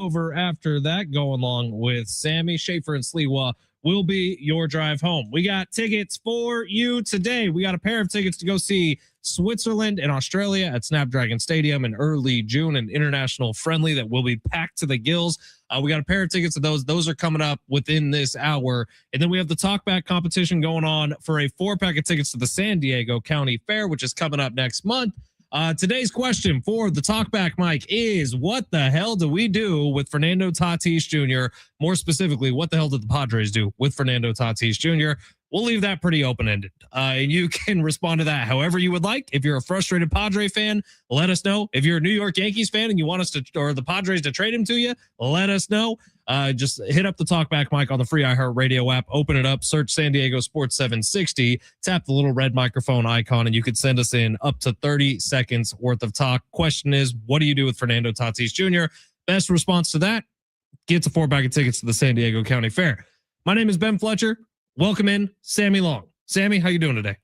over after that, go along with Sammy Schaefer and Sliwa will be your drive home. We got tickets for you today. We got a pair of tickets to go see Switzerland and Australia at Snapdragon Stadium in early June, an international friendly that will be packed to the gills. We got a pair of tickets of those. Those are coming up within this hour. And then we have the talkback competition going on for a 4-pack of tickets to the San Diego County Fair, which is coming up next month. Today's question for the talkback mic is, what the hell do we do with Fernando Tatis Jr.? More specifically, what the hell did the Padres do with Fernando Tatis Jr.? We'll leave that pretty open-ended. And you can respond to that however you would like. If you're a frustrated Padre fan, let us know. If you're a New York Yankees fan and you want us to, or the Padres to trade him to you, let us know. Just hit up the talkback mic on the free iHeartRadio app, open it up, search San Diego Sports 760, tap the little red microphone icon, and you can send us in up to 30 seconds worth of talk. Question is, what do you do with Fernando Tatis Jr.? Best response to that gets a 4-pack of tickets to the San Diego County Fair. My name is Ben Fletcher. Welcome in Sammy Long. Sammy, how you doing today?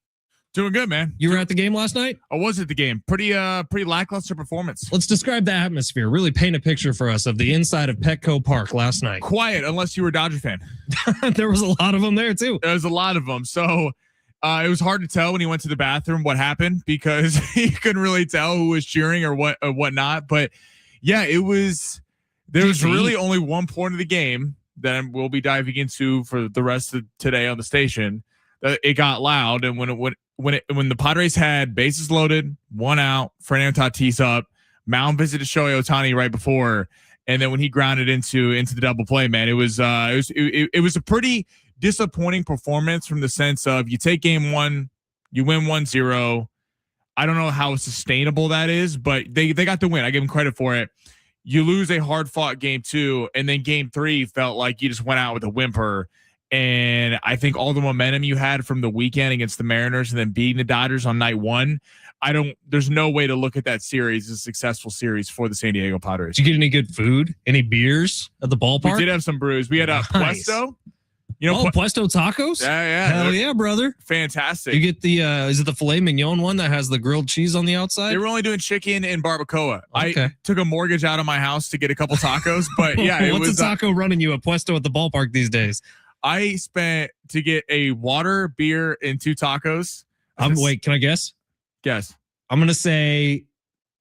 Doing good, man. You were at the game last night? I was at the game. Pretty lackluster performance. Let's describe the atmosphere. Really paint a picture for us of the inside of Petco Park last night. Quiet, unless you were a Dodger fan. There was a lot of them there too. There was a lot of them. So it was hard to tell when he went to the bathroom what happened, because he couldn't really tell who was cheering or whatnot. But yeah, there was really only one point of the game that we'll be diving into for the rest of today on the station. It got loud, and when the Padres had bases loaded, 1 out, Fernando Tatis up, mound visited Shohei Ohtani right before, and then when he grounded into the double play, man, it was a pretty disappointing performance from the sense of, you take game 1, you win 1-0. I don't know how sustainable that is, but they got the win. I give them credit for it. You lose a hard-fought game 2, and then game 3 felt like you just went out with a whimper. And I think all the momentum you had from the weekend against the Mariners and then beating the Dodgers on night 1, there's no way to look at that series as a successfell series for the San Diego Padres. Did you get any good food? Any beers at the ballpark? We did have some brews. We had a Puesto. Puesto tacos? Yeah. Hell yeah, brother. Fantastic. You get the, is it the filet mignon one that has the grilled cheese on the outside? They were only doing chicken and barbacoa. Okay. I took a mortgage out of my house to get a couple tacos, but yeah. What's a taco running you at Puesto at the ballpark these days? I spent to get a water, beer, and 2 tacos. Wait, can I guess? Guess. I'm going to say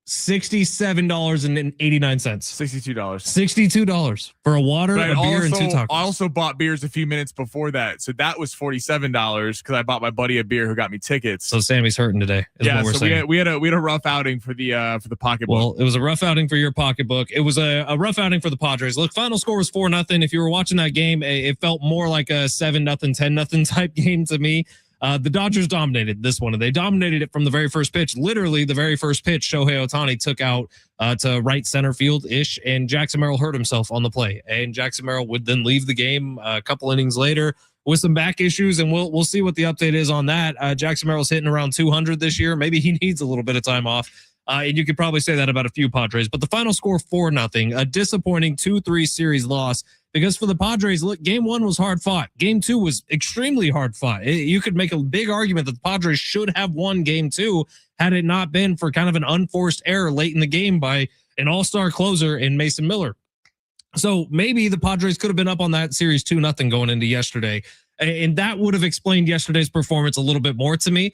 $67.89. $62. $62 for a water, a beer, and 2 tacos. I also bought beers a few minutes before that, so that was $47 because I bought my buddy a beer who got me tickets. So Sammy's hurting today. Yeah, so we had a rough outing for the pocketbook. Well, it was a rough outing for your pocketbook. It was a rough outing for the Padres. Look, final score was 4-0. If you were watching that game, it felt more like a 7-0, 10-0 type game to me. The Dodgers dominated this one, and they dominated it from the very first pitch. Literally, the very first pitch, Shohei Ohtani took out to right center field-ish, and Jackson Merrill hurt himself on the play. And Jackson Merrill would then leave the game a couple innings later with some back issues, and we'll see what the update is on that. Jackson Merrill's hitting around 200 this year. Maybe he needs a little bit of time off. And you could probably say that about a few Padres. But the final score, 4-0, a disappointing 2-3 series loss. Because for the Padres, look, game 1 was hard fought. Game 2 was extremely hard fought. You could make a big argument that the Padres should have won game 2 had it not been for kind of an unforced error late in the game by an all-star closer in Mason Miller. So maybe the Padres could have been up on that series 2-0 going into yesterday. And that would have explained yesterday's performance a little bit more to me.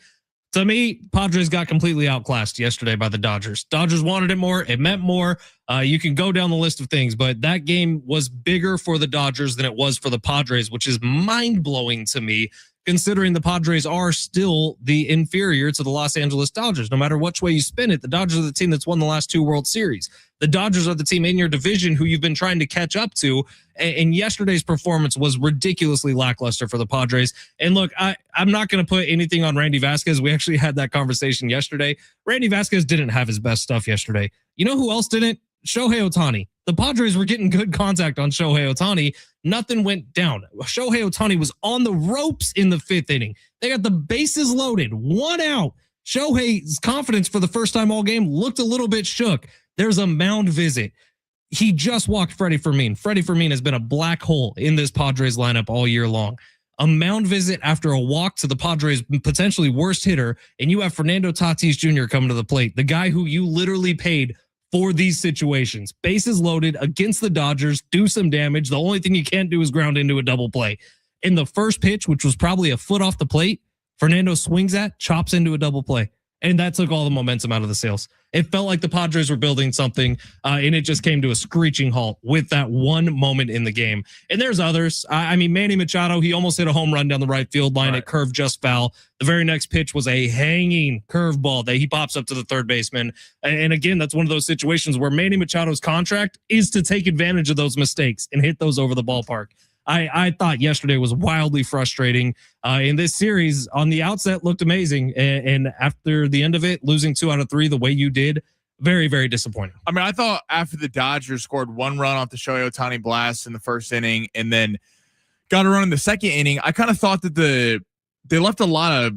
To me, Padres got completely outclassed yesterday by the Dodgers. Dodgers wanted it more. It meant more. You can go down the list of things, but that game was bigger for the Dodgers than it was for the Padres, which is mind-blowing to me, considering the Padres are still the inferior to the Los Angeles Dodgers. No matter which way you spin it, the Dodgers are the team that's won the last 2 World Series. The Dodgers are the team in your division who you've been trying to catch up to. And yesterday's performance was ridiculously lackluster for the Padres. And look, I'm not going to put anything on Randy Vasquez. We actually had that conversation yesterday. Randy Vasquez didn't have his best stuff yesterday. You know who else didn't? Shohei Ohtani. The Padres were getting good contact on Shohei Ohtani. Nothing went down. Shohei Ohtani was on the ropes in the 5th inning. They got the bases loaded, 1 out. Shohei's confidence for the first time all game looked a little bit shook. There's a mound visit. He just walked Freddie Fermin. Freddie Fermin has been a black hole in this Padres lineup all year long. A mound visit after a walk to the Padres' potentially worst hitter, and you have Fernando Tatis Jr. coming to the plate, the guy who you literally paid for these situations. Bases loaded against the Dodgers, do some damage. The only thing you can't do is ground into a double play. In the first pitch, which was probably a foot off the plate, Fernando swings at, chops into a double play. And that took all the momentum out of the sales. It felt like the Padres were building something, and it just came to a screeching halt with that one moment in the game. And there's others. I mean, Manny Machado, he almost hit a home run down the right field line. It curved just foul. The very next pitch was a hanging curveball that he pops up to the third baseman. And again, that's one of those situations where Manny Machado's contract is to take advantage of those mistakes and hit those over the ballpark. I thought yesterday was wildly frustrating. In this series, on the outset, looked amazing. And after the end of it, losing 2 out of 3 the way you did, very, very disappointing. I mean, I thought after the Dodgers scored 1 run off the Shohei Ohtani blast in the first inning and then got a run in the second inning, I kind of thought that they left a lot of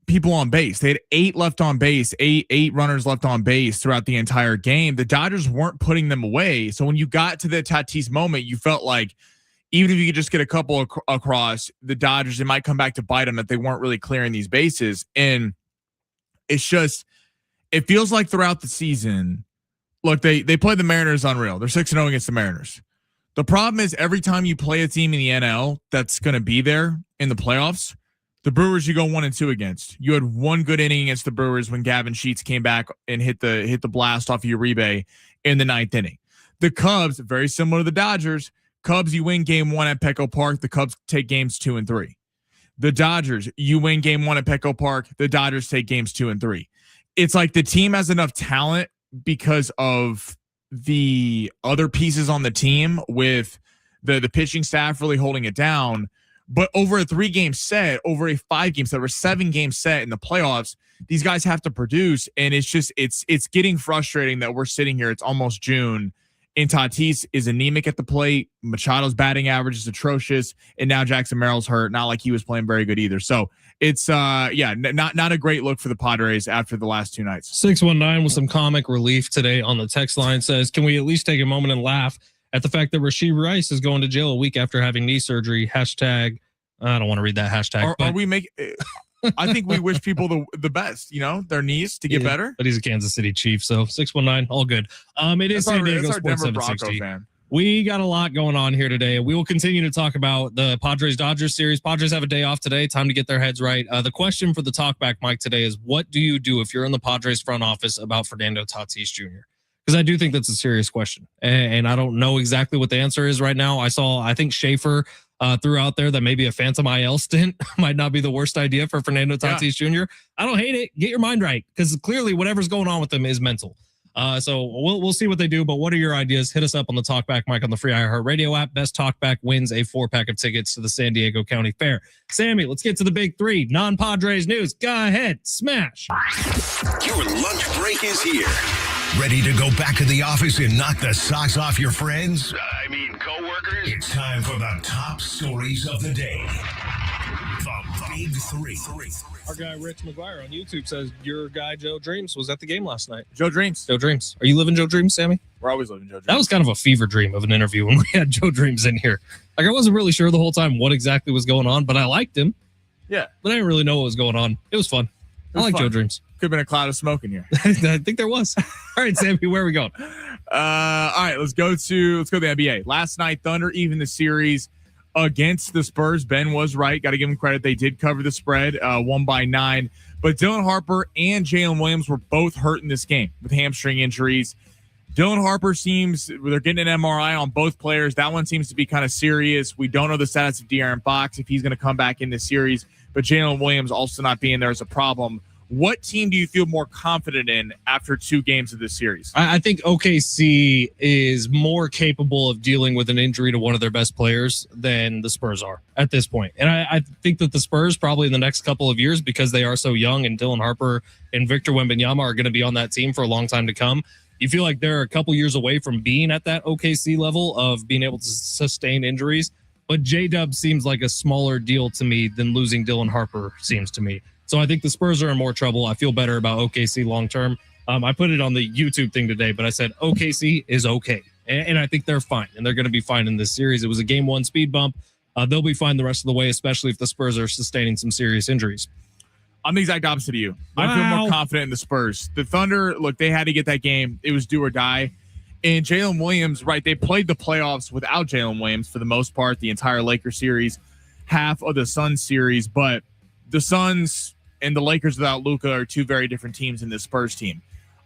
people on base. They had 8 left on base, eight runners left on base throughout the entire game. The Dodgers weren't putting them away. So when you got to the Tatis moment, you felt like, even if you could just get a couple across, the Dodgers, it might come back to bite them that they weren't really clearing these bases. And it's just, it feels like throughout the season, look, they play the Mariners unreal. They're 6-0 against the Mariners. The problem is every time you play a team in the NL that's going to be there in the playoffs, the Brewers you go 1-2 against. You had 1 good inning against the Brewers when Gavin Sheets came back and hit the blast off of Uribe in the 9th inning. The Cubs, very similar to the Dodgers, Cubs, you win game 1 at Petco Park. The Cubs take games 2 and 3. The Dodgers, you win game 1 at Petco Park. The Dodgers take games 2 and 3. It's like the team has enough talent because of the other pieces on the team with the pitching staff really holding it down. But over a 3-game set, over a 5-game set, or a 7-game set in the playoffs, these guys have to produce. And it's just, it's getting frustrating that we're sitting here. It's almost June. And Tatis is anemic at the plate. Machado's batting average is atrocious. And now Jackson Merrill's hurt. Not like he was playing very good either. So it's, not a great look for the Padres after the last 2 nights. 619 with some comic relief today on the text line says, can we at least take a moment and laugh at the fact that Rashee Rice is going to jail a week after having knee surgery? Hashtag, I don't want to read that hashtag. Are we making... I think we wish people the best, their knees to get better. But he's a Kansas City Chief, so 619, all good. It is San Diego Sports 760. We got a lot going on here today. We will continue to talk about the Padres-Dodgers series. Padres have a day off today. Time to get their heads right. The question for the talkback mic today is, what do you do if you're in the Padres front office about Fernando Tatis Jr.? Because I do think that's a serious question. And I don't know exactly what the answer is right now. I think Schaefer threw out there that maybe a phantom IL stint might not be the worst idea for Fernando Tatis Jr. I don't hate it. Get your mind right, because clearly whatever's going on with him is mental. So we'll see what they do. But what are your ideas? Hit us up on the Talkback mic on the free iHeartRadio app. Best Talkback wins a 4-pack of tickets to the San Diego County Fair. Sammy, let's get to the big 3 non-Padres news. Go ahead, smash. Your lunch break is here. Ready to go back to the office and knock the socks off your friends? Coworkers? It's time for the top stories of the day. The Big 3. Our guy Rich McGuire on YouTube says your guy Joe Dreams was at the game last night. Joe Dreams. Are you living Joe Dreams, Sammy? We're always living Joe Dreams. That was kind of a fever dream of an interview when we had Joe Dreams in here. Like, I wasn't really sure the whole time what exactly was going on, but I liked him. Yeah. But I didn't really know what was going on. It was fun. I like Joe Dreams. Could have been a cloud of smoke in here. I think there was. All right, Sammy, where are we going? All right, let's go to the NBA. Last night, Thunder even the series against the Spurs. Ben was right. Got to give him credit. They did cover the spread, won by 9. But Dylan Harper and Jalen Williams were both hurt in this game with hamstring injuries. Dylan Harper they're getting an MRI on both players. That one seems to be kind of serious. We don't know the status of De'Aaron Fox, if he's going to come back in this series. But Jalen Williams also not being there is a problem. What team do you feel more confident in after 2 games of this series? I think OKC is more capable of dealing with an injury to one of their best players than the Spurs are at this point. And I think that the Spurs probably in the next couple of years, because they are so young and Dylan Harper and Victor Wembanyama are going to be on that team for a long time to come, you feel like they're a couple years away from being at that OKC level of being able to sustain injuries. But J-Dub seems like a smaller deal to me than losing Dylan Harper seems to me. So I think the Spurs are in more trouble. I feel better about OKC long-term. I put it on the YouTube thing today, but I said OKC is okay. And I think they're fine, and they're going to be fine in this series. It was a game 1 speed bump. They'll be fine the rest of the way, especially if the Spurs are sustaining some serious injuries. I'm the exact opposite of you. Wow. I feel more confident in the Spurs. The Thunder, look, they had to get that game. It was do or die. And Jalen Williams, right, they played the playoffs without Jalen Williams for the most part, the entire Lakers series, half of the Suns series. But the Suns and the Lakers without Luka are two very different teams in this Spurs team.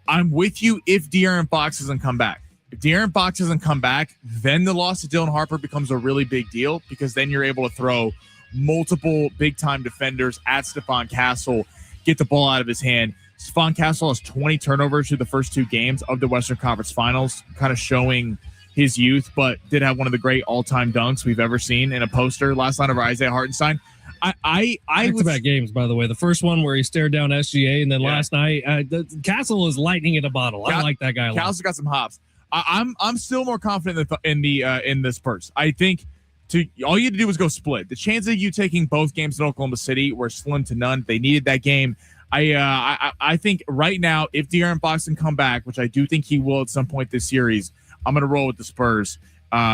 I'm with you if De'Aaron Fox doesn't come back. If De'Aaron Fox doesn't come back, then the loss to Dylan Harper becomes a really big deal because then you're able to throw multiple big-time defenders at Stephon Castle, get the ball out of his hand. Stephon Castle has 20 turnovers through the first 2 games of the Western Conference Finals, kind of showing his youth, but did have one of the great all-time dunks we've ever seen in a poster last night over Isaiah Hartenstein. I back-to-back games, by the way. The first one where he stared down SGA, and then last night, Castle is lightning in a bottle. I like that guy a lot. Castle's got some hops. I'm still more confident in the Spurs. I think all you had to do was go split. The chance of you taking both games in Oklahoma City were slim to none. They needed that game. I think right now, if De'Aaron Fox can come back, which I do think he will at some point this series, I'm going to roll with the Spurs,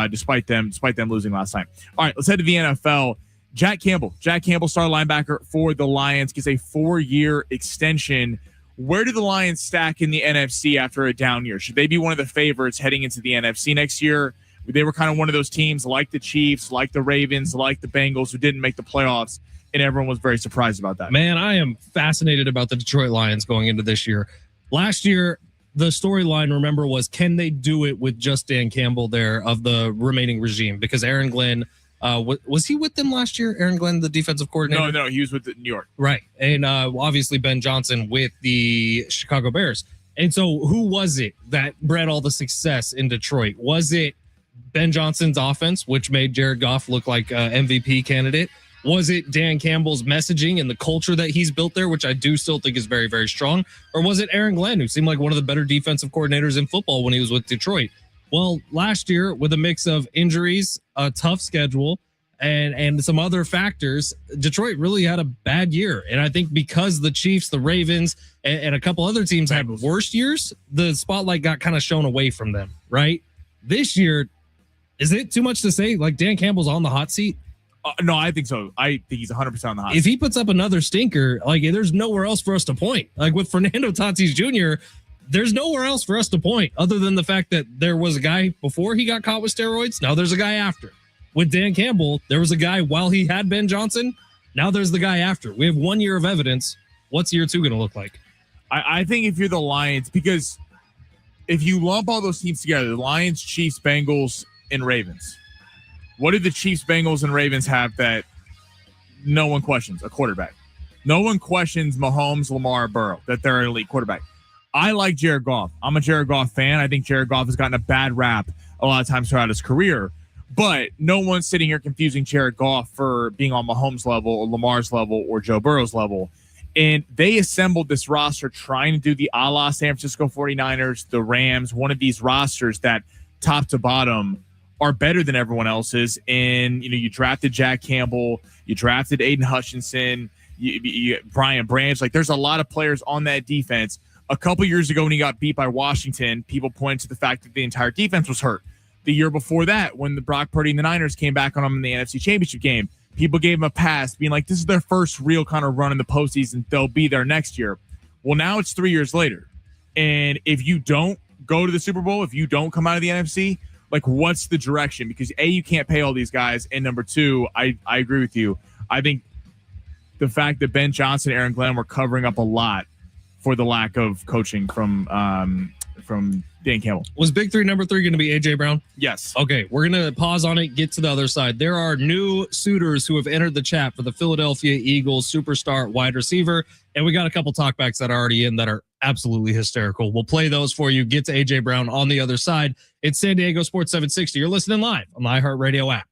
despite them losing last night. All right, let's head to the NFL. Jack Campbell, star linebacker for the Lions, gets a 4-year extension. Where do the Lions stack in the NFC after a down year? Should they be one of the favorites heading into the NFC next year? They were kind of one of those teams like the Chiefs, like the Ravens, like the Bengals, who didn't make the playoffs, and everyone was very surprised about that. Man, I am fascinated about the Detroit Lions going into this year. Last year, the storyline, remember, was can they do it with just Dan Campbell there of the remaining regime? Because Aaron Glenn, was he with them last year? Aaron Glenn, the defensive coordinator? No, he was with New York. Right. And obviously Ben Johnson with the Chicago Bears. And so who was it that bred all the success in Detroit? Was it Ben Johnson's offense, which made Jared Goff look like an MVP candidate? Was it Dan Campbell's messaging and the culture that he's built there, which I do still think is very, very strong? Or was it Aaron Glenn, who seemed like one of the better defensive coordinators in football when he was with Detroit? Well, last year, with a mix of injuries, a tough schedule, and some other factors, Detroit really had a bad year. And I think because the Chiefs, the Ravens, and a couple other teams had worse years, the spotlight got kind of shown away from them, right? This year, is it too much to say, like, Dan Campbell's on the hot seat? No, I think so. I think he's 100% on the hot seat. If he puts up another stinker, like, there's nowhere else for us to point. Like with Fernando Tatis Jr., there's nowhere else for us to point other than the fact that there was a guy before he got caught with steroids. Now there's a guy after. With Dan Campbell, there was a guy while he had Ben Johnson. Now there's the guy after. We have 1 year of evidence. What's year 2 going to look like? I think if you're the Lions, because if you lump all those teams together, the Lions, Chiefs, Bengals, and Ravens, what do the Chiefs, Bengals, and Ravens have that no one questions? A quarterback. No one questions Mahomes, Lamar, Burrow, that they're an elite quarterback. I like Jared Goff. I'm a Jared Goff fan. I think Jared Goff has gotten a bad rap a lot of times throughout his career. But no one's sitting here confusing Jared Goff for being on Mahomes' level or Lamar's level or Joe Burrow's level. And they assembled this roster trying to do the a la San Francisco 49ers, the Rams, one of these rosters that top to bottom are better than everyone else's. And, you drafted Jack Campbell, you drafted Aiden Hutchinson, Brian Branch. Like, there's a lot of players on that defense. A couple years ago when he got beat by Washington, people pointed to the fact that the entire defense was hurt. The year before that, when the Brock Purdy and the Niners came back on him in the NFC Championship game, people gave him a pass, being like, this is their first real kind of run in the postseason. They'll be there next year. Well, now it's 3 years later. And if you don't go to the Super Bowl, if you don't come out of the NFC, like, what's the direction? Because A, you can't pay all these guys. And number 2, I agree with you. I think the fact that Ben Johnson and Aaron Glenn were covering up a lot for the lack of coaching from Dan Campbell. Was Big 3 number 3 going to be A.J. Brown? Yes. Okay, we're going to pause on it, get to the other side. There are new suitors who have entered the chat for the Philadelphia Eagles superstar wide receiver, and we got a couple talkbacks that are already in that are absolutely hysterical. We'll play those for you. Get to A.J. Brown on the other side. It's San Diego Sports 760. You're listening live on the iHeartRadio app.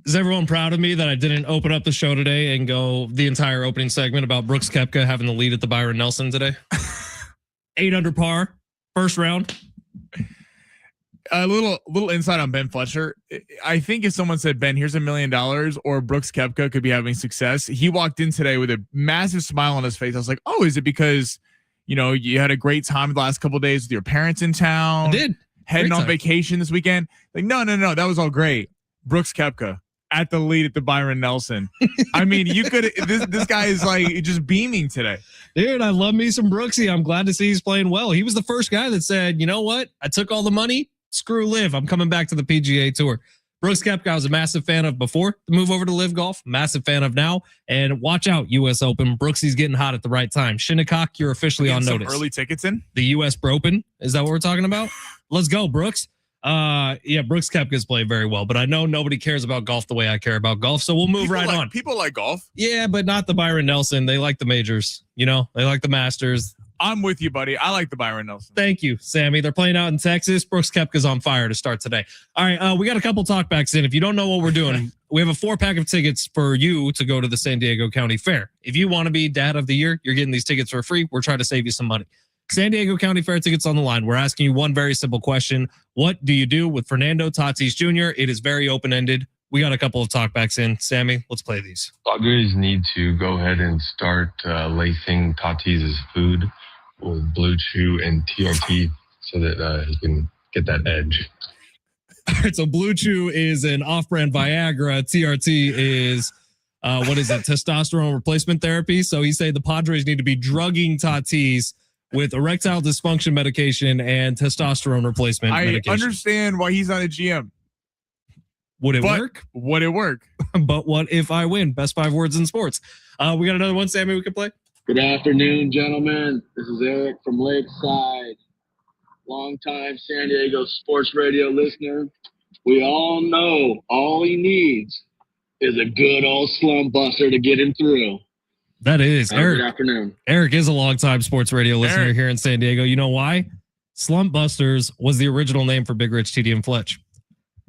Is everyone proud of me that I didn't open up the show today and go the entire opening segment about Brooks Koepka having the lead at the Byron Nelson today? 8 under par, first round. A little insight on Ben Fletcher. I think if someone said, Ben, here's $1 million, or Brooks Koepka could be having success, he walked in today with a massive smile on his face. I was like, oh, is it because, you had a great time the last couple of days with your parents in town? I did. Heading on vacation this weekend? Like, no. That was all great. Brooks Koepka at the lead at the Byron Nelson. I mean, you could, this guy is like just beaming today. Dude, I love me some Brooksy. I'm glad to see he's playing well. He was the first guy that said, you know what? I took all the money. Screw Live. I'm coming back to the PGA Tour. Brooks Koepka, I was a massive fan of before the move over to Live Golf. Massive fan of now. And watch out, U.S. Open. Brooksy's getting hot at the right time. Shinnecock, you're officially on notice. Some early tickets in? The U.S. Open. Is that what we're talking about? Let's go, Brooks. Yeah, Brooks Koepka's played very well, but I know nobody cares about golf the way I care about golf, so we'll move on. People like golf. Yeah, but not the Byron Nelson. They like the majors. They like the Masters. I'm with you, buddy. I like the Byron Nelson. Thank you, Sammy. They're playing out in Texas. Brooks Koepka's on fire to start today. All right, we got a couple talkbacks in. If you don't know what we're doing, we have a 4-pack of tickets for you to go to the San Diego County Fair. If you want to be Dad of the Year, you're getting these tickets for free. We're trying to save you some money. San Diego County Fair tickets on the line. We're asking you one very simple question. What do you do with Fernando Tatis Jr.? It is very open-ended. We got a couple of talkbacks in. Sammy, let's play these. Dodgers need to go ahead and start lacing Tatis' food with Blue Chew and TRT so that he can get that edge. All right, so Blue Chew is an off-brand Viagra. TRT is, testosterone replacement therapy. So he said the Padres need to be drugging Tatis with erectile dysfunction medication and testosterone replacement medication. I understand why he's not a GM. Would it work? Would it work? But what if I win? Best 5 words in sports. We got another one, Sammy, we can play? Good afternoon, gentlemen. This is Eric from Lakeside. Longtime San Diego sports radio listener. We all know all he needs is a good old slump buster to get him through. That is Eric. Good afternoon. Eric is a longtime sports radio listener here in San Diego. You know why? Slump Busters was the original name for Big Rich, TD, and Fletch.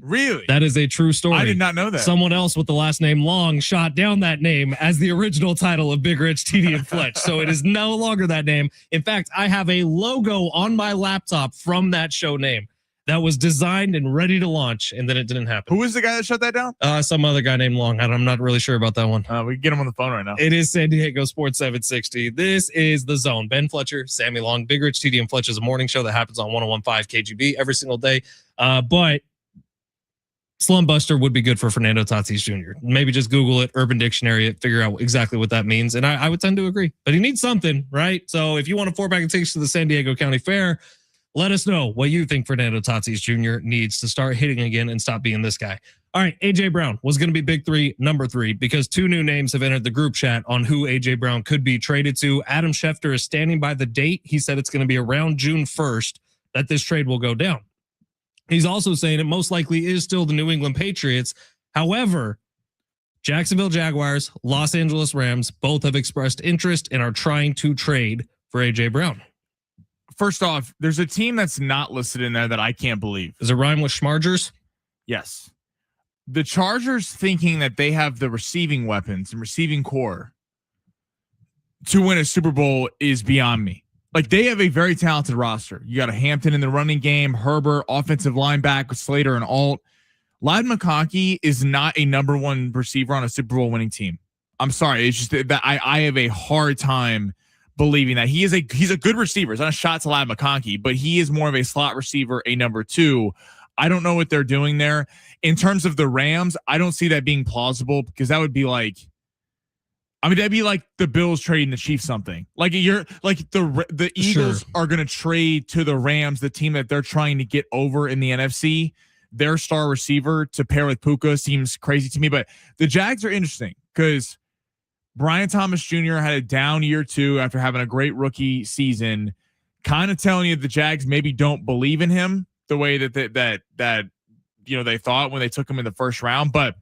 Really? That is a true story. I did not know that. Someone else with the last name Long shot down that name as the original title of Big Rich, TD, and Fletch. So it is no longer that name. In fact, I have a logo on my laptop from that show name that was designed and ready to launch, and then it didn't happen. Who was the guy that shut that down? Some other guy named Long. I'm not really sure about that one. We can get him on the phone right now. It is San Diego Sports 760. This is The Zone. Ben Fletcher, Sammy Long, Big Rich, TD, and Fletch is a morning show that happens on 101.5 KGB every single day. But Slump Buster would be good for Fernando Tatis Jr. Maybe just Google it, Urban Dictionary it, figure out exactly what that means. And I would tend to agree. But he needs something, right? So if you want a 4-pack of tickets to the San Diego County Fair, let us know what you think Fernando Tatis Jr. needs to start hitting again and stop being this guy. All right, A.J. Brown was going to be big 3, number 3, because 2 new names have entered the group chat on who A.J. Brown could be traded to. Adam Schefter is standing by the date. He said it's going to be around June 1st that this trade will go down. He's also saying it most likely is still the New England Patriots. However, Jacksonville Jaguars, Los Angeles Rams both have expressed interest and are trying to trade for A.J. Brown. First off, there's a team that's not listed in there that I can't believe. Does it rhyme with Schmargers? Yes. The Chargers thinking that they have the receiving weapons and receiving core to win a Super Bowl is beyond me. Like, they have a very talented roster. You got a Hampton in the running game, Herbert, offensive linebacker, Slater, and Alt. Ladd McConkey is not a number 1 receiver on a Super Bowl winning team. I'm sorry. It's just that I have a hard time believing that he's a good receiver. It's not a shot to Ladd McConkey, but he is more of a slot receiver, a number 2. I don't know what they're doing there. In terms of the Rams, I don't see that being plausible, because that would be like, that'd be like the Bills trading the Chiefs something. Like, you're like the Eagles are going to trade to the Rams, the team that they're trying to get over in the NFC. Their star receiver to pair with Puka seems crazy to me, but the Jags are interesting because Brian Thomas Jr. had a down year 2 after having a great rookie season, kind of telling you the Jags maybe don't believe in him the way that they thought when they took him in the first round. But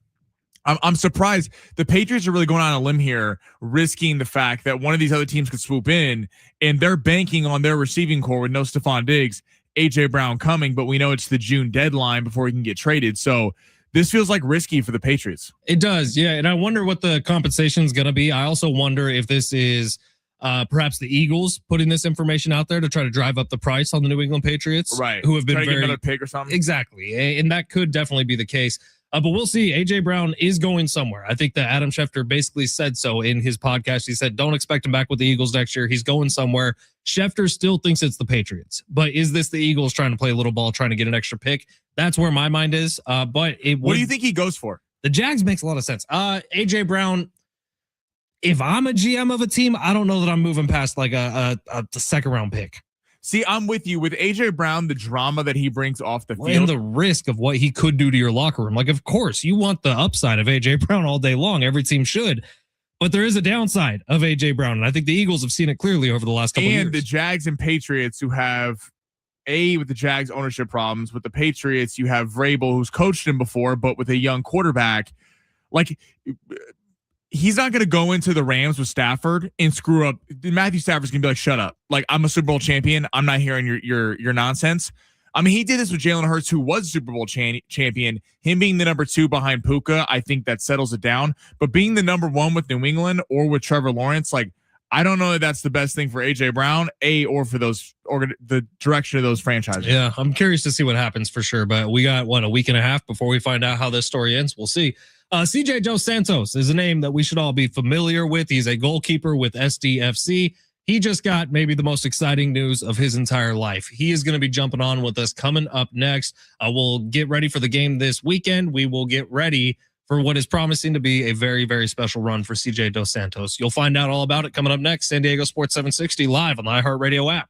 I'm surprised the Patriots are really going on a limb here, risking the fact that one of these other teams could swoop in, and they're banking on their receiving core with no Stephon Diggs, A.J. Brown coming, but we know it's the June deadline before he can get traded. So this feels like risky for the Patriots. It does, yeah. And I wonder what the compensation is going to be. I also wonder if this is perhaps the Eagles putting this information out there to try to drive up the price on the New England Patriots, Right? Who have been trying to very get another pick or something. Exactly, and that could definitely be the case. But we'll see. AJ Brown is going somewhere. I think that Adam Schefter basically said so in his podcast. He said, "Don't expect him back with the Eagles next year. He's going somewhere." Schefter still thinks it's the Patriots, but is this the Eagles trying to play a little ball, trying to get an extra pick? That's where my mind is. But what do you think he goes for? The Jags makes a lot of sense. AJ Brown. If I'm a GM of a team, I don't know that I'm moving past like a second round pick. See, I'm with you with AJ Brown, the drama that he brings off the field and the risk of what he could do to your locker room. Like, of course, you want the upside of AJ Brown all day long. Every team should. But there is a downside of AJ Brown. And I think the Eagles have seen it clearly over the last couple of years. And the Jags and Patriots who have with the Jags ownership problems. With the Patriots, you have Vrabel, who's coached him before, but with a young quarterback. Like, he's not going to go into the Rams with Stafford and screw up. Matthew Stafford's going to be like, shut up. Like, I'm a Super Bowl champion. I'm not hearing your nonsense. I mean, he did this with Jalen Hurts, who was Super Bowl champion. Him being the number 2 behind Puka, I think that settles it down. But being the number 1 with New England or with Trevor Lawrence, like, I don't know if that's the best thing for AJ Brown, or for those, or the direction of those franchises. Yeah, I'm curious to see what happens for sure. But we got a week and a half before we find out how this story ends. We'll see. CJ Dos Santos is a name that we should all be familiar with. He's a goalkeeper with SDFC. He just got maybe the most exciting news of his entire life. He is going to be jumping on with us coming up next. We'll get ready for the game this weekend. We will get ready for what is promising to be a very, very special run for CJ Dos Santos. You'll find out all about it coming up next. San Diego Sports 760 live on the iHeartRadio app.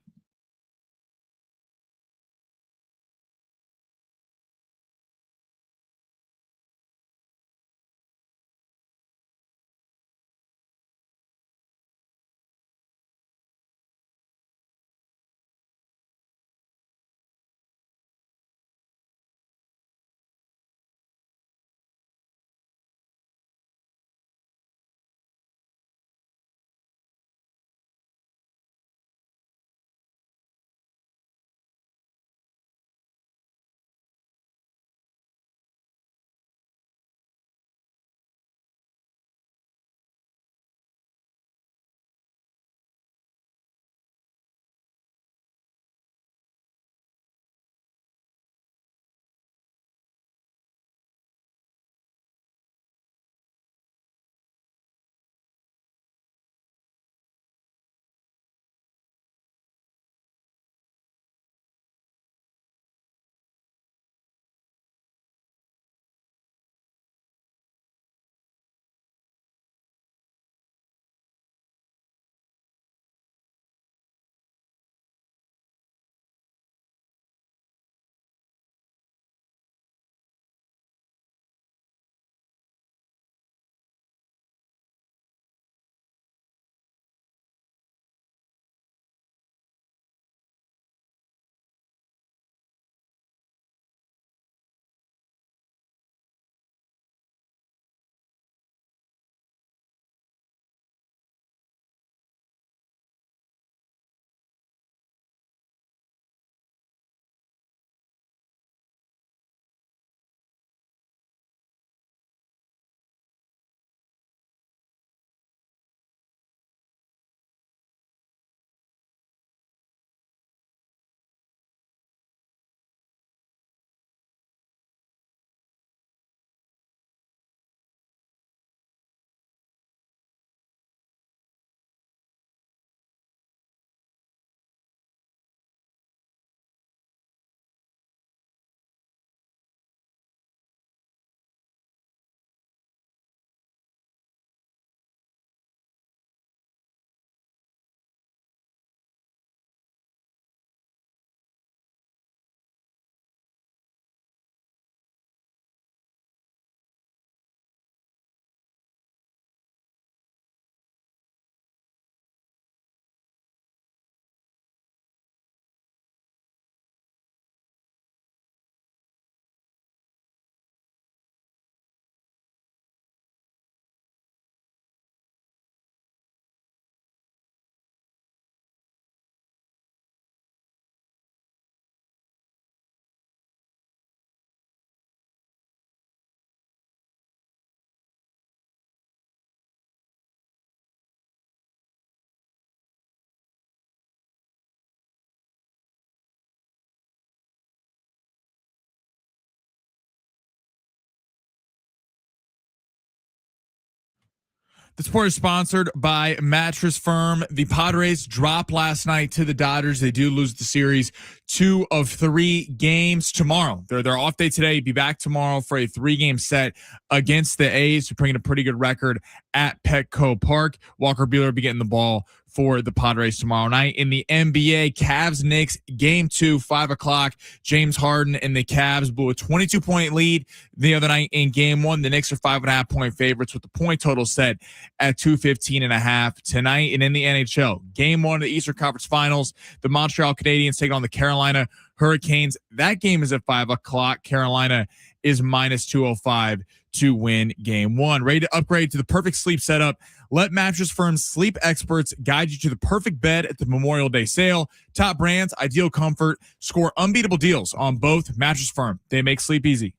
The sport is sponsored by Mattress Firm. The Padres dropped last night to the Dodgers. They do lose the series 2 of 3 games tomorrow. They're off day today. Be back tomorrow for a 3-game set against the A's to bring in a pretty good record at Petco Park. Walker Buehler will be getting the ball for the Padres tomorrow night. In the NBA, Cavs-Knicks, Game 2, 5 o'clock. James Harden and the Cavs blew a 22-point lead the other night in Game 1. The Knicks are 5.5-point favorites with the point total set at 215.5 tonight. And in the NHL, Game 1 of the Eastern Conference Finals, the Montreal Canadiens take on the Carolina Hurricanes. That game is at 5 o'clock. Carolina is minus 205 to win Game 1. Ready to upgrade to the perfect sleep setup? Let Mattress Firm's sleep experts guide you to the perfect bed at the Memorial Day sale. Top brands, ideal comfort. Score unbeatable deals on both. Mattress Firm. They make sleep easy.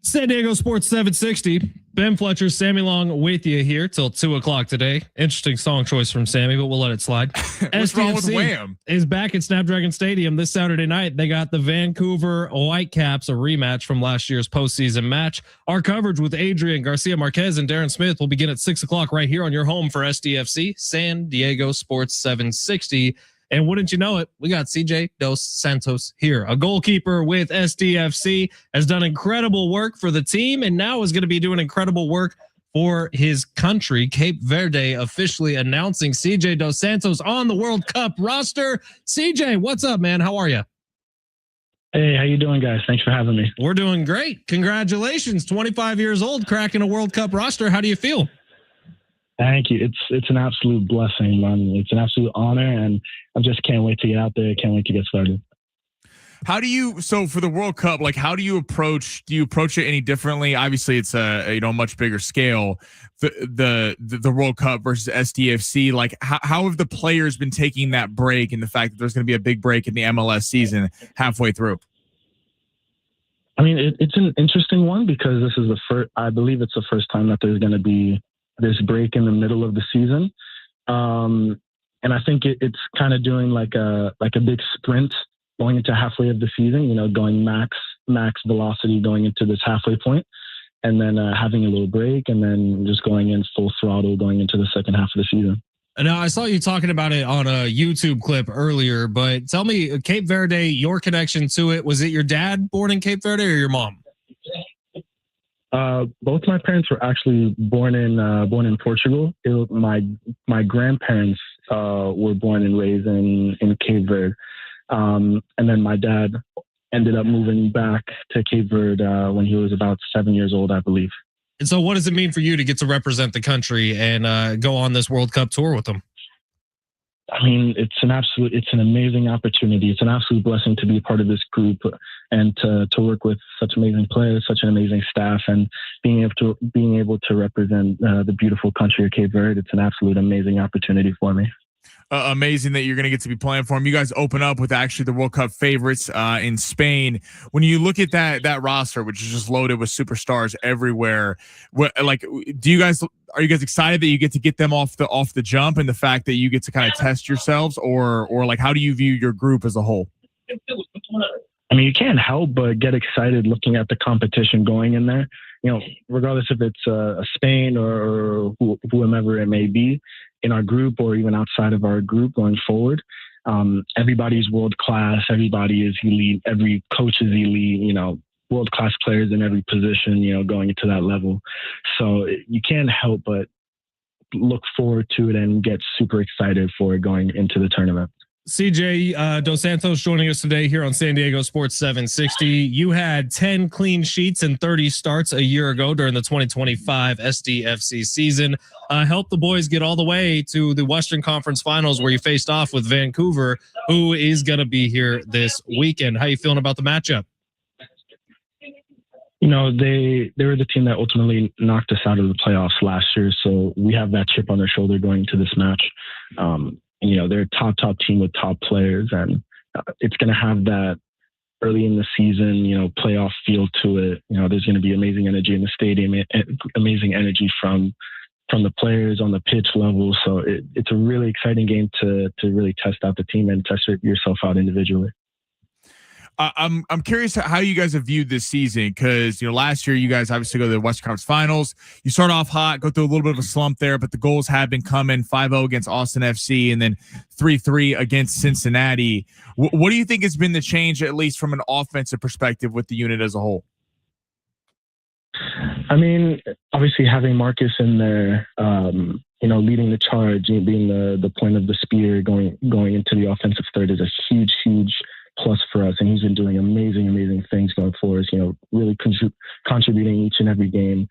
San Diego Sports 760. Ben Fletcher, Sammy Long with you here till 2 o'clock today. Interesting song choice from Sammy, but we'll let it slide. What's wrong with Wham? Is back at Snapdragon Stadium this Saturday night. They got the Vancouver Whitecaps, a rematch from last year's postseason match. Our coverage with Adrian Garcia Marquez and Darren Smith will begin at 6 o'clock right here on your home for SDFC, San Diego Sports 760. And wouldn't you know it, we got CJ Dos Santos here. A goalkeeper with SDFC, has done incredible work for the team and now is going to be doing incredible work for his country. Cape Verde officially announcing CJ Dos Santos on the World Cup roster. CJ, what's up, man? How are you? Hey, how you doing, guys? Thanks for having me. We're doing great. Congratulations. 25 years old, cracking a World Cup roster. How do you feel? Thank you. It's an absolute blessing, man. It's an absolute honor, and I just can't wait to get out there. Can't wait to get started. How do you, so for the World Cup, like how do you approach it any differently? Obviously it's a, much bigger scale, the World Cup versus SDFC. Like how have the players been taking that break and the fact that there's going to be a big break in the MLS season halfway through? I mean, it's an interesting one because this is I believe it's the first time that there's going to be this break in the middle of the season. And I think it's kind of doing like a big sprint going into halfway of the season, going max velocity going into this halfway point, and then having a little break and then just going in full throttle going into the second half of the season. Now, I saw you talking about it on a YouTube clip earlier, but tell me, Cape Verde, your connection to it, was it your dad born in Cape Verde or your mom? Both my parents were actually born in Portugal. My grandparents were born and raised in Cape Verde, and then my dad ended up moving back to Cape Verde when he was about 7 years old, I believe. And so, what does it mean for you to get to represent the country and go on this World Cup tour with them? I mean, it's an amazing opportunity. It's an absolute blessing to be a part of this group and to work with such amazing players, such an amazing staff, and being able to represent the beautiful country of Cape Verde. It's an absolute amazing opportunity for me. Amazing that you're going to get to be playing for them. You guys open up with actually the World Cup favorites in Spain. When you look at that roster, which is just loaded with superstars everywhere, are you guys excited that you get them off the jump and the fact that you get to kind of test yourselves, or like how do you view your group as a whole? I mean, you can't help but get excited looking at the competition going in there. Regardless if it's Spain or whomever it may be in our group or even outside of our group going forward. Everybody's world class. Everybody is elite. Every coach is elite. World class players in every position. Going into that level. So you can't help but look forward to it and get super excited for it going into the tournament. CJ Dos Santos joining us today here on San Diego Sports 760. You had 10 clean sheets and 30 starts a year ago during the 2025 SDFC season. Helped the boys get all the way to the Western Conference Finals where you faced off with Vancouver, who is going to be here this weekend. How you feeling about the matchup? They were the team that ultimately knocked us out of the playoffs last year, so we have that chip on their shoulder going into this match. They're a top team with top players, and it's going to have that early in the season, playoff feel to it. There's going to be amazing energy in the stadium, amazing energy from from the players on the pitch level. So it's a really exciting game to really test out the team and test yourself out individually. I'm curious how you guys have viewed this season, because last year you guys obviously go to the Western Conference Finals. You start off hot, go through a little bit of a slump there, but the goals have been coming: 5-0 against Austin FC and then 3-3 against Cincinnati. What do you think has been the change, at least from an offensive perspective, with the unit as a whole? I mean, obviously having Marcus in there, leading the charge, being the point of the spear, going into the offensive third is a huge plus for us, and he's been doing amazing things going for us. Really contributing each and every game.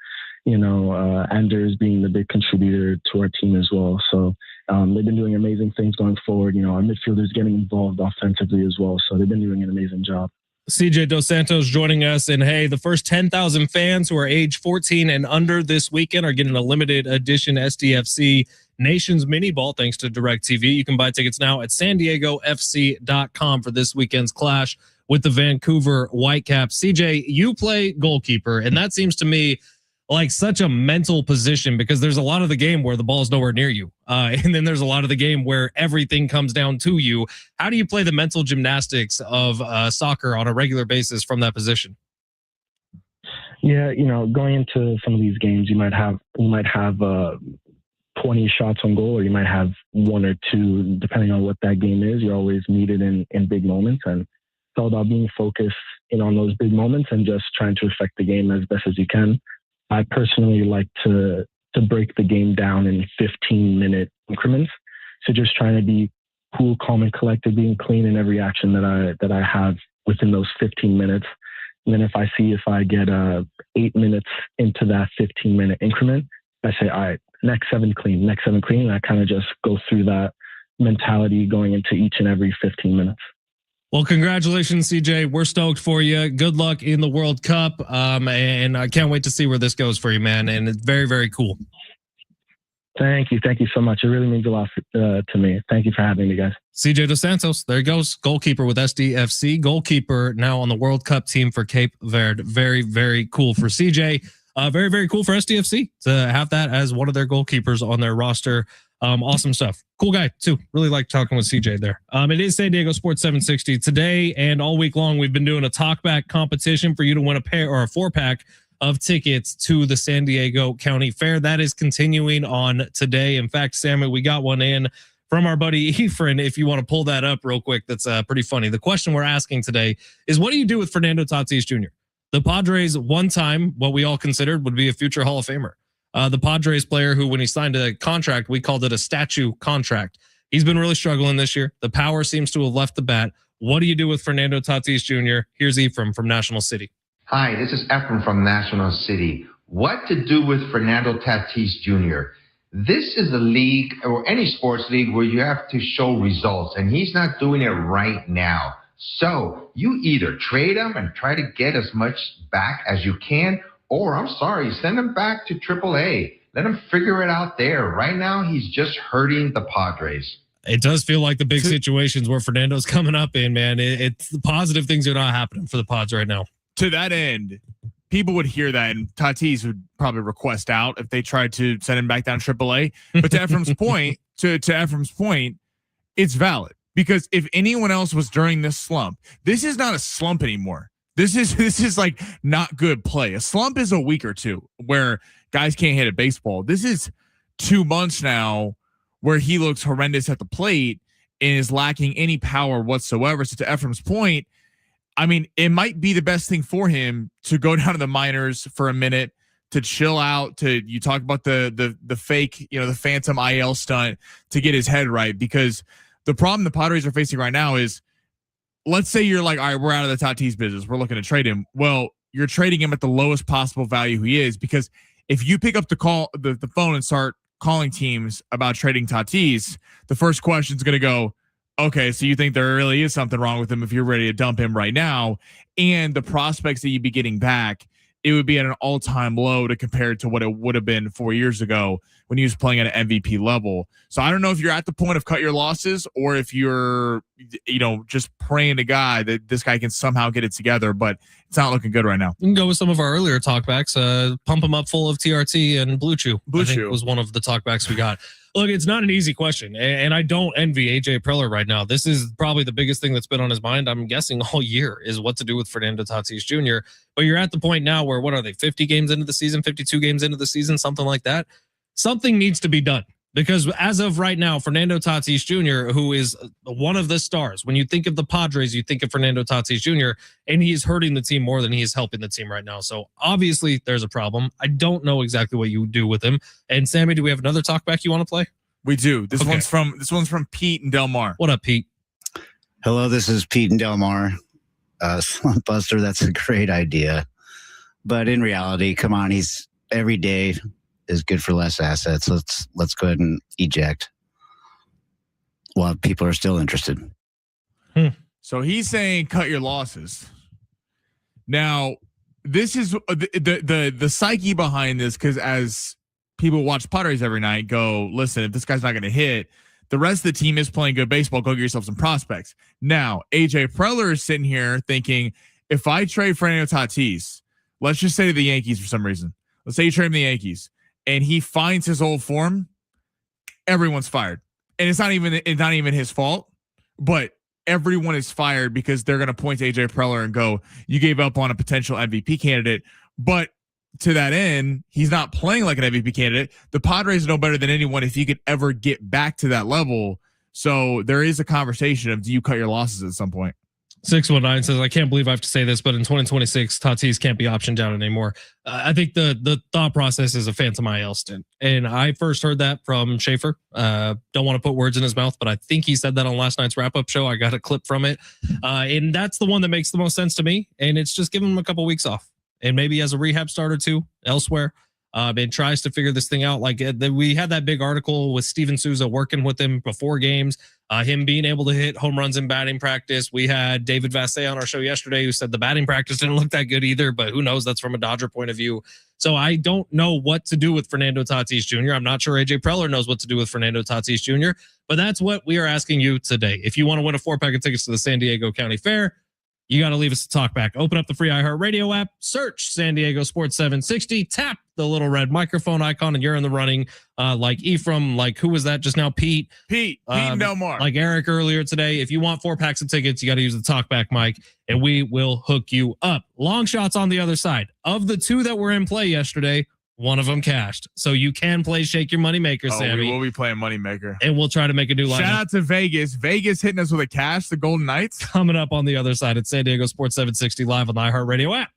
Anders being the big contributor to our team as well. So they've been doing amazing things going forward. Our midfielders getting involved offensively as well. So they've been doing an amazing job. CJ Dos Santos joining us, and hey, the first 10,000 fans who are age 14 and under this weekend are getting a limited edition SDFC Nations mini ball thanks to DirecTV. You can buy tickets now at SanDiegoFC.com for this weekend's clash with the Vancouver Whitecaps. CJ, you play goalkeeper, and that seems to me like such a mental position, because there's a lot of the game where the ball is nowhere near you. And then there's a lot of the game where everything comes down to you. How do you play the mental gymnastics of soccer on a regular basis from that position? Yeah, going into some of these games, you might have 20 shots on goal, or you might have 1 or 2, depending on what that game is. You're always needed in big moments, and it's all about being focused on those big moments and just trying to affect the game as best as you can. I personally like to break the game down in 15-minute increments. So just trying to be cool, calm, and collected, being clean in every action that I have within those 15 minutes. And then if I get 8 minutes into that 15-minute increment, I say, all right, next 7 clean. And I kind of just go through that mentality going into each and every 15 minutes. Well, congratulations, CJ. We're stoked for you. Good luck in the World Cup. And I can't wait to see where this goes for you, man. And it's very, very cool. Thank you so much. It really means a lot to me. Thank you for having me, guys. CJ Dos Santos, there he goes, goalkeeper with SDFC, goalkeeper now on the World Cup team for Cape Verde. Very, very cool for CJ. Very, very cool for SDFC to have that as one of their goalkeepers on their roster. Awesome stuff. Cool guy too. Really like talking with CJ there. It is San Diego Sports 760 today, and all week long we've been doing a talkback competition for you to win a pair or a 4-pack of tickets to the San Diego County Fair. That is continuing on today. In fact, Sammy, we got one in from our buddy Efren. If you want to pull that up real quick, that's pretty funny. The question we're asking today is, what do you do with Fernando Tatis Jr.? The Padres, one time, what we all considered would be a future Hall of Famer. The Padres player who, when he signed a contract, we called it a statue contract. He's been really struggling this year. The power seems to have left the bat. What do you do with Fernando Tatis Jr.? Here's Ephraim from National City. Hi, this is Ephraim from National City. What to do with Fernando Tatis Jr.? This is a league, or any sports league, where you have to show results, and he's not doing it right now. So you either trade him and try to get as much back as you can, or send him back to AAA. Let him figure it out there. Right now, he's just hurting the Padres. It does feel like the big situations where Fernando's coming up in, man. It's the positive things are not happening for the Pods right now. To that end, people would hear that, and Tatis would probably request out if they tried to send him back down AAA. But to Ephraim's point, it's valid, because if anyone else was during this slump, this is not a slump anymore. This is like not good play. A slump is a week or two where guys can't hit a baseball. This is 2 months now where he looks horrendous at the plate and is lacking any power whatsoever. So to Ephraim's point, I mean, it might be the best thing for him to go down to the minors for a minute, to chill out, you talk about the fake, the phantom IL stunt, to get his head right. Because the problem the Padres are facing right now is, let's say you're like, all right, we're out of the Tatis business, we're looking to trade him. Well, you're trading him at the lowest possible value he is, because if you pick up the phone and start calling teams about trading Tatis, the first question is going to go, okay, so you think there really is something wrong with him if you're ready to dump him right now? And the prospects that you'd be getting back, it would be at an all-time low to compare to what it would have been 4 years ago. when he was playing at an MVP level. So I don't know if you're at the point of cut your losses or if you're, just praying to God that this guy can somehow get it together, but it's not looking good right now. You can go with some of our earlier talkbacks. Pump them up full of TRT and Blue Chew. Blue I think Chew was one of the talkbacks we got. Look, it's not an easy question, and I don't envy AJ Preller right now. This is probably the biggest thing that's been on his mind, I'm guessing, all year, is what to do with Fernando Tatis Jr. But you're at the point now where, what are they, 50 games into the season, 52 games into the season, something like that? Something needs to be done. Because as of right now, Fernando Tatis Jr., who is one of the stars, when you think of the Padres, you think of Fernando Tatis Jr., and he is hurting the team more than he is helping the team right now. So obviously there's a problem. I don't know exactly what you do with him. And Sammy, do we have another talkback you want to play? We do. This one's from Pete and Del Mar. What up, Pete? Hello, this is Pete and Del Mar. Slump Buster, that's a great idea. But in reality, come on, he's every day is good for less assets. Let's go ahead and eject while people are still interested. So he's saying cut your losses. Now, this is the psyche behind this, because as people watch Padres every night, go, listen, if this guy's not going to hit, the rest of the team is playing good baseball. Go get yourself some prospects. Now, AJ Preller is sitting here thinking, if I trade Fernando Tatis, let's just say to the Yankees for some reason, let's say you trade him to the Yankees, and he finds his old form, everyone's fired. And it's not even his fault, but everyone is fired because they're going to point to AJ Preller and go, you gave up on a potential MVP candidate. But to that end, he's not playing like an MVP candidate. The Padres know better than anyone if he could ever get back to that level. So there is a conversation of, do you cut your losses at some point? 619 says, I can't believe I have to say this, but in 2026, Tatis can't be optioned down anymore. I think the thought process is a phantom IL stint. And I first heard that from Schaefer. Don't want to put words in his mouth, but I think he said that on last night's wrap-up show. I got a clip from it. And that's the one that makes the most sense to me. And it's just giving him a couple weeks off. And maybe as a rehab start or two elsewhere. And tries to figure this thing out. Like we had that big article with Steven Souza working with him before games, him being able to hit home runs in batting practice. We had David Vassay on our show yesterday who said the batting practice didn't look that good either, but who knows? That's from a Dodger point of view. So I don't know what to do with Fernando Tatis Jr. I'm not sure AJ Preller knows what to do with Fernando Tatis Jr., but that's what we are asking you today. If you want to win a 4-pack of tickets to the San Diego County Fair, you got to leave us a talk back. Open up the free iHeartRadio app, search San Diego Sports 760, tap the little red microphone icon, and you're in the running. Like Ephraim, like who was that just now? Pete and Del Mar. Like Eric earlier today. If you want 4 packs of tickets, you got to use the talk back mic, and we will hook you up. Long shots on the other side. Of the 2 that were in play yesterday, one of them cashed. So you can play Shake Your Money Maker, Sammy. We will be playing Money Maker. And we'll try to make a new lineup. Shout out to Vegas. Vegas hitting us with a cash, the Golden Knights. Coming up on the other side at San Diego Sports 760 live on the iHeartRadio app.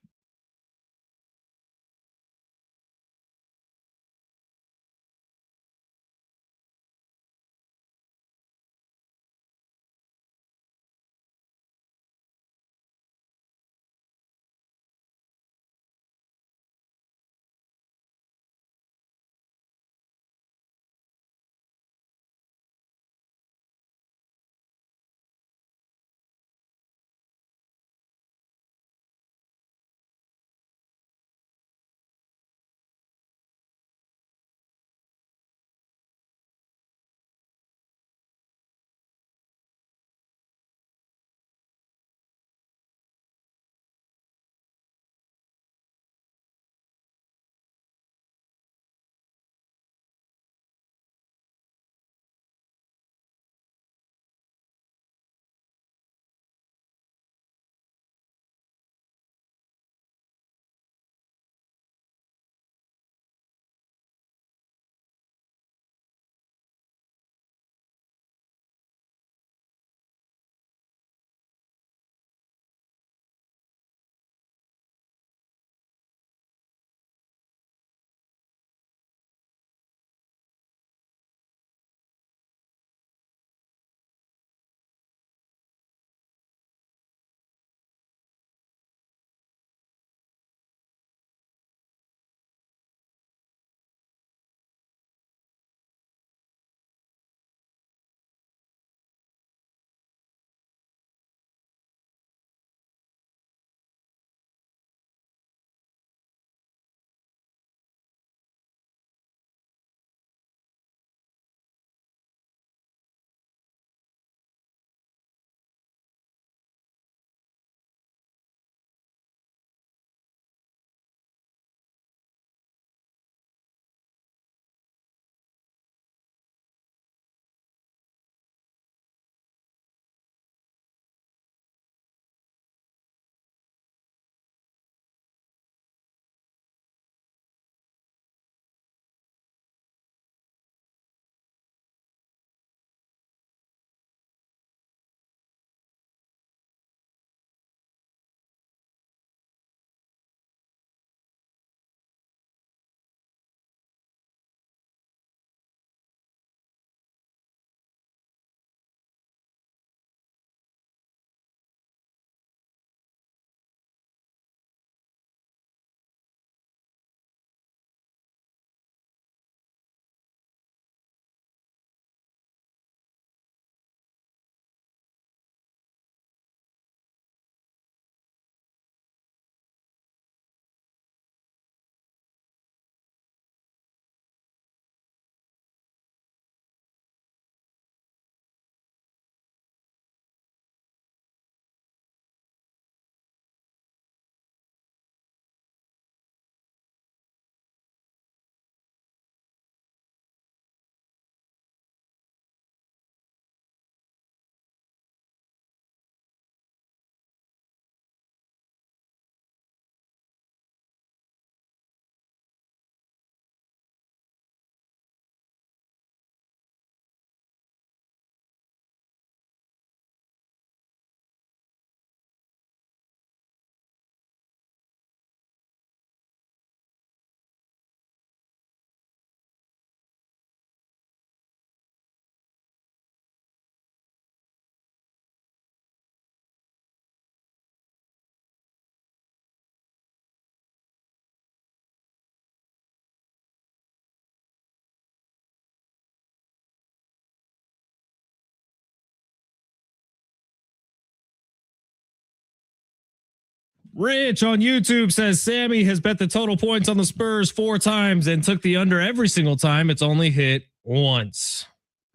Rich on YouTube says Sammy has bet the total points on the Spurs 4 times and took the under every single time. It's only hit once.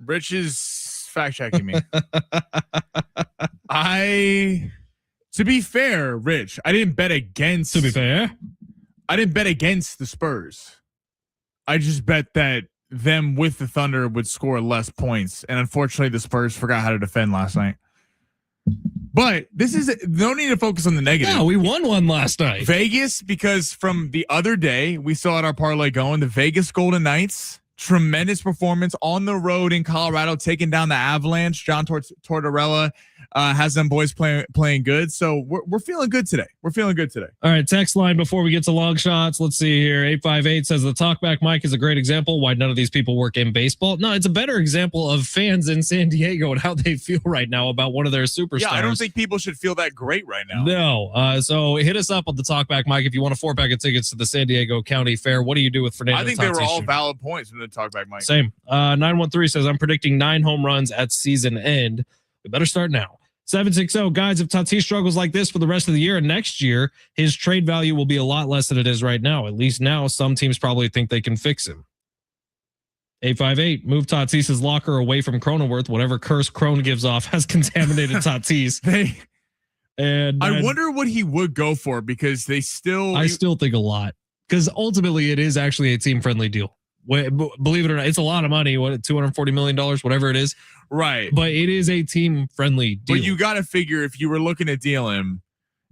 Rich is fact checking me. To be fair, Rich, I didn't bet against. To be fair, I didn't bet against the Spurs. I just bet that them with the Thunder would score less points. And unfortunately, the Spurs forgot how to defend last night. But this is no need to focus on the negative. No, we won one last night. Vegas, because from the other day, we saw at our parlay going, the Vegas Golden Knights, tremendous performance on the road in Colorado, taking down the Avalanche. John Tortorella has them boys playing good. So we're feeling good today. We're feeling good today. All right, text line before we get to long shots. Let's see here. 858 says the talkback mic is a great example why none of these people work in baseball. No, it's a better example of fans in San Diego and how they feel right now about one of their superstars. Yeah, I don't think people should feel that great right now. No. So hit us up on the talkback mic if you want a 4-pack of tickets to the San Diego County Fair. What do you do with Fernando? I think they were all valid points from the talkback mic. Same. 913 says I'm predicting 9 home runs at season end. We better start now. 760 guys, if Tatis struggles like this for the rest of the year and next year, his trade value will be a lot less than it is right now. At least now, some teams probably think they can fix him. 858, move Tatis's locker away from Cronenworth. Whatever curse Crone gives off has contaminated Tatis. And I wonder what he would go for because I still think a lot because ultimately it is actually a team-friendly deal. Believe it or not, it's a lot of money. What, $240 million, whatever it is. Right. But it is a team-friendly deal. But you got to figure if you were looking to deal him,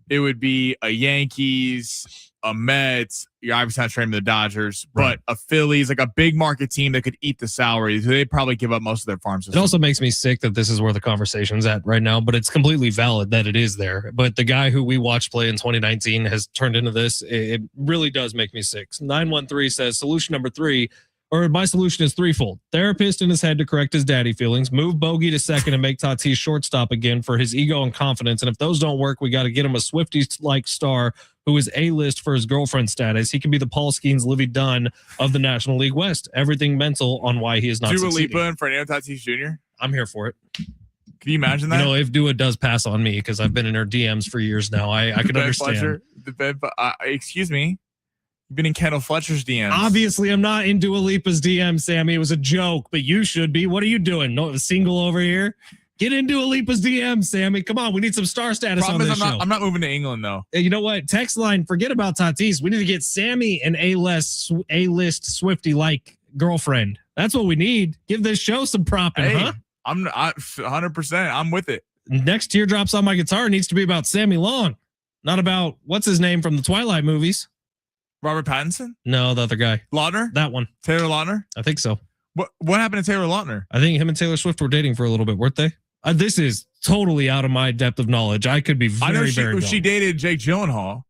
it would be a Yankees, a Mets. You're obviously not trading the Dodgers, right, but a Phillies, like a big market team that could eat the salary. They'd probably give up most of their farm system. It also makes me sick that this is where the conversation's at right now, but it's completely valid that it is there. But the guy who we watched play in 2019 has turned into this. It really does make me sick. 913 says solution number 3. Or my solution is threefold. Therapist in his head to correct his daddy feelings. Move Bogey to second and make Tatis shortstop again for his ego and confidence. And if those don't work, we got to get him a Swiftie-like star who is A-list for his girlfriend status. He can be the Paul Skeens, Livy Dunn of the National League West. Everything mental on why he is not Dua succeeding. Lipa and Fernando Tatis Jr.? I'm here for it. Can you imagine that? You know, if Dua does pass on me, because I've been in her DMs for years now, I can understand. Excuse me. You've been in Kendall Fletcher's DMs. Obviously, I'm not in Dua Lipa's DM, Sammy. It was a joke, but you should be. What are you doing? No, single over here? Get in Dua Lipa's DM, Sammy. Come on, we need some star status on this show. I'm not moving to England, though. Hey, you know what? Text line, forget about Tatis. We need to get Sammy an A-list Swiftie-like girlfriend. That's what we need. Give this show some propping, huh? I'm 100%. I'm with it. Next Teardrops on My Guitar needs to be about Sammy Long, not about, what's his name from the Twilight movies? Robert Pattinson? No, the other guy. Lautner? That one. Taylor Lautner? I think so. What happened to Taylor Lautner? I think him and Taylor Swift were dating for a little bit, weren't they? This is totally out of my depth of knowledge. I could be very she dated Jake Gyllenhaal.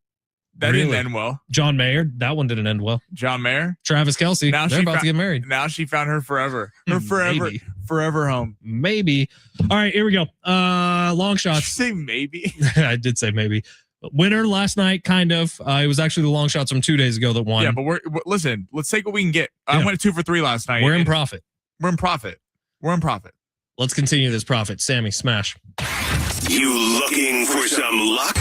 That didn't end well. John Mayer. That one didn't end well. John Mayer. Travis Kelce. Now they're about to get married. Now she found her forever. Her forever home. Maybe. All right, here we go. Long shots. Did you say maybe? I did say maybe. Winner last night, kind of. It was actually the long shots from 2 days ago that won. Yeah, but listen, let's take what we can get. Yeah. I went 2 for 3 last night. We're in profit. We're in profit. Let's continue this profit. Sammy, smash. You looking for some luck?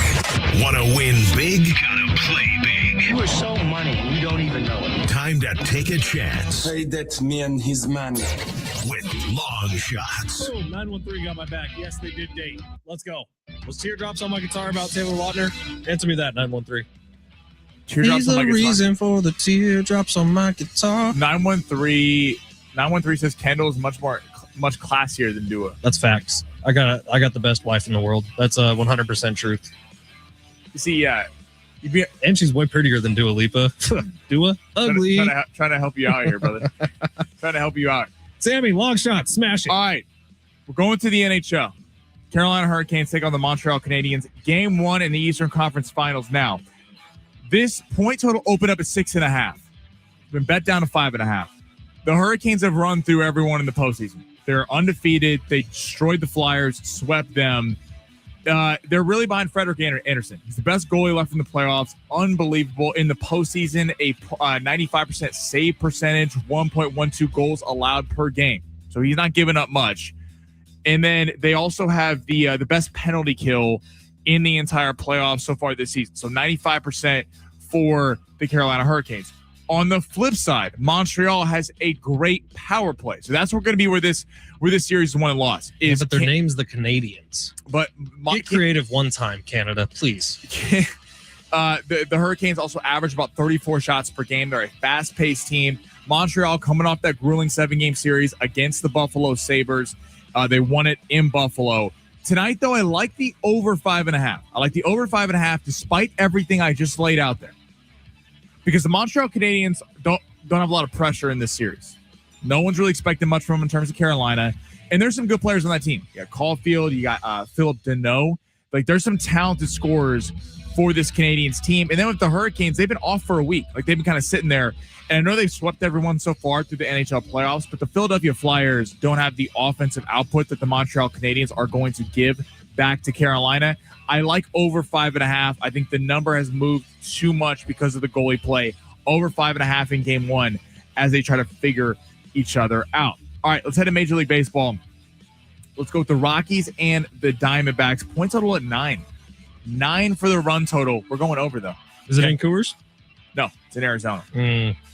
Want to win big? Gotta play big. You are so money, you don't even know it. Time to take a chance. Say that to me and his man. With long shots. Oh, 913 got my back. Yes, they did date. Let's go. Was Teardrops on My Guitar about Taylor Lautner? Answer me that, 913. Teardrops on My Guitar. Reason for the teardrops on my guitar. 913 says Kendall is much classier than Dua. That's facts. I got the best wife in the world. That's 100% truth. You see, yeah. And she's way prettier than Dua Lipa. Dua? Ugly. Trying to help you out here, brother. Trying to help you out. Sammy, long shot. Smash it. All right. We're going to the NHL. Carolina Hurricanes take on the Montreal Canadiens. Game 1 in the Eastern Conference Finals. Now, this point total opened up at 6.5. Been bet down to 5.5. The Hurricanes have run through everyone in the postseason. They're undefeated. They destroyed the Flyers, swept them. They're really behind Frederik Anderson. He's the best goalie left in the playoffs. Unbelievable. In the postseason, a 95% save percentage, 1.12 goals allowed per game. So he's not giving up much. And then they also have the best penalty kill in the entire playoffs so far this season. So 95% for the Carolina Hurricanes. On the flip side, Montreal has a great power play. So that's going to be where this series is won and lost. But their name's the Canadians. But get creative one time, Canada, please. The Hurricanes also average about 34 shots per game. They're a fast-paced team. Montreal coming off that grueling 7-game series against the Buffalo Sabres. They won it in Buffalo. Tonight, though, I like the over 5.5. I like the over 5.5 despite everything I just laid out there. Because the Montreal Canadiens don't have a lot of pressure in this series. No one's really expecting much from them in terms of Carolina. And there's some good players on that team. You got Caulfield, you got Philip Deneau. Like, there's some talented scorers for this Canadiens team. And then with the Hurricanes, they've been off for a week. Like, they've been kind of sitting there. And I know they've swept everyone so far through the NHL playoffs, but the Philadelphia Flyers don't have the offensive output that the Montreal Canadiens are going to give back to Carolina. I like over 5.5. I think the number has moved too much because of the goalie play. Over 5.5 in game one as they try to figure each other out. All right, let's head to Major League Baseball. Let's go with the Rockies and the Diamondbacks. Point total at 9. 9 for the run total. We're going over, though. Is it in Coors? No, it's in Arizona.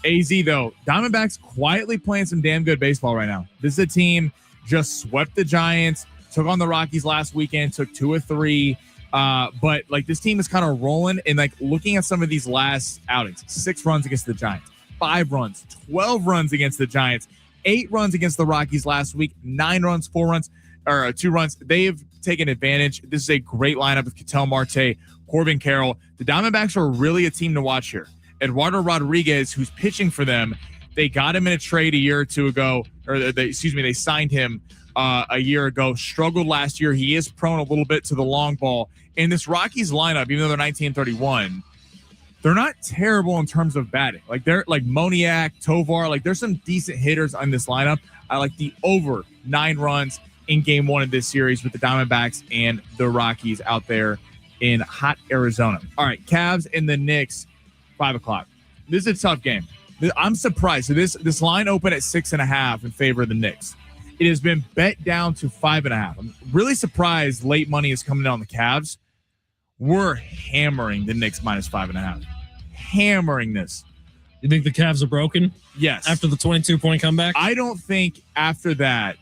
AZ, though. Diamondbacks quietly playing some damn good baseball right now. This is a team just swept the Giants, took on the Rockies last weekend, took 2 of 3. But like this team is kind of rolling, and like looking at some of these last outings, 6 runs against the Giants, 5 runs, 12 runs against the Giants, 8 runs against the Rockies last week, 9 runs, 4 runs, or 2 runs. They've taken advantage. This is a great lineup with Ketel Marte, Corbin Carroll. The Diamondbacks are really a team to watch here. Eduardo Rodriguez, who's pitching for them, they got him in a trade a year or two ago, or they signed him a year ago. Struggled last year. He is prone a little bit to the long ball. In this Rockies lineup, even though they're 1931, they're not terrible in terms of batting. Like they're like Moniak, Tovar, like there's some decent hitters on this lineup. I like the over 9 runs in game one of this series with the Diamondbacks and the Rockies out there in hot Arizona. All right, Cavs and the Knicks, 5 o'clock. This is a tough game. I'm surprised. So this line opened at 6.5 in favor of the Knicks. It has been bet down to 5.5. I'm really surprised late money is coming down on the Cavs. We're hammering the Knicks minus 5.5. Hammering this. You think the Cavs are broken? Yes. After the 22-point comeback? I don't think after that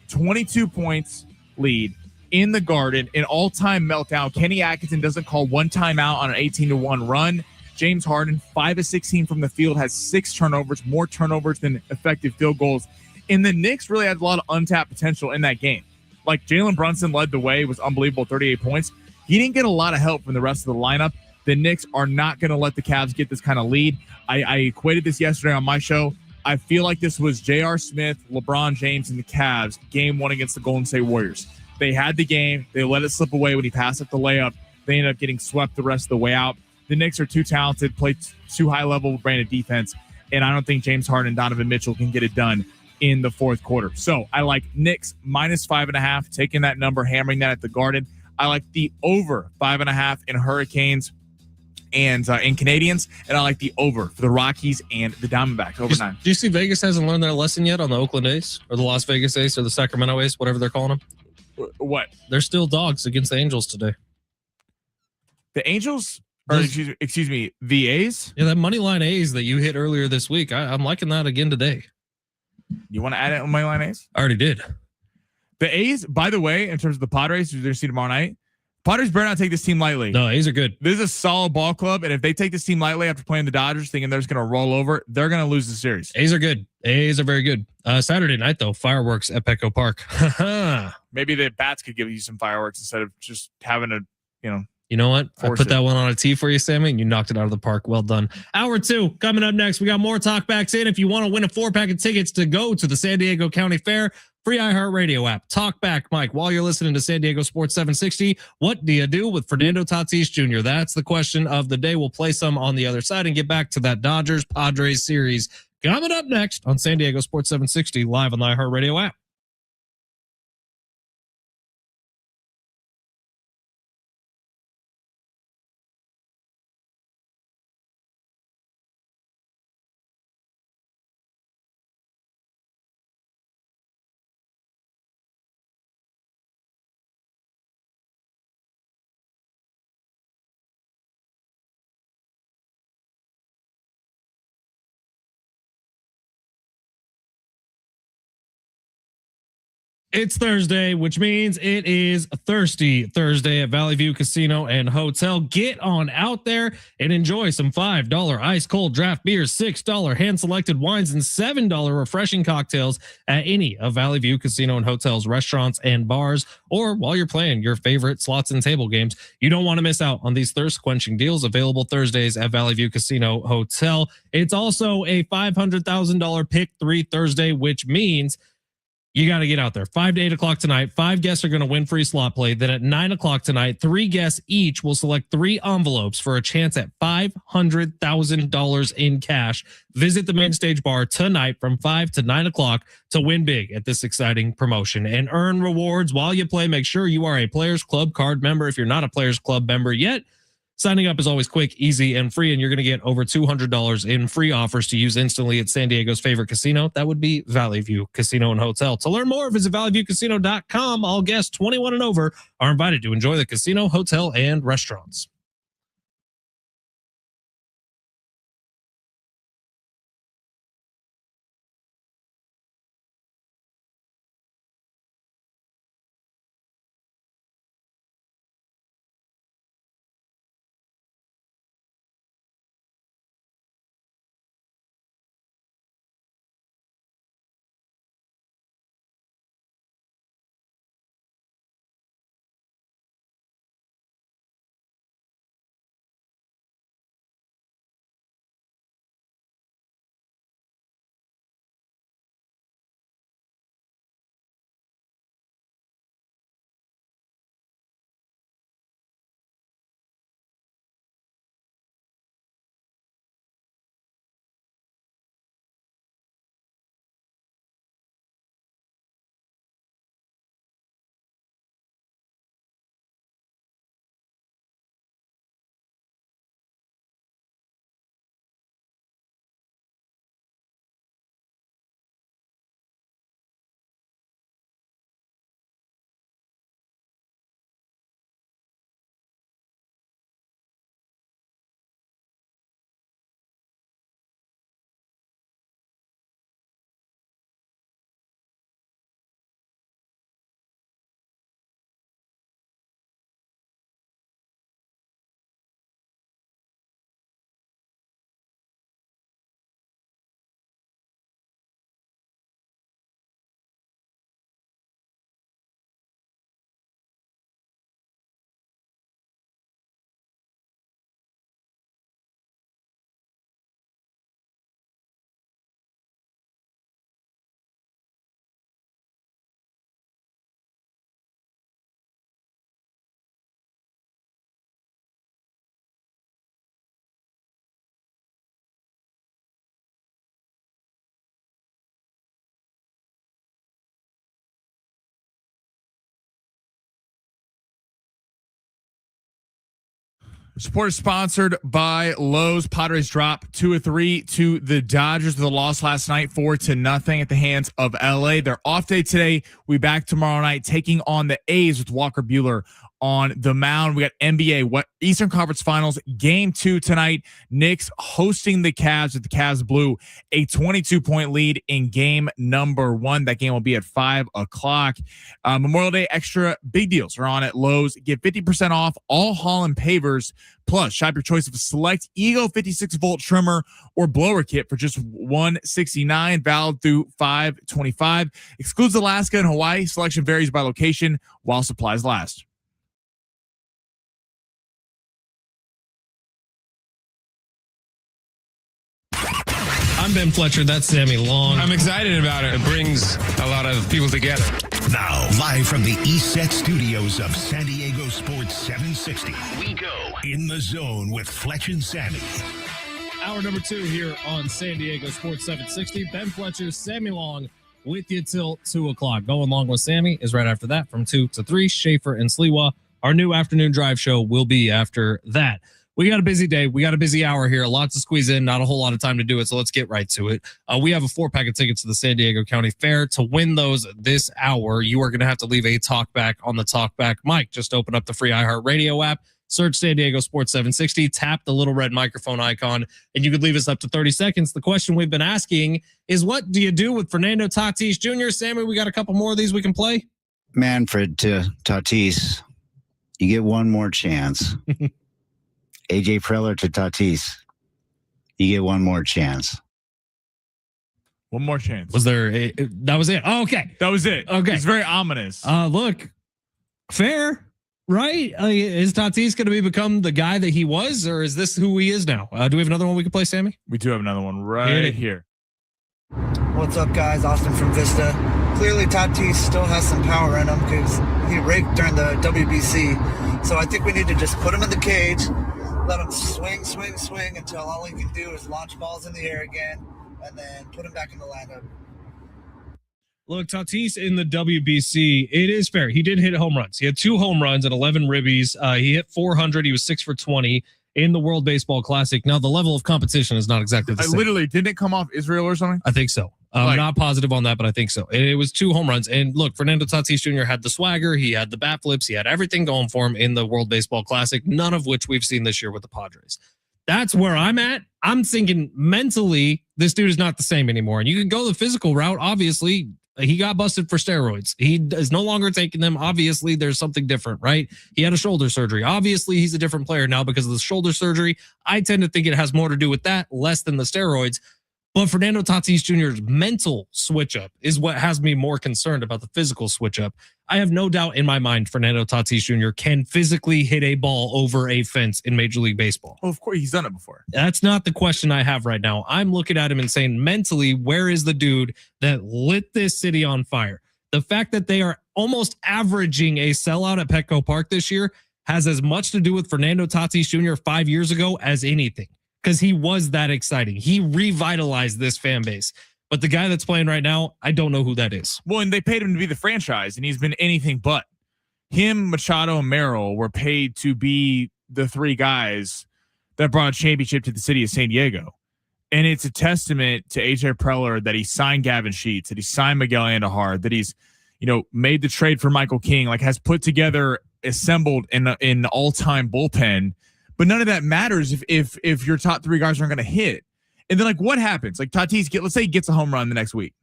22 points lead in the Garden, an all-time meltdown. Kenny Atkinson doesn't call one timeout on an 18-1 run. James Harden, 5 of 16 from the field, has 6 turnovers, more turnovers than effective field goals. And the Knicks really had a lot of untapped potential in that game. Like Jalen Brunson led the way, was unbelievable, 38 points. He didn't get a lot of help from the rest of the lineup. The Knicks are not going to let the Cavs get this kind of lead. I equated this yesterday on my show. I feel like this was J.R. Smith, LeBron James, and the Cavs game 1 against the Golden State Warriors. They had the game. They let it slip away when he passed up the layup. They ended up getting swept the rest of the way out. The Knicks are too talented, play too high-level brand of defense, and I don't think James Harden and Donovan Mitchell can get it done in the fourth quarter. So I like Knicks minus 5.5, taking that number, hammering that at the Garden. I like the over 5.5 in Hurricanes and in Canadians, and I like the over for the Rockies and the Diamondbacks, over 9. Do you see Vegas hasn't learned their lesson yet on the Oakland A's or the Las Vegas A's or the Sacramento A's, whatever they're calling them? What? They're still dogs against the Angels today. The Angels? Or excuse me, the A's? Yeah, that money line A's that you hit earlier this week, I'm liking that again today. You want to add it on money line A's? I already did. The A's, by the way, in terms of the Padres, who they're seeing tomorrow night, Padres better not take this team lightly. No, A's are good. This is a solid ball club, and if they take this team lightly after playing the Dodgers, thinking they're just going to roll over, they're going to lose the series. A's are good. A's are very good. Saturday night, though, fireworks at Petco Park. Maybe the bats could give you some fireworks instead of just having a, You know what? I put that one on a tee for you, Sammy, and you knocked it out of the park. Well done. Hour 2 coming up next. We got more talkbacks in. If you want to win a 4-pack of tickets to go to the San Diego County Fair, free iHeartRadio app. Talk back, Mike, while you're listening to San Diego Sports 760. What do you do with Fernando Tatis Jr.? That's the question of the day. We'll play some on the other side and get back to that Dodgers Padres series coming up next on San Diego Sports 760 live on the iHeartRadio app. It's Thursday, which means it is Thirsty Thursday at Valley View Casino and Hotel. Get on out there and enjoy some $5 ice cold draft beers, $6 hand selected wines, and $7 refreshing cocktails at any of Valley View Casino and Hotel's restaurants and bars, or while you're playing your favorite slots and table games. You don't want to miss out on these thirst quenching deals available Thursdays at Valley View Casino Hotel. It's also a $500,000 pick 3 Thursday, which means you got to get out there. 5 to 8 o'clock tonight. 5 guests are going to win free slot play. Then at 9 o'clock tonight, 3 guests each will select 3 envelopes for a chance at $500,000 in cash. Visit the main stage bar tonight from 5 to 9 o'clock to win big at this exciting promotion and earn rewards while you play. Make sure you are a Players Club card member. If you're not a Players Club member yet, signing up is always quick, easy, and free, and you're going to get over $200 in free offers to use instantly at San Diego's favorite casino. That would be Valley View Casino and Hotel. To learn more, visit valleyviewcasino.com. All guests 21 and over are invited to enjoy the casino, hotel, and restaurants. Support is sponsored by Lowe's. Padres drop 2 of 3 to the Dodgers with a loss last night, 4-0 at the hands of LA. Their off day today. We back tomorrow night taking on the A's with Walker Buehler on the mound. We got NBA Eastern Conference Finals Game 2 tonight. Knicks hosting the Cavs with the Cavs blew a 22-point lead in game number 1. That game will be at 5 o'clock. Memorial Day extra big deals are on at Lowe's. Get 50% off all Holland pavers. Plus, shop your choice of a select Ego 56-volt trimmer or blower kit for just $169, valid through $525. Excludes Alaska and Hawaii. Selection varies by location while supplies last. I'm Ben Fletcher. That's Sammy Long. I'm excited about it. It brings a lot of people together. Now, live from the East Set Studios of San Diego Sports 760, we go in the zone with Fletch and Sammy. Hour number 2 here on San Diego Sports 760. Ben Fletcher, Sammy Long with you till 2 o'clock. Going along with Sammy is right after that from 2 to 3. Schaefer and Sliwa. Our new afternoon drive show will be after that. We got a busy day. We got a busy hour here. Lots to squeeze in. Not a whole lot of time to do it. So let's get right to it. We have a 4-pack of tickets to the San Diego County Fair. To win those this hour, you are going to have to leave a talkback on the talkback mic. Just open up the free iHeartRadio app. search San Diego Sports 760, tap the little red microphone icon, and you could leave us up to 30 seconds. The question we've been asking is, what do you do with Fernando Tatis Jr.? Sammy, we got a couple more of these we can play. Manfred to Tatis, you get one more chance. AJ Preller to Tatis, you get one more chance. One more chance. Was there that was it? Oh, okay. That was it. Okay. It's very ominous. Look, fair, right? Is Tatis going to become the guy that he was, or is this who he is now? Do we have another one we can play, Sammy? We do have another one right here. What's up, guys? Austin from Vista. Clearly, Tatis still has some power in him because he raked during the WBC. So I think we need to just put him in the cage, let him swing until all he can do is launch balls in the air again, and then put him back in the lineup. Look, Tatis in the WBC, it is fair. He did hit home runs. He had 2 home runs and 11 ribbies. He hit 400. He was 6 for 20 in the World Baseball Classic. Now, the level of competition is not exactly the same. Literally, didn't it come off Israel or something? I think so. I'm not positive on that, but I think so. It was 2 home runs. And look, Fernando Tatis Jr. had the swagger. He had the bat flips. He had everything going for him in the World Baseball Classic, none of which we've seen this year with the Padres. That's where I'm at. I'm thinking mentally, this dude is not the same anymore. And you can go the physical route. Obviously, he got busted for steroids. He is no longer taking them. Obviously, there's something different, right? He had a shoulder surgery. Obviously, he's a different player now because of the shoulder surgery. I tend to think it has more to do with that, less than the steroids. But Fernando Tatis Jr.'s mental switch up is what has me more concerned about the physical switch up. I have no doubt in my mind Fernando Tatis Jr. can physically hit a ball over a fence in Major League Baseball. Oh, of course, he's done it before. That's not the question I have right now. I'm looking at him and saying, mentally, where is the dude that lit this city on fire? The fact that they are almost averaging a sellout at Petco Park this year has as much to do with Fernando Tatis Jr. 5 years ago as anything, because he was that exciting. He revitalized this fan base. But the guy that's playing right now, I don't know who that is. Well, and they paid him to be the franchise, and he's been anything but. Him, Machado, and Merrill were paid to be the 3 guys that brought a championship to the city of San Diego. And it's a testament to AJ Preller that he signed Gavin Sheets, that he signed Miguel Andujar, that he's, made the trade for Michael King, like has put together, assembled in all-time bullpen. But none of that matters if your top 3 guys aren't going to hit. And then, like, what happens? Like, Tatis, let's say he gets a home run the next week.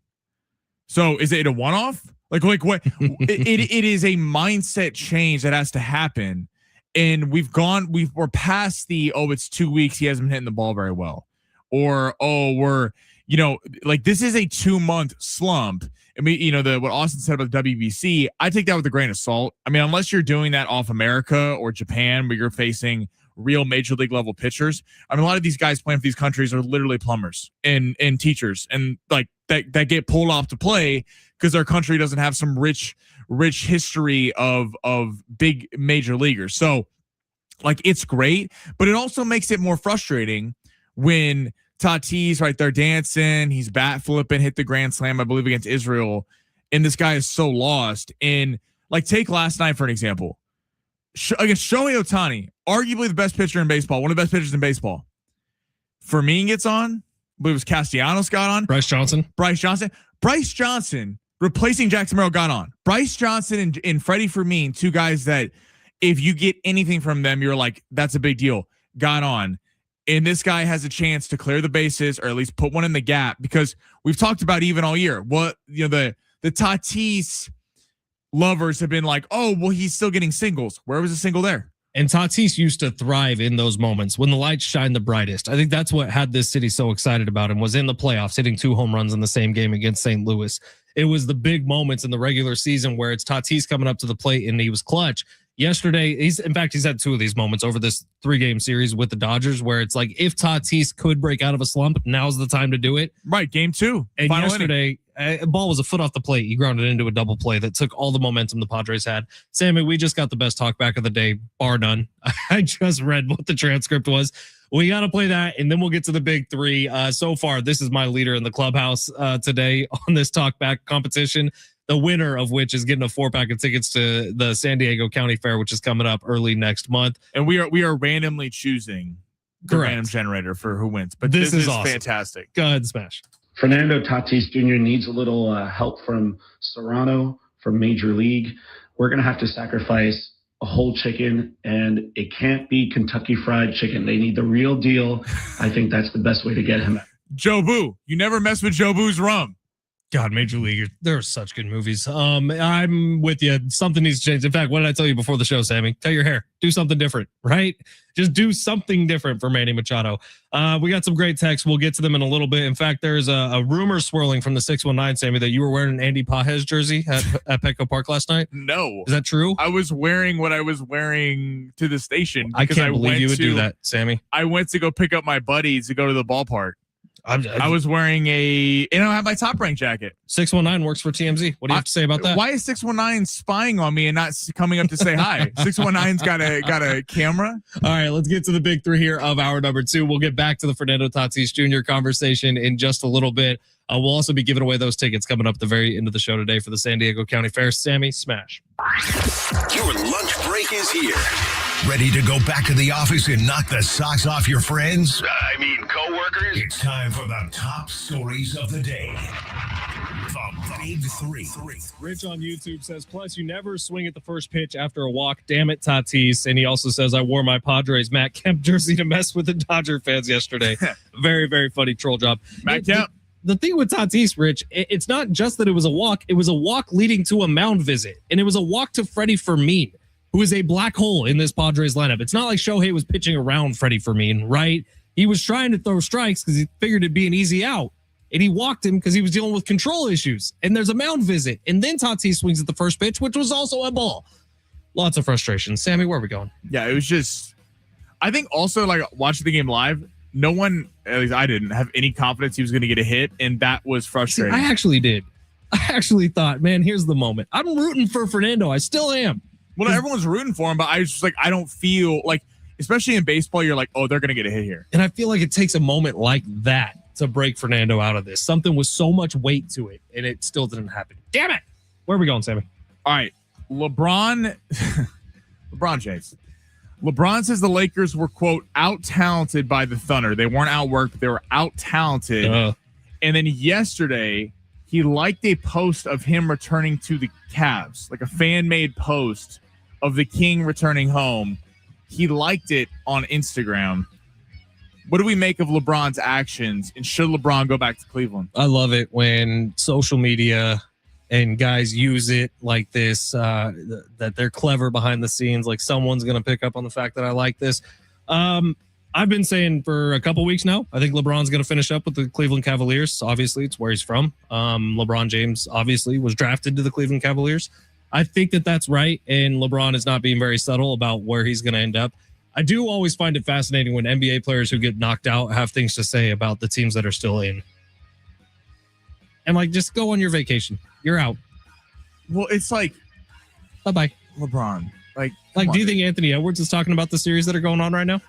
So is it a one-off? Like what? it is a mindset change that has to happen. And we're past it's 2 weeks. He hasn't been hitting the ball very well. Or, this is a 2-month slump. I mean, what Austin said about the WBC, I take that with a grain of salt. I mean, unless you're doing that off America or Japan, where you're facing real major league level pitchers. I mean, a lot of these guys playing for these countries are literally plumbers and teachers, and like that get pulled off to play because their country doesn't have some rich history of big major leaguers. So, like, it's great, but it also makes it more frustrating when Tatis right there dancing, he's bat flipping, hit the grand slam, I believe, against Israel, and this guy is so lost. And like, take last night for an example. Against Shohei Ohtani, arguably the best pitcher in baseball, one of the best pitchers in baseball. Fermin gets on. I believe it was Castellanos got on. Bryce Johnson, replacing Jackson Merrill, got on. Bryce Johnson and Freddie Fermin, 2 guys that if you get anything from them, you're like, that's a big deal, got on. And this guy has a chance to clear the bases or at least put one in the gap, because we've talked about even all year the Tatis lovers have been like, oh, well, he's still getting singles. Where was the single there? And Tatis used to thrive in those moments when the lights shine the brightest. I think that's what had this city so excited about him, was in the playoffs, hitting 2 home runs in the same game against St. Louis. It was the big moments in the regular season where it's Tatis coming up to the plate and he was clutch. Yesterday, he's had 2 of these moments over this 3-game series with the Dodgers, where it's like, if Tatis could break out of a slump, now's the time to do it. Right, game 2. And yesterday, a ball was a foot off the plate. He grounded into a double play that took all the momentum the Padres had. Sammy, we just got the best talk back of the day, bar none. I just read what the transcript was. We got to play that, and then we'll get to the big 3. So far, this is my leader in the clubhouse today on this talk back competition. The winner of which is getting a 4-pack of tickets to the San Diego County Fair, which is coming up early next month. And we are randomly choosing the random generator for who wins. But this is awesome. Fantastic. Go ahead, Smash. Fernando Tatis Jr. needs a little help from Serrano, from Major League. We're going to have to sacrifice a whole chicken, and it can't be Kentucky Fried Chicken. They need the real deal. I think that's the best way to get him. Jobu. You never mess with Jobu's rum. God, Major League, there are such good movies. I'm with you. Something needs to change. In fact, what did I tell you before the show, Sammy? Tell your hair. Do something different, right? Just do something different for Manny Machado. We got some great texts. We'll get to them in a little bit. In fact, there's a rumor swirling from the 619, Sammy, that you were wearing an Andy Pages jersey at Petco Park last night. No. Is that true? I was wearing what I was wearing to the station. I can't believe you would do that, Sammy. I went to go pick up my buddies to go to the ballpark. I was wearing I have my Top Rank jacket. 619 works for TMZ. What do you have to say about that? Why is 619 spying on me and not coming up to say hi? 619's got a camera. All right, let's get to the big three here of hour number 2. We'll get back to the Fernando Tatis Jr. conversation in just a little bit. We'll also be giving away those tickets coming up at the very end of the show today for the San Diego County Fair. Sammy, smash. Your lunch break is here. Ready to go back to the office and knock the socks off your friends? Coworkers? It's time for the top stories of the day. The Big Three. Rich on YouTube says, plus you never swing at the first pitch after a walk. Damn it, Tatis. And he also says, I wore my Padres Matt Kemp jersey to mess with the Dodger fans yesterday. Very, very funny troll job. Matt Kemp. The thing with Tatis, Rich, it's not just that it was a walk. It was a walk leading to a mound visit. And it was a walk to Freddie Fermin, who is a black hole in this Padres lineup. It's not like Shohei was pitching around Freddie Fermin, right? He was trying to throw strikes because he figured it'd be an easy out. And he walked him because he was dealing with control issues. And there's a mound visit. And then Tatis swings at the first pitch, which was also a ball. Lots of frustration. Sammy, where are we going? Yeah, it was just, I think also like watching the game live, no one, at least I didn't have any confidence he was going to get a hit. And that was frustrating. See, I actually did. I actually thought, man, here's the moment. I'm rooting for Fernando. I still am. Well, everyone's rooting for him, but I was just like, I don't feel like, especially in baseball, you're like, oh, they're going to get a hit here. And I feel like it takes a moment like that to break Fernando out of this. Something with so much weight to it, and it still didn't happen. Damn it. Where are we going, Sammy? All right. LeBron James. LeBron says the Lakers were, quote, out-talented by the Thunder. They weren't outworked, but they were out-talented. And then yesterday, he liked a post of him returning to the Cavs, like a fan-made post of the King returning home. He liked it on Instagram. What do we make of LeBron's actions, and should LeBron go back to Cleveland? I love it when social media and guys use it like this, that they're clever behind the scenes, like someone's going to pick up on the fact that I like this. I've been saying for a couple weeks now, I think LeBron's going to finish up with the Cleveland Cavaliers. Obviously, it's where he's from. LeBron James obviously was drafted to the Cleveland Cavaliers. I think that that's right, and LeBron is not being very subtle about where he's going to end up. I do always find it fascinating when NBA players who get knocked out have things to say about the teams that are still in. And like, just go on your vacation. You're out. Well, it's like, bye-bye. LeBron. Like, do you think Anthony Edwards is talking about the series that are going on right now?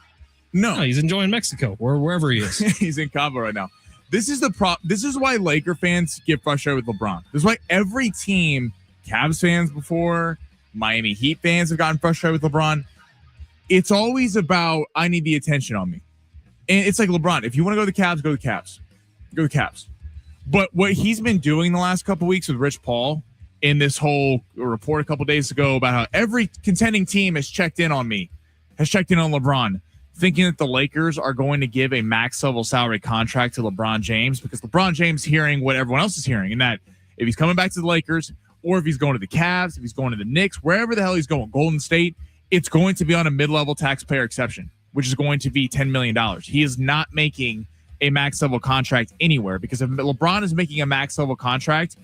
No, he's enjoying Mexico or wherever he is. He's in Cabo right now. This is This is why Laker fans get frustrated with LeBron. This is why every team, Cavs fans before, Miami Heat fans have gotten frustrated with LeBron. It's always about, I need the attention on me. And it's like, LeBron, if you want to go to the Cavs, go to the Cavs. Go to the Cavs. But what he's been doing the last couple of weeks with Rich Paul in this whole report a couple days ago about how every contending team has checked in on me, has checked in on LeBron, thinking that the Lakers are going to give a max level salary contract to LeBron James, because LeBron James hearing what everyone else is hearing, and that if he's coming back to the Lakers, or if he's going to the Cavs, if he's going to the Knicks, wherever the hell he's going, Golden State, it's going to be on a mid-level taxpayer exception, which is going to be $10 million. He is not making a max level contract anywhere, because if LeBron is making a max level contract,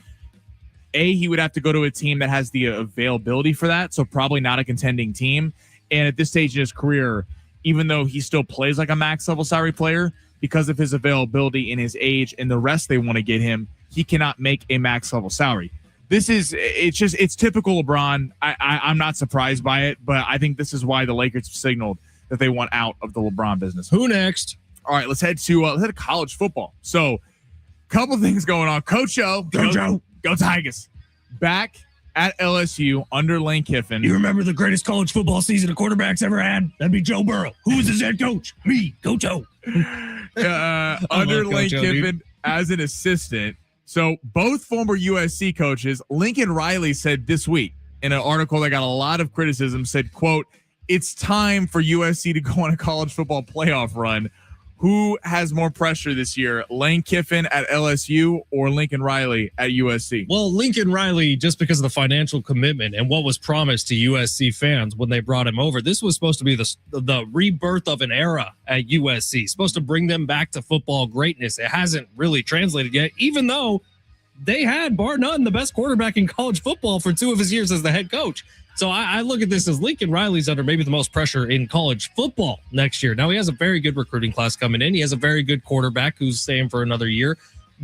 he would have to go to a team that has the availability for that. So probably not a contending team. And at this stage in his career, even though he still plays like a max level salary player, because of his availability and his age and the rest they want to get him, he cannot make a max level salary. It's typical LeBron. I'm not surprised by it, but I think this is why the Lakers have signaled that they want out of the LeBron business. Who next? All right, let's head to college football. So, couple things going on. Coach O, go Tigers. Back at LSU under Lane Kiffin. You remember the greatest college football season a quarterback's ever had? That'd be Joe Burrow. Who was his head coach? Me, Coach O. Under Lane Kiffin as an assistant. So both former USC coaches, Lincoln Riley said this week in an article that got a lot of criticism said, quote, "It's time for USC to go on a college football playoff run. Who has more pressure this year, Lane Kiffin at LSU or Lincoln Riley at USC?" Well, Lincoln Riley, just because of the financial commitment and what was promised to USC fans when they brought him over, this was supposed to be the rebirth of an era at USC, supposed to bring them back to football greatness. It hasn't really translated yet, even though they had, bar none, the best quarterback in college football for 2 of his years as the head coach. So I look at this as Lincoln Riley's under maybe the most pressure in college football next year. Now, he has a very good recruiting class coming in. He has a very good quarterback who's staying for another year.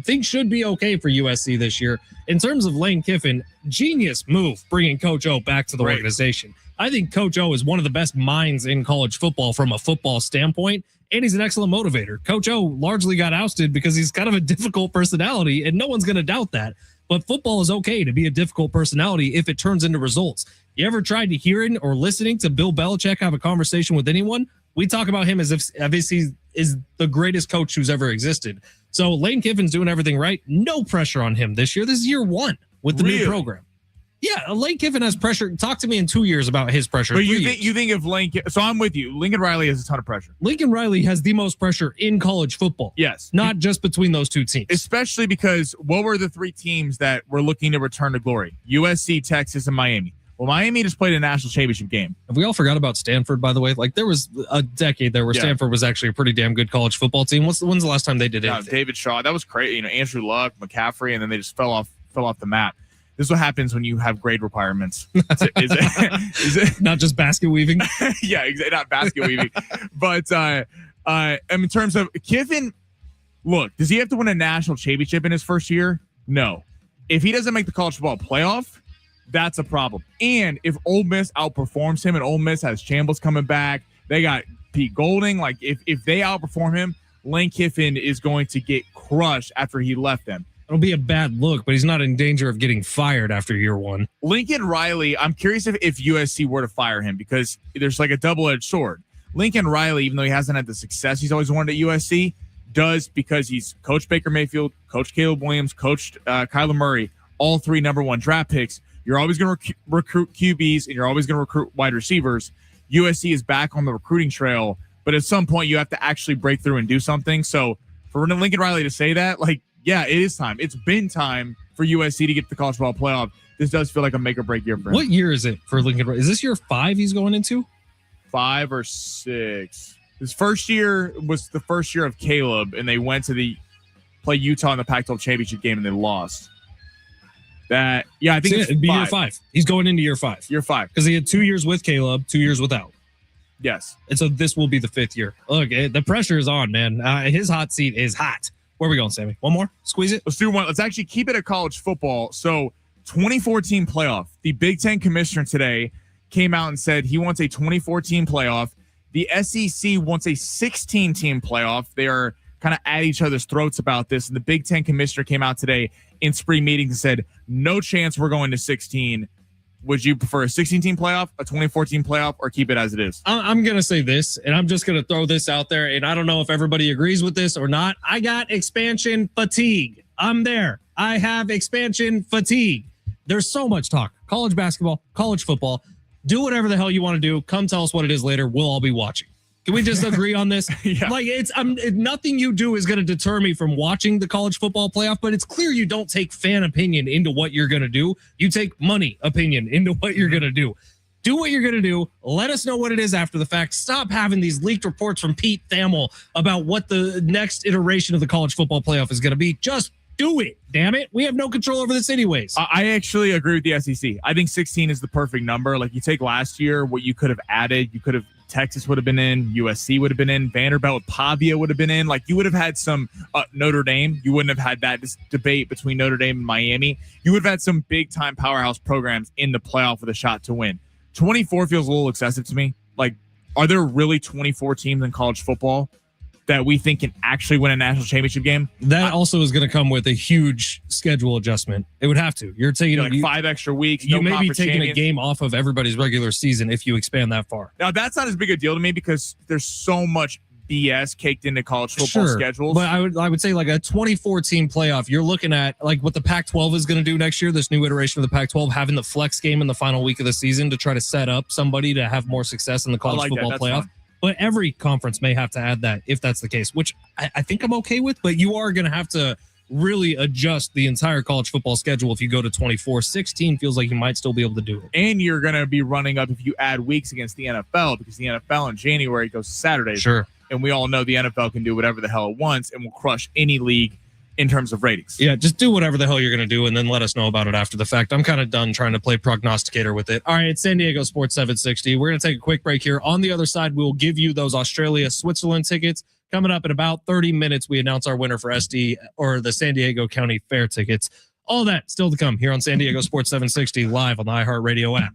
Things should be okay for USC this year. In terms of Lane Kiffin, genius move bringing Coach O back to the organization. I think Coach O is one of the best minds in college football from a football standpoint, and he's an excellent motivator. Coach O largely got ousted because he's kind of a difficult personality, and no one's going to doubt that. But football is okay to be a difficult personality if it turns into results. You ever tried to hearing or listening to Bill Belichick have a conversation with anyone? We talk about him as if he is the greatest coach who's ever existed. So Lane Kiffin's doing everything right. No pressure on him this year. This is year 1 with the new program. Yeah, Lane Kiffin has pressure. Talk to me in 2 years about his pressure. But you think of Lane Kiffin. So I'm with you. Lincoln Riley has a ton of pressure. Lincoln Riley has the most pressure in college football. Yes. Not just between those 2 teams. Especially because what were the 3 teams that were looking to return to glory? USC, Texas, and Miami. Well, Miami just played a national championship game. Have we all forgot about Stanford, by the way? Like, there was a decade there where Stanford was actually a pretty damn good college football team. When's the last time they did it? David Shaw. That was crazy. Andrew Luck, McCaffrey, and then they just fell off the map. This is what happens when you have grade requirements. Is it not just basket weaving? Yeah, exactly. Not basket weaving. But in terms of Kiffin, look, does he have to win a national championship in his first year? No. If he doesn't make the college football playoff, that's a problem. And if Ole Miss outperforms him and Ole Miss has Chambliss coming back, they got Pete Golding. Like, if they outperform him, Lane Kiffin is going to get crushed after he left them. It'll be a bad look, but he's not in danger of getting fired after year 1. Lincoln Riley, I'm curious if USC were to fire him, because there's like a double-edged sword. Lincoln Riley, even though he hasn't had the success he's always wanted at USC, does because he's coached Baker Mayfield, coached Caleb Williams, coached Kyler Murray, all 3 number 1 draft picks. You're always going to recruit QBs, and you're always going to recruit wide receivers. USC is back on the recruiting trail, but at some point you have to actually break through and do something. So for Lincoln Riley to say that, like, yeah, it is time. It's been time for USC to get to the college football playoff. This does feel like a make or break year for him. What year is it for Lincoln Riley? Is this year 5 he's going into? 5 or 6. His first year was the first year of Caleb, and they went to play Utah in the Pac-12 championship game, and they lost. I think it'd be year 5. He's going into year 5. Year 5. Because he had 2 years with Caleb, 2 years without. Yes. And so this will be the 5th year. Look, the pressure is on, man. His hot seat is hot. Where are we going, Sammy? One more? Squeeze it? Let's do one. Let's actually keep it at college football. So 2014 playoff. The Big Ten commissioner today came out and said he wants a 2014 playoff. The SEC wants a 16-team playoff. They are kind of at each other's throats about this. And the Big Ten commissioner came out today in spring meetings and said, no chance we're going to 16. Would you prefer a 16-team playoff, a 2014 playoff, or keep it as it is? I'm going to say this, and I'm just going to throw this out there, and I don't know if everybody agrees with this or not. I got expansion fatigue. I'm there. I have expansion fatigue. There's so much talk. College basketball, college football. Do whatever the hell you want to do. Come tell us what it is later. We'll all be watching. Can we just agree on this? Yeah. Like, nothing you do is going to deter me from watching the college football playoff, but it's clear you don't take fan opinion into what you're going to do. You take money opinion into what you're going to do. Do what you're going to do. Let us know what it is after the fact. Stop having these leaked reports from Pete Thamel about what the next iteration of the college football playoff is going to be. Just do it. Damn it. We have no control over this anyways. I actually agree with the SEC. I think 16 is the perfect number. Like, you take last year, what you could have added, Texas would have been in, USC would have been in, Vanderbilt, Pavia would have been in. Like, you would have had some Notre Dame. You wouldn't have had that debate between Notre Dame and Miami. You would have had some big-time powerhouse programs in the playoff with a shot to win. 24 feels a little excessive to me. Like, are there really 24 teams in college football that we think can actually win a national championship game? That also is going to come with a huge schedule adjustment. It would have to. You're taking like 5 extra weeks. You may be taking a game off of everybody's regular season if you expand that far. Now, that's not as big a deal to me because there's so much BS caked into college football schedules. But I would say like a 2014 playoff, you're looking at like what the Pac-12 is going to do next year, this new iteration of the Pac-12, having the flex game in the final week of the season to try to set up somebody to have more success in the college football playoff. Fun. But every conference may have to add that if that's the case, which I think I'm okay with, but you are going to have to really adjust the entire college football schedule if you go to 24. 16 feels like you might still be able to do it. And you're going to be running up if you add weeks against the NFL, because the NFL in January goes to Saturdays. Sure. And we all know the NFL can do whatever the hell it wants and will crush any league in terms of ratings. Yeah, just do whatever the hell you're going to do and then let us know about it after the fact. I'm kind of done trying to play prognosticator with it. All right, it's San Diego Sports 760. We're going to take a quick break here. On the other side, we'll give you those Australia-Switzerland tickets. Coming up in about 30 minutes, we announce our winner for SD or the San Diego County Fair tickets. All that still to come here on San Diego Sports 760 live on the iHeartRadio app.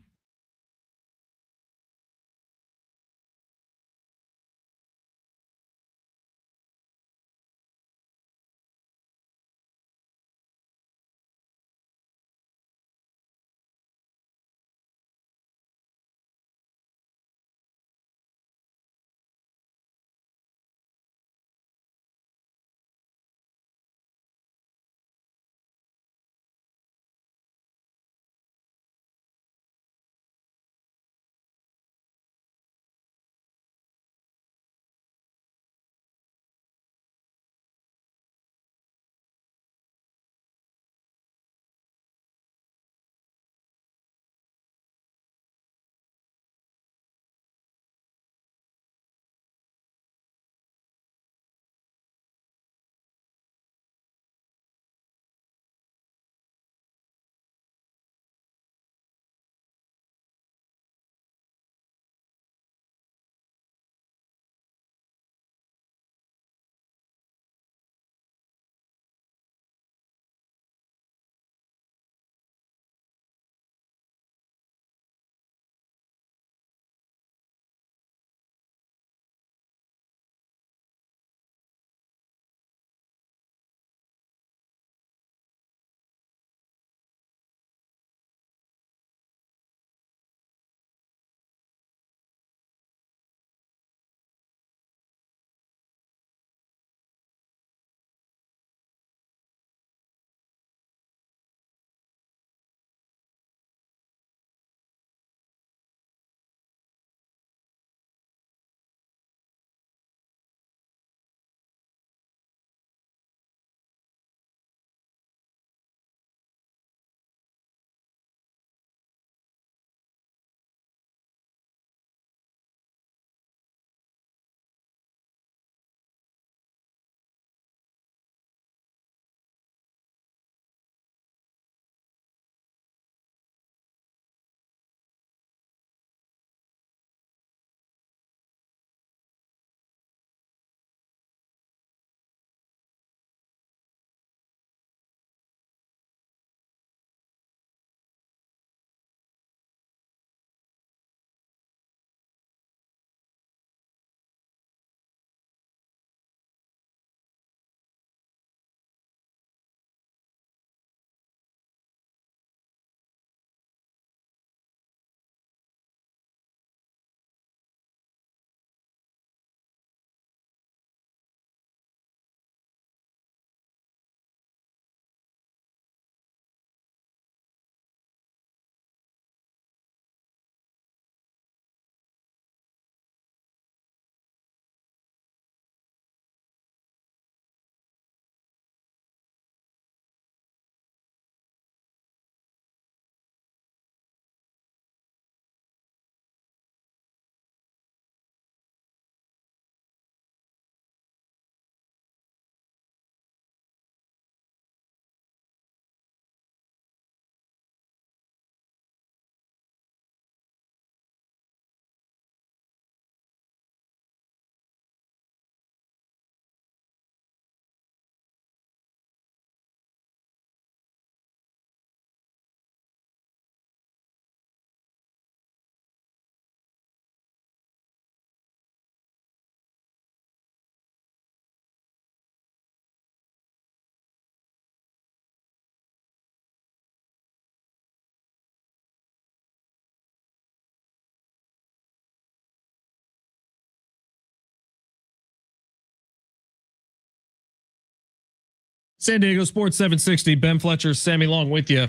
San Diego Sports 760, Ben Fletcher, Sammy Long with you.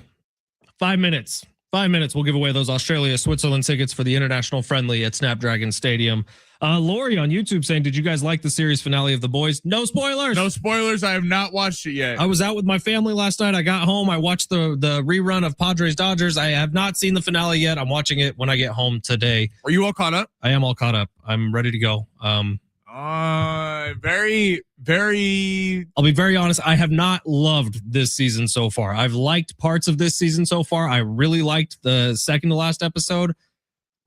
5 minutes. 5 minutes. We'll give away those Australia-Switzerland tickets for the international friendly at Snapdragon Stadium. Lori on YouTube saying, did you guys like the series finale of The Boys? No spoilers. No spoilers. I have not watched it yet. I was out with my family last night. I got home. I watched the rerun of Padres Dodgers. I have not seen the finale yet. I'm watching it when I get home today. Are you all caught up? I am all caught up. I'm ready to go. Very, very. I'll be very honest. I have not loved this season so far. I've liked parts of this season so far. I really liked the second to last episode.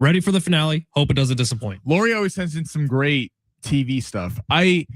Ready for the finale. Hope it doesn't disappoint. Lori always sends in some great TV stuff. I'm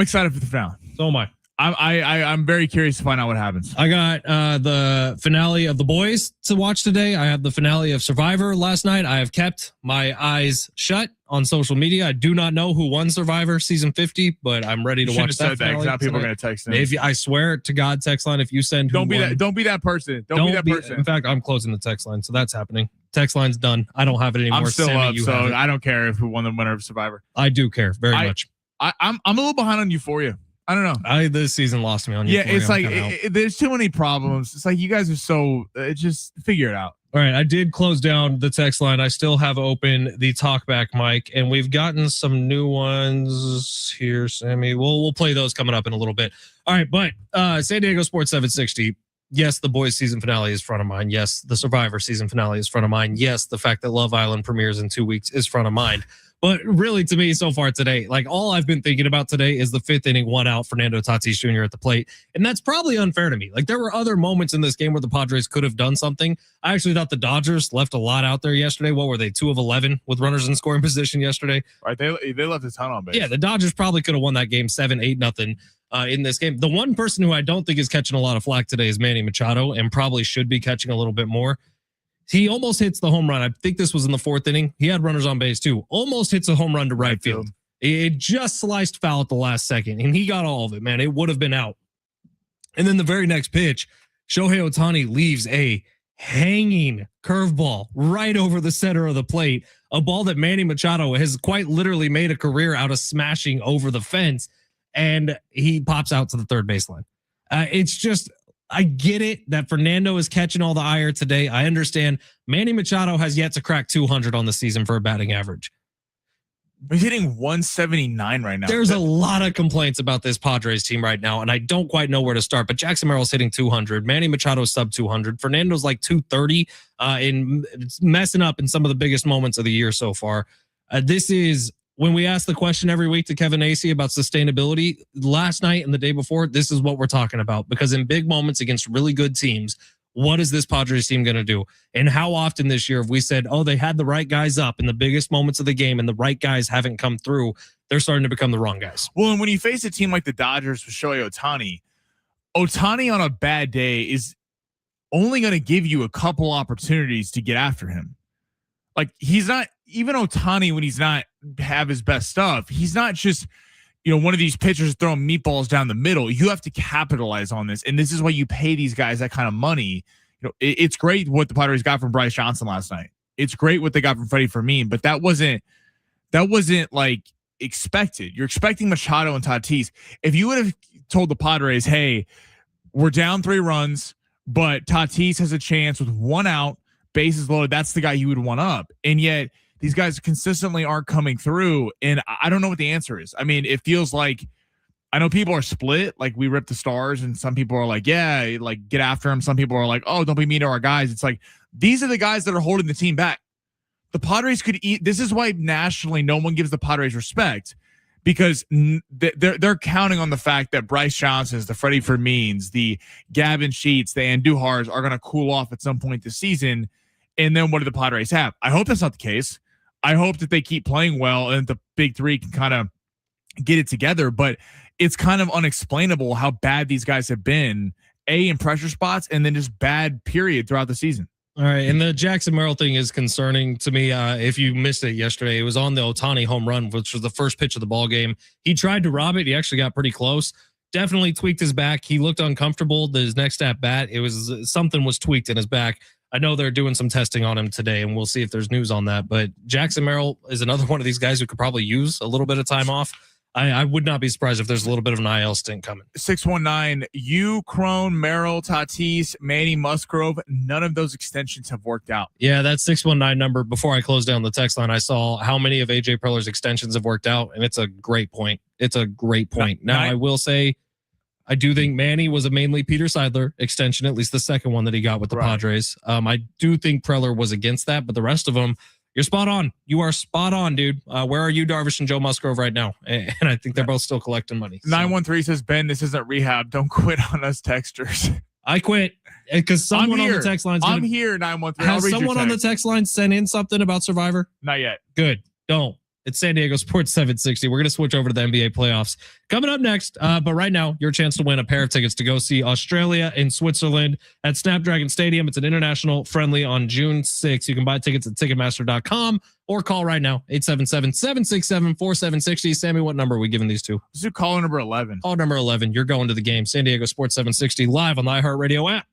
excited for the finale. So am I. I'm very curious to find out what happens. I got the finale of The Boys to watch today. I have the finale of Survivor last night. I have kept my eyes shut on social media. I do not know who won Survivor season 50, but I'm ready to watch that. Because now people are going to text in. If I swear to God, text line. If you send, don't be that person. Don't be that person. In fact, I'm closing the text line, so that's happening. Text line's done. I don't have it anymore. I'm still Sammy, up, so I don't care who won the winner of Survivor. I do care very much. I'm a little behind on Euphoria. I don't know. This season lost me on Euphoria. Yeah, it's like there's too many problems. It's like you guys are so just figure it out. All right, I did close down the text line. I still have open the talkback mic, and we've gotten some new ones here, Sammy. We'll play those coming up in a little bit. All right, but San Diego Sports 760. Yes, the Boys season finale is front of mind. Yes, the Survivor season finale is front of mind. Yes, the fact that Love Island premieres in 2 weeks is front of mind. But really, to me, so far today, like all I've been thinking about today is the 5th inning, 1 out, Fernando Tatis Jr. at the plate. And that's probably unfair to me. Like there were other moments in this game where the Padres could have done something. I actually thought the Dodgers left a lot out there yesterday. What were they, 2 of 11 with runners in scoring position yesterday? Right, they left a ton on base. Yeah, the Dodgers probably could have won that game 7-8-0. In this game. The one person who I don't think is catching a lot of flack today is Manny Machado, and probably should be catching a little bit more. He almost hits the home run. I think this was in the 4th inning. He had runners on base too. Almost hits a home run to right field. It just sliced foul at the last second, and he got all of it, man. It would have been out. And then the very next pitch, Shohei Ohtani leaves a hanging curveball right over the center of the plate, a ball that Manny Machado has quite literally made a career out of smashing over the fence. And he pops out to the third baseline. It's just, I get it that Fernando is catching all the ire today. I understand Manny Machado has yet to crack 200 on the season for a batting average. He's hitting 179 right now. There's a lot of complaints about this Padres team right now, and I don't quite know where to start. But Jackson Merrill's hitting 200. Manny Machado's sub 200. Fernando's like 230 in messing up in some of the biggest moments of the year so far. This is, when we ask the question every week to Kevin Acee about sustainability, last night and the day before, this is what we're talking about. Because in big moments against really good teams, what is this Padres team going to do? And how often this year have we said, oh, they had the right guys up in the biggest moments of the game and the right guys haven't come through? They're starting to become the wrong guys. Well, and when you face a team like the Dodgers with Shohei Ohtani on a bad day is only going to give you a couple opportunities to get after him. Like he's not, even Ohtani when he's not have his best stuff, he's not just, one of these pitchers throwing meatballs down the middle. You have to capitalize on this. And this is why you pay these guys that kind of money. It's great what the Padres got from Bryce Johnson last night. It's great what they got from Freddie Fermin, but that wasn't like expected. You're expecting Machado and Tatis. If you would have told the Padres, hey, we're down 3 runs, but Tatis has a chance with 1 out, bases loaded, that's the guy you would want up. And yet these guys consistently aren't coming through. And I don't know what the answer is. I mean, it feels like, I know people are split. Like we rip the Stars and some people are like, yeah, like get after him. Some people are like, oh, don't be mean to our guys. It's like, these are the guys that are holding the team back. The Padres could eat. This is why nationally, no one gives the Padres respect, because they're counting on the fact that Bryce Johnson's, the Freddie Fermins, the Gavin Sheets, the Andújars are going to cool off at some point this season. And then what do the Padres have? I hope that's not the case. I hope that they keep playing well and the big three can kind of get it together. But it's kind of unexplainable how bad these guys have been, in pressure spots and then just bad period throughout the season. All right. And the Jackson Merrill thing is concerning to me. If you missed it yesterday, it was on the Ohtani home run, which was the first pitch of the ball game. He tried to rob it. He actually got pretty close. Definitely tweaked his back. He looked uncomfortable. His next at bat, it was something was tweaked in his back. I know they're doing some testing on him today, and we'll see if there's news on that. But Jackson Merrill is another one of these guys who could probably use a little bit of time off. I would not be surprised if there's a little bit of an IL stint coming. 619, you, Crone, Merrill, Tatis, Manny, Musgrove, none of those extensions have worked out. Yeah, that 619 number, before I closed down the text line, I saw how many of AJ Preller's extensions have worked out, and it's a great point. It's a great point. Now, I will say, I do think Manny was a mainly Peter Seidler extension, at least the second one that he got with the Padres. I do think Preller was against that, but the rest of them, you're spot on. You are spot on, dude. Where are you, Darvish and Joe Musgrove, right now? And I think they're both still collecting money. So. 913 says, Ben, this isn't rehab. Don't quit on us texters. I quit because someone on the text line. I'm here, 913. Has someone on the text line sent in something about Survivor? Not yet. Good. Don't. It's San Diego Sports 760. We're going to switch over to the NBA playoffs coming up next. But right now, your chance to win a pair of tickets to go see Australia and Switzerland at Snapdragon Stadium. It's an international friendly on June 6th. You can buy tickets at Ticketmaster.com or call right now, 877-767-4760. Sammy, what number are we giving these to? This is caller number 11. Call number 11. You're going to the game. San Diego Sports 760 live on the iHeartRadio app.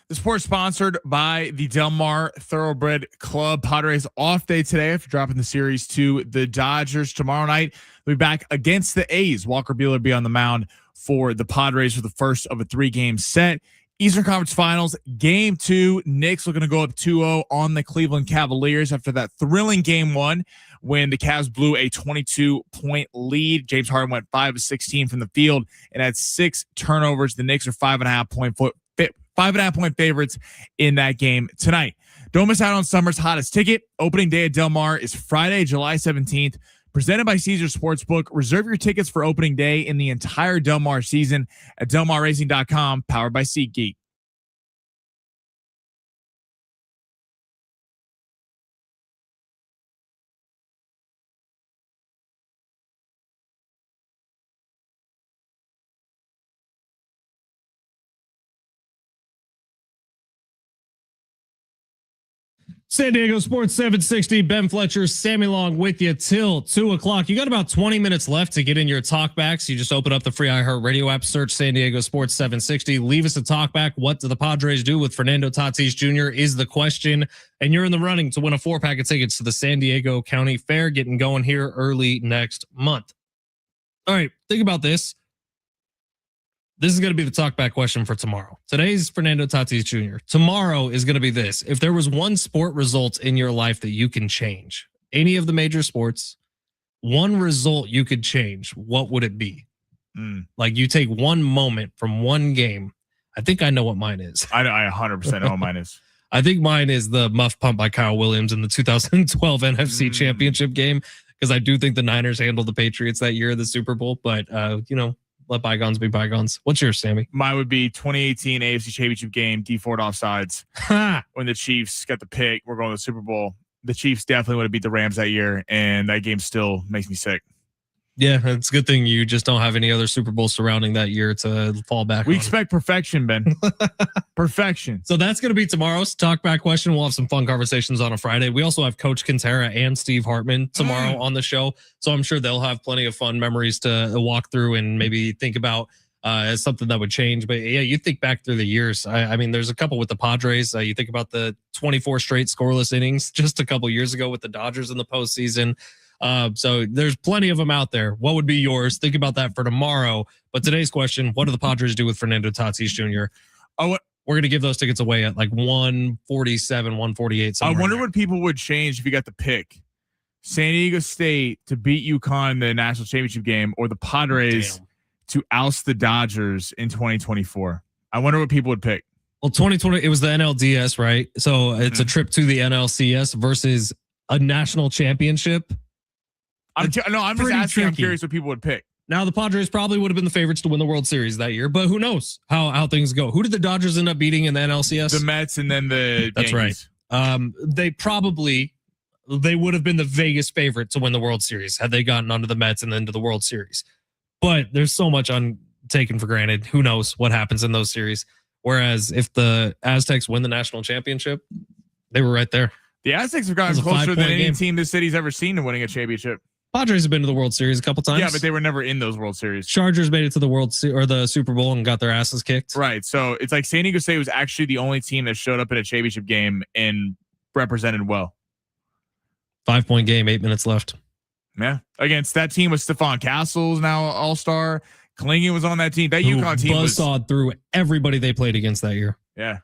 The sport's sponsored by the Del Mar Thoroughbred Club. Padres off day today after dropping the series to the Dodgers. Tomorrow night, they'll be back against the A's. Walker Buehler will be on the mound for the Padres for the first of a 3-game set. Eastern Conference Finals, Game 2. Knicks looking to go up 2-0 on the Cleveland Cavaliers after that thrilling Game 1 when the Cavs blew a 22-point lead. James Harden went 5 of 16 from the field and had 6 turnovers. The Knicks are 5.5 point favorites in that game tonight. Don't miss out on summer's hottest ticket. Opening day at Del Mar is Friday, July 17th. Presented by Caesars Sportsbook. Reserve your tickets for opening day in the entire Del Mar season at delmarracing.com, powered by SeatGeek. San Diego Sports 760, Ben Fletcher, Sammy Long with you till 2 o'clock. You got about 20 minutes left to get in your talkbacks. You just open up the free iHeartRadio app, search San Diego Sports 760, leave us a talkback. What do the Padres do with Fernando Tatis Jr. is the question. And you're in the running to win a 4-pack of tickets to the San Diego County Fair, getting going here early next month. All right, think about this. This is going to be the talkback question for tomorrow. Today's Fernando Tatis Jr. Tomorrow is going to be this. If there was one sport result in your life that you can change, any of the major sports, one result you could change, what would it be? Like you take one moment from one game. I think I know what mine is. I 100% know what mine is. I think mine is the muff pump by Kyle Williams in the 2012 NFC Championship game, because I do think the Niners handled the Patriots that year in the Super Bowl. But, let bygones be bygones. What's yours, Sammy? Mine would be 2018 AFC Championship game, D Ford offsides. When the Chiefs got the pick, we're going to the Super Bowl. The Chiefs definitely would have beat the Rams that year, and that game still makes me sick. Yeah, it's a good thing you just don't have any other Super Bowl surrounding that year to fall back We on. expect perfection, Ben. Perfection. So that's going to be tomorrow's talkback question. We'll have some fun conversations on a Friday. We also have Coach Quintera and Steve Hartman tomorrow on the show. So I'm sure they'll have plenty of fun memories to walk through and maybe think about as something that would change. But yeah, you think back through the years. I mean, there's a couple with the Padres. You think about the 24 straight scoreless innings just a couple years ago with the Dodgers in the postseason. So there's plenty of them out there. What would be yours? Think about that for tomorrow. But today's question, what do the Padres do with Fernando Tatis Jr.? We're going to give those tickets away at like 147, 148. I wonder what people would change if you got the pick. San Diego State to beat UConn in the national championship game, or the Padres to oust the Dodgers in 2024. I wonder what people would pick. Well, 2020, it was the NLDS, right? So it's a trip to the NLCS versus a national championship. I'm just asking. I'm curious what people would pick. Now, the Padres probably would have been the favorites to win the World Series that year, but who knows how things go. Who did the Dodgers end up beating in the NLCS? The Mets and then the That's Yankees. Right. They would have been the Vegas favorite to win the World Series had they gotten onto the Mets and then to the World Series. But there's so much taken for granted. Who knows what happens in those series? Whereas if the Aztecs win the national championship, they were right there. The Aztecs have gotten closer than any team this city's ever seen to winning a championship. Padres have been to the World Series a couple times. Yeah, but they were never in those World Series. Chargers made it to the Super Bowl and got their asses kicked. Right. So it's like San Diego State was actually the only team that showed up at a championship game and represented well. 5-point game, 8 minutes left. Yeah. Against that team with Stephon Castles, now all-star. Klingon was on that team. That UConn team was buzzsawed through everybody they played against that year. Yeah.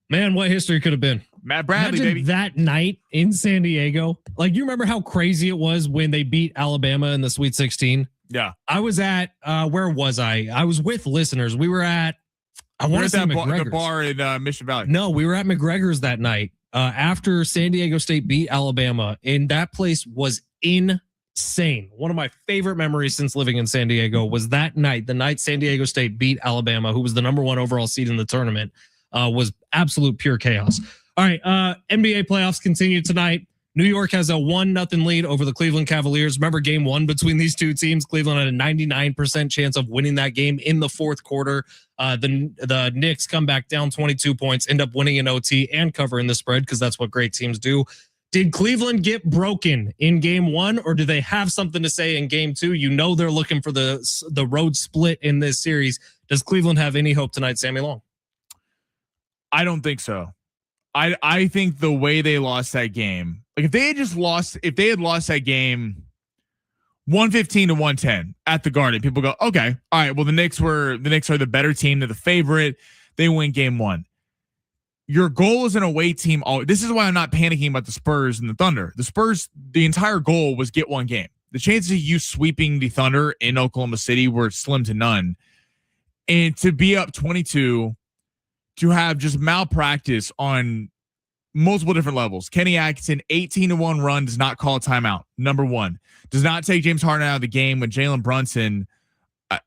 Man, what history could have been. Matt Bradley, Imagine baby. that night in San Diego. Like, you remember how crazy it was when they beat Alabama in the Sweet 16? Yeah. I was at, where was I? I was with listeners. We were at, I want to say McGregor's. The bar in Mission Valley. No, we were at McGregor's that night after San Diego State beat Alabama. And that place was insane. One of my favorite memories since living in San Diego was that night, the night San Diego State beat Alabama, who was the #1 overall seed in the tournament. Was absolute pure chaos. All right, NBA playoffs continue tonight. New York has a 1-0 lead over the Cleveland Cavaliers. Remember game 1 between these two teams? Cleveland had a 99% chance of winning that game in the fourth quarter. The Knicks come back down 22 points, end up winning in OT and covering the spread because that's what great teams do. Did Cleveland get broken in game 1, or do they have something to say in game 2? You know they're looking for the road split in this series. Does Cleveland have any hope tonight, Sammy Long? I don't think so. I think the way they lost that game, like if they had lost that game 115 to 110 at the Garden, people go, okay, all right, well the Knicks are the better team, they're the favorite, they win game one. Your goal as an away team, this is why I'm not panicking about the Spurs and the Thunder. The Spurs, the entire goal was get one game. The chances of you sweeping the Thunder in Oklahoma City were slim to none. And to be up 22, to have just malpractice on multiple different levels. Kenny Atkinson, 18-1 run, does not call a timeout. Number one, does not take James Harden out of the game when Jalen Brunson,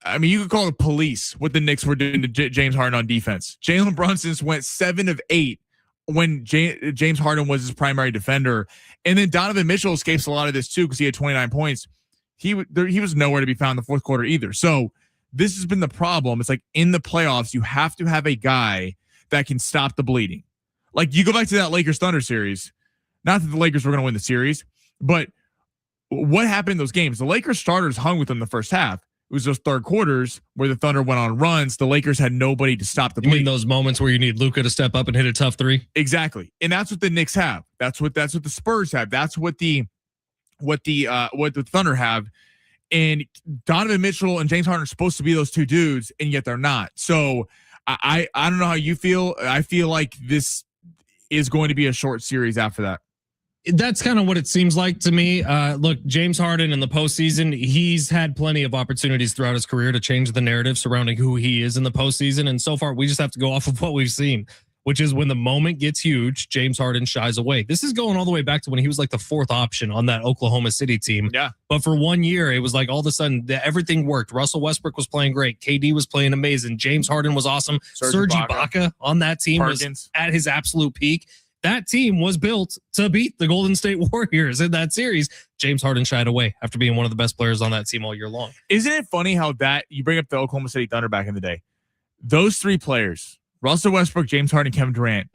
I mean, you could call it police what the Knicks were doing to James Harden on defense. Jalen Brunson went 7 of 8 when James Harden was his primary defender. And then Donovan Mitchell escapes a lot of this too because he had 29 points. He was nowhere to be found in the fourth quarter either. So this has been the problem. It's like in the playoffs, you have to have a guy that can stop the bleeding. Like you go back to that Lakers Thunder series, not that the Lakers were going to win the series, but what happened in those games? The Lakers starters hung with them the first half. It was those third quarters where the Thunder went on runs. The Lakers had nobody to stop the bleeding. You mean those moments where you need Luka to step up and hit a tough three? Exactly. And that's what the Knicks have. That's what the Spurs have. That's what the Thunder have. And Donovan Mitchell and James Harden are supposed to be those two dudes, and yet they're not. So I don't know how you feel. I feel like this is going to be a short series after that. That's kind of what it seems like to me. Look, James Harden in the postseason, he's had plenty of opportunities throughout his career to change the narrative surrounding who he is in the postseason. And so far, we just have to go off of what we've seen, which is when the moment gets huge, James Harden shies away. This is going all the way back to when he was like the fourth option on that Oklahoma City team. Yeah. But for 1 year, it was like all of a sudden everything worked. Russell Westbrook was playing great. KD was playing amazing. James Harden was awesome. Serge Ibaka on that team was at his absolute peak. That team was built to beat the Golden State Warriors in that series. James Harden shied away after being one of the best players on that team all year long. Isn't it funny how that you bring up the Oklahoma City Thunder back in the day? Those three players, Russell Westbrook, James Harden, Kevin Durant,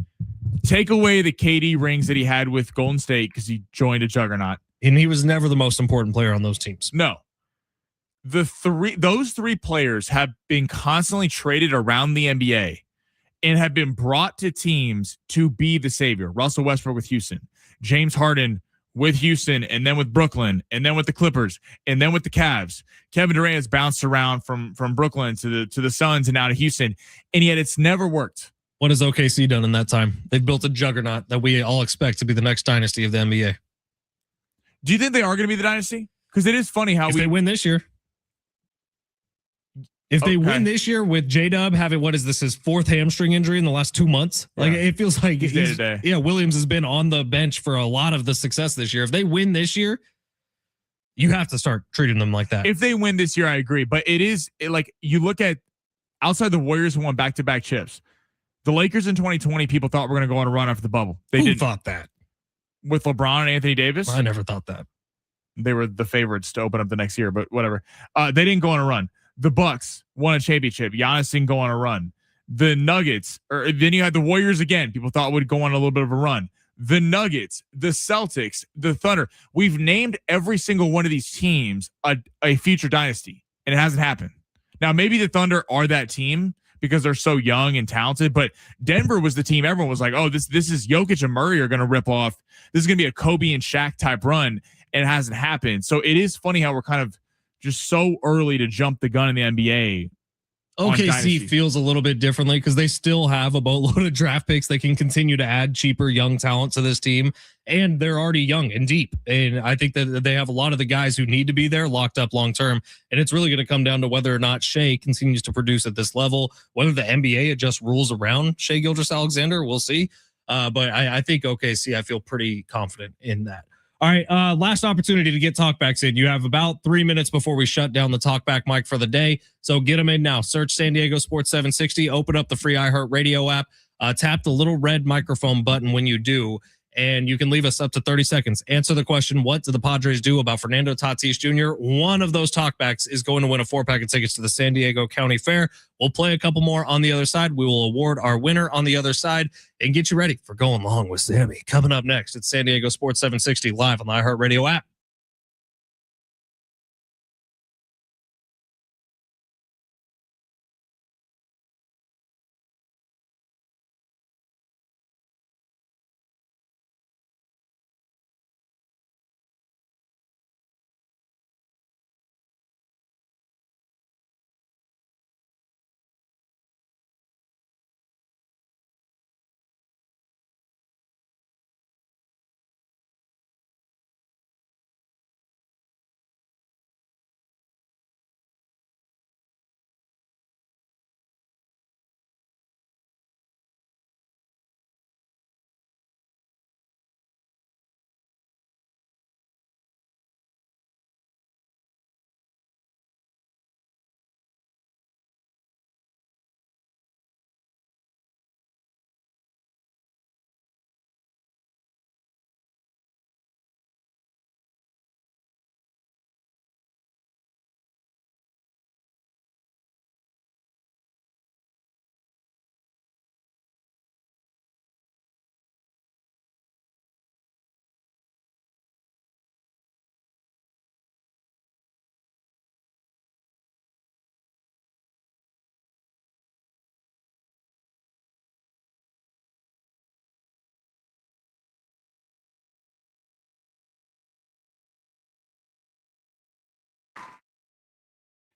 take away the KD rings that he had with Golden State because he joined a juggernaut. And he was never the most important player on those teams. No. Those three players have been constantly traded around the NBA and have been brought to teams to be the savior. Russell Westbrook with Houston, James Harden with Houston, and then with Brooklyn, and then with the Clippers, and then with the Cavs. Kevin Durant has bounced around from Brooklyn to the Suns and now to Houston, and yet it's never worked. What has OKC done in that time? They've built a juggernaut that we all expect to be the next dynasty of the NBA. Do you think they are going to be the dynasty? Because it is funny how they win this year. If they win this year with J-Dub having, what is this, his fourth hamstring injury in the last 2 months? Like it feels like he's day-to-day. Yeah, Williams has been on the bench for a lot of the success this year. If they win this year, you have to start treating them like that. If they win this year, I agree. But like you look at outside the Warriors who won back-to-back chips. The Lakers in 2020, people thought were going to go on a run after the bubble. Who didn't thought that? With LeBron and Anthony Davis? I never thought that. They were the favorites to open up the next year, but whatever. They didn't go on a run. The Bucks won a championship. Giannis didn't go on a run. The Nuggets, or then you had the Warriors again. People thought would go on a little bit of a run. The Nuggets, the Celtics, the Thunder. We've named every single one of these teams a future dynasty, and it hasn't happened. Now, maybe the Thunder are that team because they're so young and talented, but Denver was the team everyone was like, oh, this is Jokic and Murray are going to rip off. This is going to be a Kobe and Shaq type run, and it hasn't happened. So it is funny how we're kind of just so early to jump the gun in the NBA. OKC feels a little bit differently because they still have a boatload of draft picks. They can continue to add cheaper young talent to this team, and they're already young and deep. And I think that they have a lot of the guys who need to be there locked up long term. And it's really going to come down to whether or not Shea continues to produce at this level, whether the NBA adjusts rules around Shea Gilgeous-Alexander. We'll see. But I think OKC, I feel pretty confident in that. All right, last opportunity to get talkbacks in. You have about 3 minutes before we shut down the talkback mic for the day. So get them in now. Search San Diego Sports 760. Open up the free iHeartRadio app. Tap the little red microphone button when you do, and you can leave us up to 30 seconds. Answer the question, what do the Padres do about Fernando Tatis Jr.? One of those talkbacks is going to win a 4-pack of tickets to the San Diego County Fair. We'll play a couple more on the other side. We will award our winner on the other side and get you ready for Going Long with Sammy. Coming up next, it's San Diego Sports 760 live on the iHeartRadio app.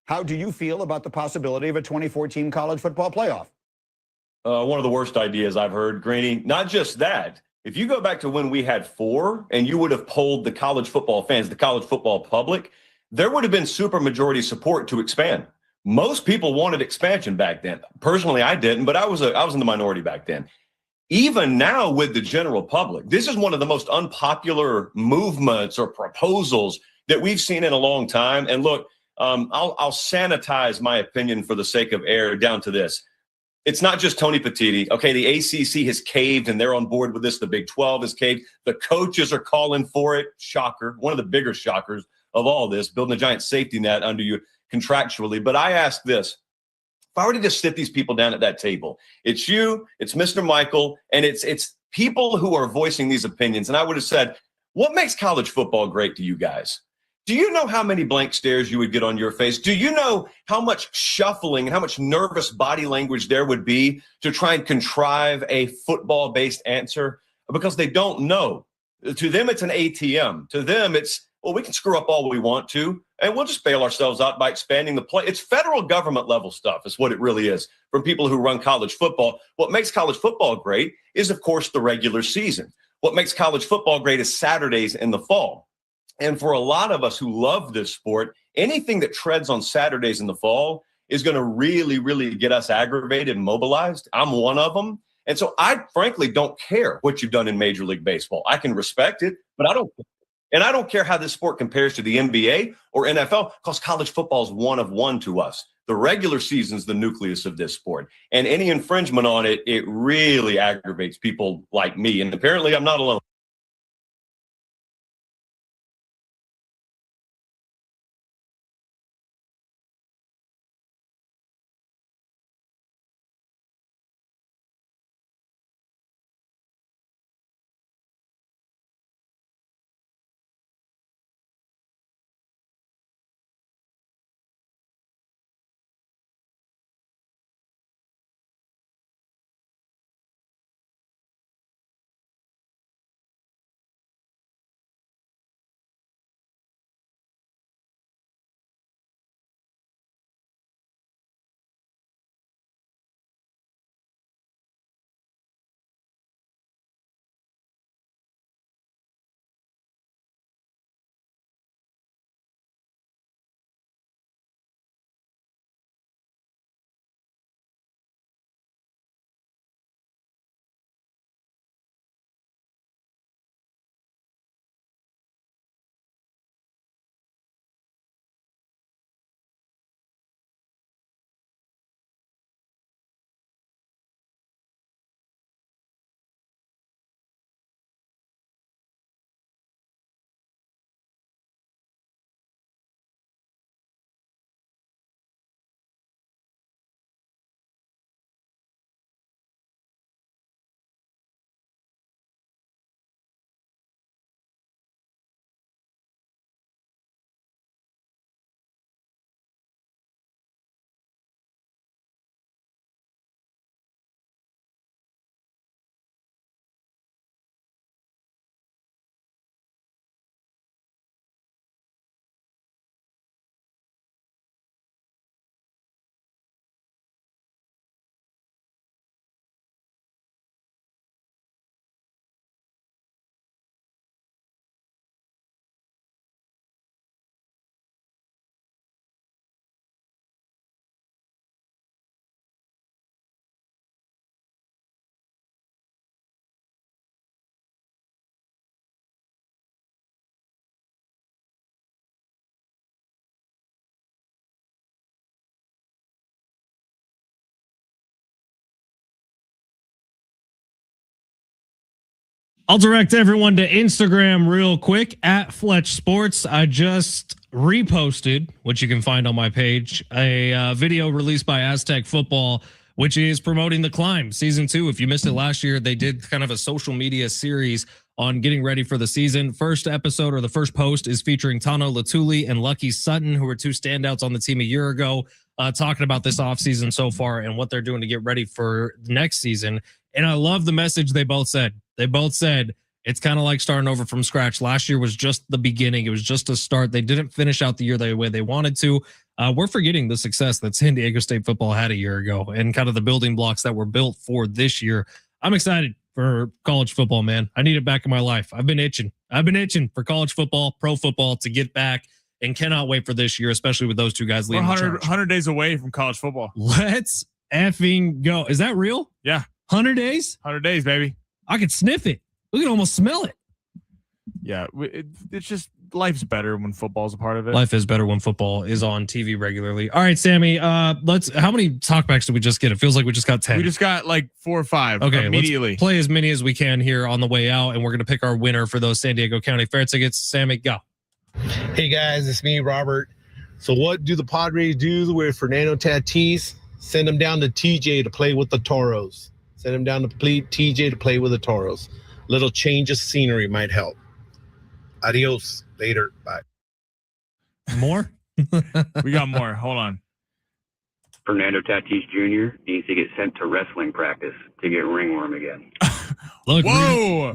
How do you feel about the possibility of a 2014 college football playoff? One of the worst ideas I've heard, Greeny. Not just that. If you go back to when we had 4 and you would have polled the college football fans, the college football public, there would have been supermajority support to expand. Most people wanted expansion back then. Personally, I didn't, but I was in the minority back then. Even now with the general public, this is one of the most unpopular movements or proposals that we've seen in a long time. And look, I'll sanitize my opinion for the sake of air down to this. It's not just Tony Petitti. Okay, the ACC has caved and they're on board with this. The Big 12 has caved. The coaches are calling for it. Shocker. One of the bigger shockers of all this, building a giant safety net under you contractually. But I ask this. If I were to just sit these people down at that table, it's you, it's Mr. Michael, and it's people who are voicing these opinions. And I would have said, what makes college football great to you guys? Do you know how many blank stares you would get on your face? Do you know how much shuffling and how much nervous body language there would be to try and contrive a football-based answer? Because they don't know. To them, it's an ATM. To them, it's, well, we can screw up all we want to, and we'll just bail ourselves out by expanding the play. It's federal government level stuff is what it really is from people who run college football. What makes college football great is, of course, the regular season. What makes college football great is Saturdays in the fall. And for a lot of us who love this sport, anything that treads on Saturdays in the fall is going to really, really get us aggravated and mobilized. I'm one of them. And so I frankly don't care what you've done in Major League Baseball. I can respect it, but I don't. And I don't care how this sport compares to the NBA or NFL, because college football is one of one to us. The regular season is the nucleus of this sport. And any infringement on it, it really aggravates people like me. And apparently I'm not alone. I'll direct everyone to Instagram real quick at Fletch Sports. I just reposted, which you can find on my page, a video released by Aztec Football, which is promoting The Climb Season 2. If you missed it last year, they did kind of a social media series on getting ready for the season. First episode, or the first post, is featuring Tano Latuli and Lucky Sutton, who were two standouts on the team a year ago, talking about this offseason so far and what they're doing to get ready for next season. And I love the message they both said. They both said it's kind of like starting over from scratch. Last year was just the beginning. It was just a start. They didn't finish out the year the way they wanted to. we're forgetting the success that San Diego State football had a year ago and kind of the building blocks that were built for this year. I'm excited for college football, man. I need it back in my life. I've been itching for college football, pro football to get back, and cannot wait for this year, especially with those two guys leading the charge. 100 days away from college football. Let's effing go. Is that real? Yeah. 100 days? 100 days, baby. I could sniff it. We can almost smell it. Yeah. It's just life's better when football's a part of it. Life is better when football is on TV regularly. All right, Sammy, how many talkbacks did we just get? It feels like we just got 10. We just got like 4 or 5 immediately. Let's play as many as we can here on the way out, and we're going to pick our winner for those San Diego County Fair tickets. Sammy, go. Hey guys, it's me, Robert. So what do the Padres do with Fernando Tatis? Send him down to TJ to play with the Toros. Send him down to TJ to play with the Toros. Little change of scenery might help. Adios. Later. Bye. More? We got more. Hold on. Fernando Tatis Jr. needs to get sent to wrestling practice to get ringworm again. Look,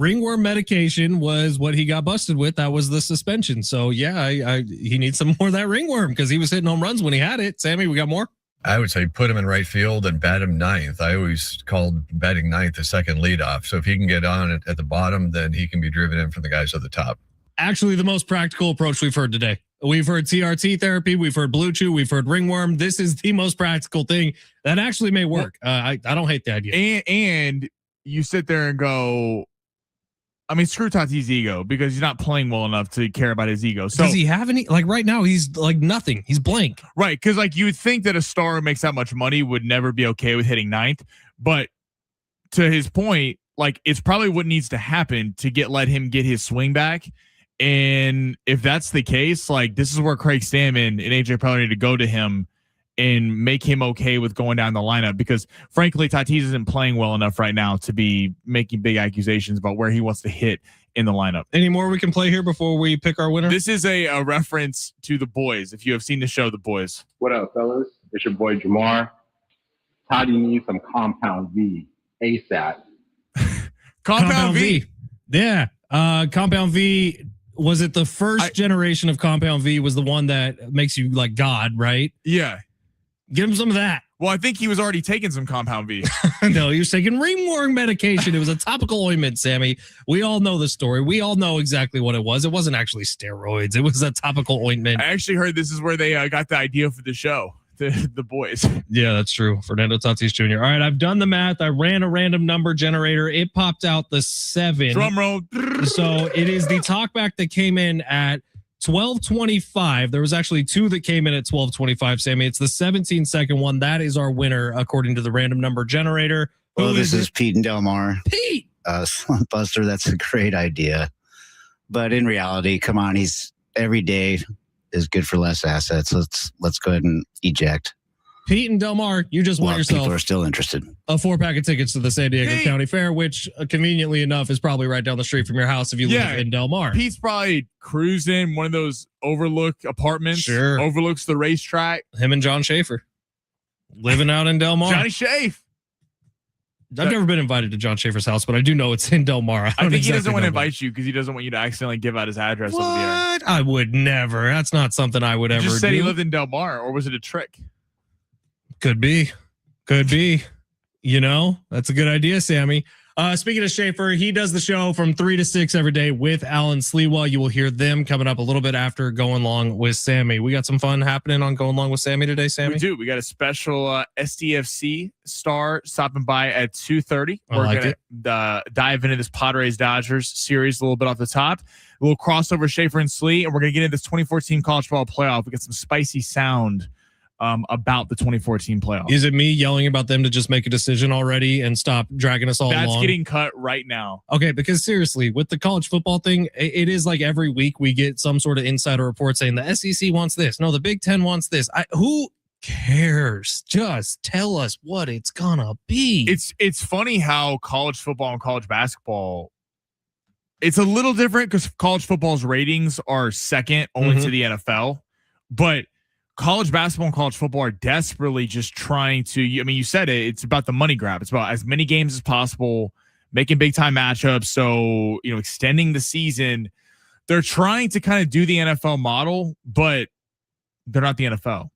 ringworm medication was what he got busted with. That was the suspension. So, yeah, he needs some more of that ringworm because he was hitting home runs when he had it. Sammy, we got more? I would say put him in right field and bat him ninth. I always called batting ninth the second leadoff. So if he can get on at the bottom, then he can be driven in from the guys at the top. Actually, the most practical approach we've heard today. We've heard TRT therapy. We've heard Blue Chew. We've heard ringworm. This is the most practical thing that actually may work. I don't hate the idea. And you sit there and go, I mean, screw Tatis' ego because he's not playing well enough to care about his ego. So does he have any? Like right now, he's like nothing. He's blank. Right. Because like you would think that a star who makes that much money would never be okay with hitting ninth. But to his point, like it's probably what needs to happen to let him get his swing back. And if that's the case, like this is where Craig Stammen and AJ Preller need to go to him and make him okay with going down the lineup because frankly, Tatis isn't playing well enough right now to be making big accusations about where he wants to hit in the lineup. Any more we can play here before we pick our winner? This is a reference to The Boys. If you have seen the show, The Boys. What up, fellas? It's your boy Jamar. How do you need some Compound V ASAP? Compound V. Yeah. Compound V. Was it the first generation of Compound V was the one that makes you like God, right? Yeah. Give him some of that. Well, I think he was already taking some Compound V. No, he was taking ringworm medication. It was a topical ointment, Sammy. We all know the story. We all know exactly what it was. It wasn't actually steroids. It was a topical ointment. I actually heard this is where they got the idea for the show. The Boys. Yeah, that's true. Fernando Tatis Jr. All right, I've done the math. I ran a random number generator. It popped out the 7. Drum roll. So it is the talkback that came in at 12:25. There was actually 2 that came in at 12:25, Sammy. It's the 17-second one. That is our winner according to the random number generator. Well, this is Pete and Del Mar. Pete! Slump Buster, that's a great idea. But in reality, come on, he's every day is good for less assets. Let's go ahead and eject. Pete and Del Mar, you just won yourself. People are still interested. A 4-pack of tickets to the San Diego County Fair, which conveniently enough is probably right down the street from your house if you live in Del Mar. Pete's probably cruising one of those overlook apartments. Sure. Overlooks the racetrack. Him and John Schaefer living out in Del Mar. Johnny Schaefer. I've never been invited to John Schaefer's house, but I do know it's in Del Mar. I think he doesn't want to invite you because he doesn't want you to accidentally give out his address over the air. I would never. That's not something I would ever do. Just said he lived in Del Mar, or was it a trick? Could be. You know, that's a good idea, Sammy. Speaking of Schaefer, he does the show from 3 to 6 every day with Alan Slewa. You will hear them coming up a little bit after Going Long with Sammy. We got some fun happening on Going Long with Sammy today, Sammy. We do. We got a special SDFC star stopping by at 2:30. We're going to dive into this Padres Dodgers series a little bit off the top. A little crossover Schaefer and Slee, and we're going to get into this 2014 college football playoff. We got some spicy sound about the 2014 playoff. Is it me yelling about them to just make a decision already and stop dragging us all along? That's getting cut right now. Okay, because seriously, with the college football thing, it is like every week we get some sort of insider report saying the SEC wants this. No, the Big Ten wants this. Who cares? Just tell us what it's gonna be. It's funny how college football and college basketball, it's a little different because college football's ratings are second only to the NFL, but college basketball and college football are desperately just trying to, I mean, you said it, it's about the money grab. It's about as many games as possible, making big time matchups. So, you know, extending the season. They're trying to kind of do the NFL model, but they're not the NFL.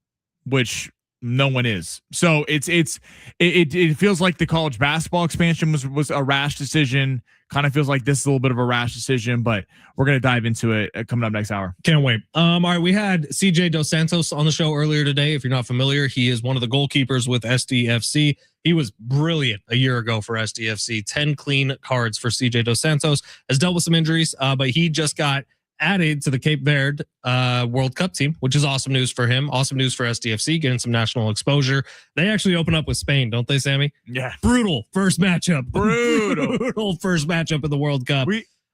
which no one is. So it feels like the college basketball expansion was a rash decision. Kind of feels like this is a little bit of a rash decision, but we're going to dive into it coming up next hour. Can't wait. All right. We had CJ Dos Santos on the show earlier today. If you're not familiar, he is one of the goalkeepers with SDFC. He was brilliant a year ago for SDFC. 10 clean cards for CJ Dos Santos. Has dealt with some injuries, but he just got added to the Cape Verde World Cup team, which is awesome news for him. Awesome news for SDFC, getting some national exposure. They actually open up with Spain, don't they, Sammy? Yeah. Brutal first matchup. Brutal first matchup in the World Cup.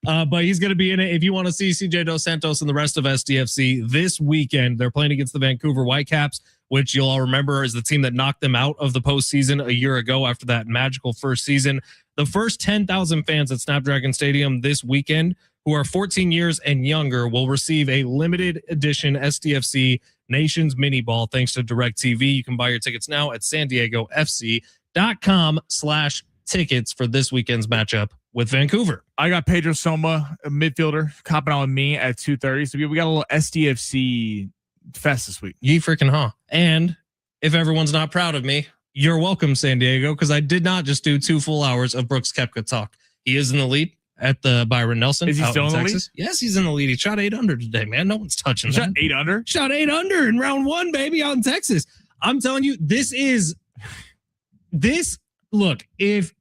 But he's going to be in it. If you want to see CJ Dos Santos and the rest of SDFC this weekend, they're playing against the Vancouver Whitecaps, which you'll all remember is the team that knocked them out of the postseason a year ago after that magical first season. The first 10,000 fans at Snapdragon Stadium this weekend who are 14 years and younger will receive a limited edition SDFC Nations mini ball thanks to DirecTV. You can buy your tickets now at sandiegofc.com/tickets for this weekend's matchup with Vancouver. I got Pedro Soma, a midfielder, copping on with me at 2:30. So we got a little SDFC fest this week. Ye freaking huh. And if everyone's not proud of me, you're welcome, San Diego, because I did not just do 2 full hours of Brooks Koepka talk. He is in the lead at the Byron Nelson. Is he still in the Texas. Lead? Yes, he's in the lead. He shot 8 under today, man. No one's touching him. Shot 8 under? Shot 8 under in round 1, baby, out in Texas. I'm telling you, look, if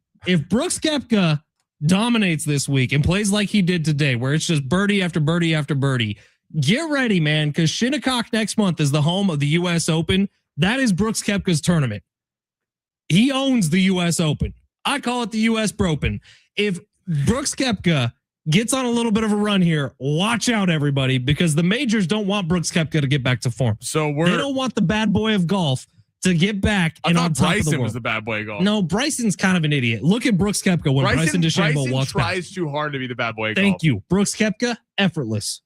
Brooks Koepka dominates this week and plays like he did today, where it's just birdie after birdie after birdie, get ready, man, because Shinnecock next month is the home of the U.S. Open. That is Brooks Koepka's tournament. He owns the U.S. Open. I call it the U.S. Bropen. If Brooks Koepka gets on a little bit of a run here, watch out, everybody, because the majors don't want Brooks Koepka to get back to form. So they don't want the bad boy of golf to get back and on top Bryson of the world. Was the bad boy of golf. No, Bryson's kind of an idiot. Look at Brooks Koepka when Bryson DeChambeau walks back. Tries too hard to be the bad boy of golf. Thank you. Brooks Koepka, effortless.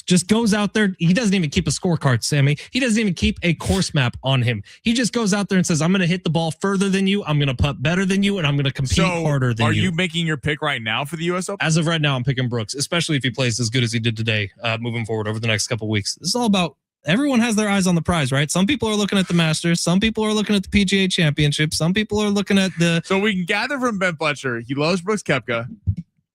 Just goes out there. He doesn't even keep a scorecard, Sammy. He doesn't even keep a course map on him. He just goes out there and says, I'm going to hit the ball further than you. I'm going to putt better than you. And I'm going to compete harder than you. Are you making your pick right now for the U.S. Open? As of right now, I'm picking Brooks, especially if he plays as good as he did today, moving forward over the next couple of weeks. This is all about everyone has their eyes on the prize, right? Some people are looking at the Masters. Some people are looking at the PGA Championship. Some people are looking at the... So we can gather from Ben Fletcher. He loves Brooks Koepka.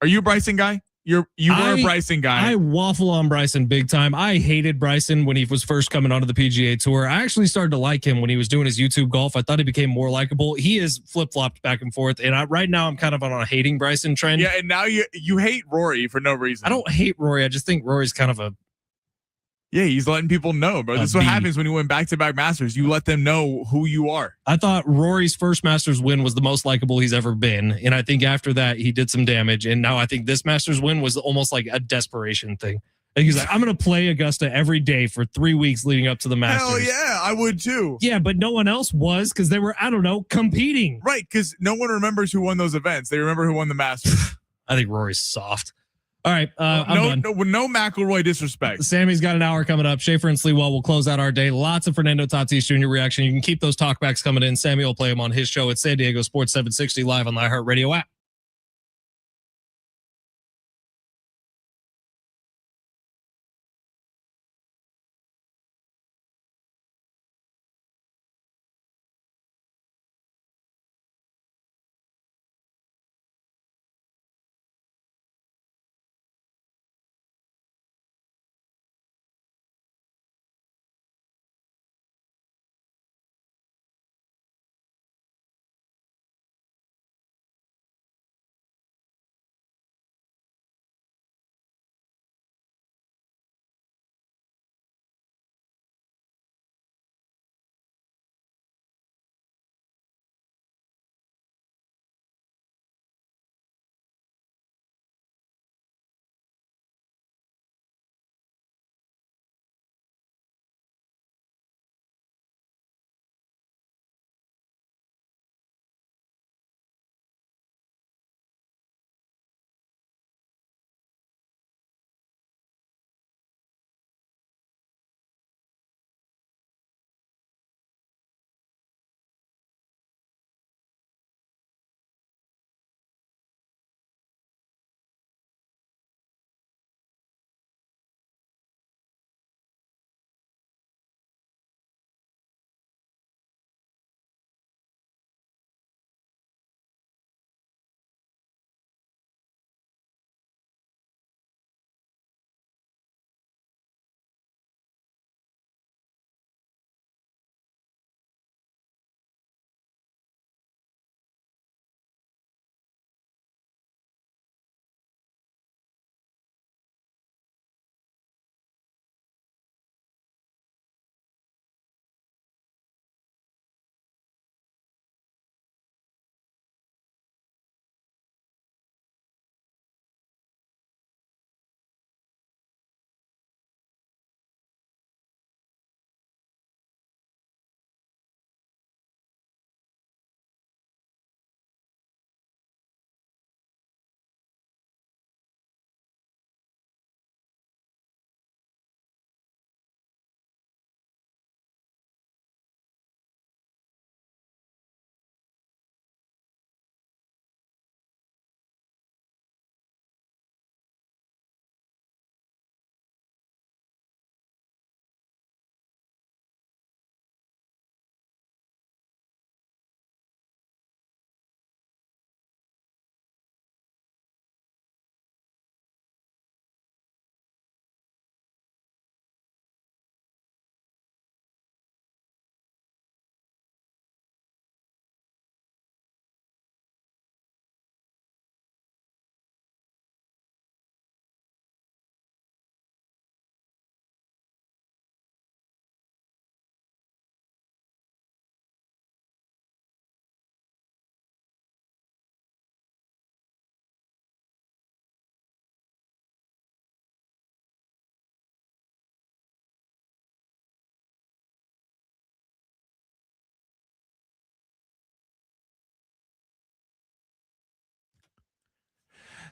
Are you a Bryson guy? You were a Bryson guy. I waffle on Bryson big time. I hated Bryson when he was first coming onto the PGA Tour. I actually started to like him when he was doing his YouTube golf. I thought he became more likable. He is flip-flopped back and forth. And right now I'm kind of on a hating Bryson trend. Yeah, and now you hate Rory for no reason. I don't hate Rory. I just think Rory's kind of a... Yeah, he's letting people know, bro. This is what happens when you win back-to-back Masters. You let them know who you are. I thought Rory's first Masters win was the most likable he's ever been. And I think after that, he did some damage. And now I think this Masters win was almost like a desperation thing. And he's like, I'm going to play Augusta every day for 3 weeks leading up to the Masters. Hell yeah, I would too. Yeah, but no one else was because they were, I don't know, competing. Right, because no one remembers who won those events. They remember who won the Masters. I think Rory's soft. All right. No McElroy disrespect. Sammy's got an hour coming up. Schaefer and Sleewell will close out our day. Lots of Fernando Tatis Jr. reaction. You can keep those talkbacks coming in. Sammy will play them on his show at San Diego Sports 760 live on the iHeartRadio app.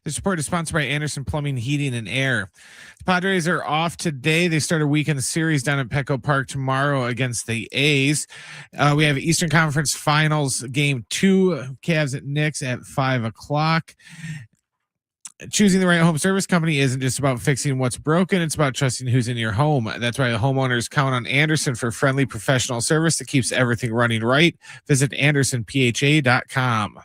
This report is sponsored by Anderson Plumbing, Heating, and Air. The Padres are off today. They start a week in the series down at Petco Park tomorrow against the A's. We have Eastern Conference Finals Game 2, Cavs at Knicks at 5 o'clock. Choosing the right home service company isn't just about fixing what's broken. It's about trusting who's in your home. That's why the homeowners count on Anderson for friendly professional service that keeps everything running right. Visit AndersonPHA.com.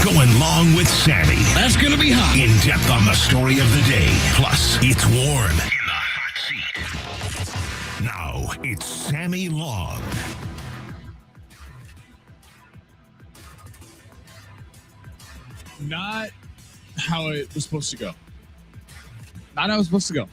Going long with Sammy. That's going to be hot. In depth on the story of the day. Plus, it's warm in the hot seat. Now, it's Sammy Long. Not how it was supposed to go. Not how it was supposed to go.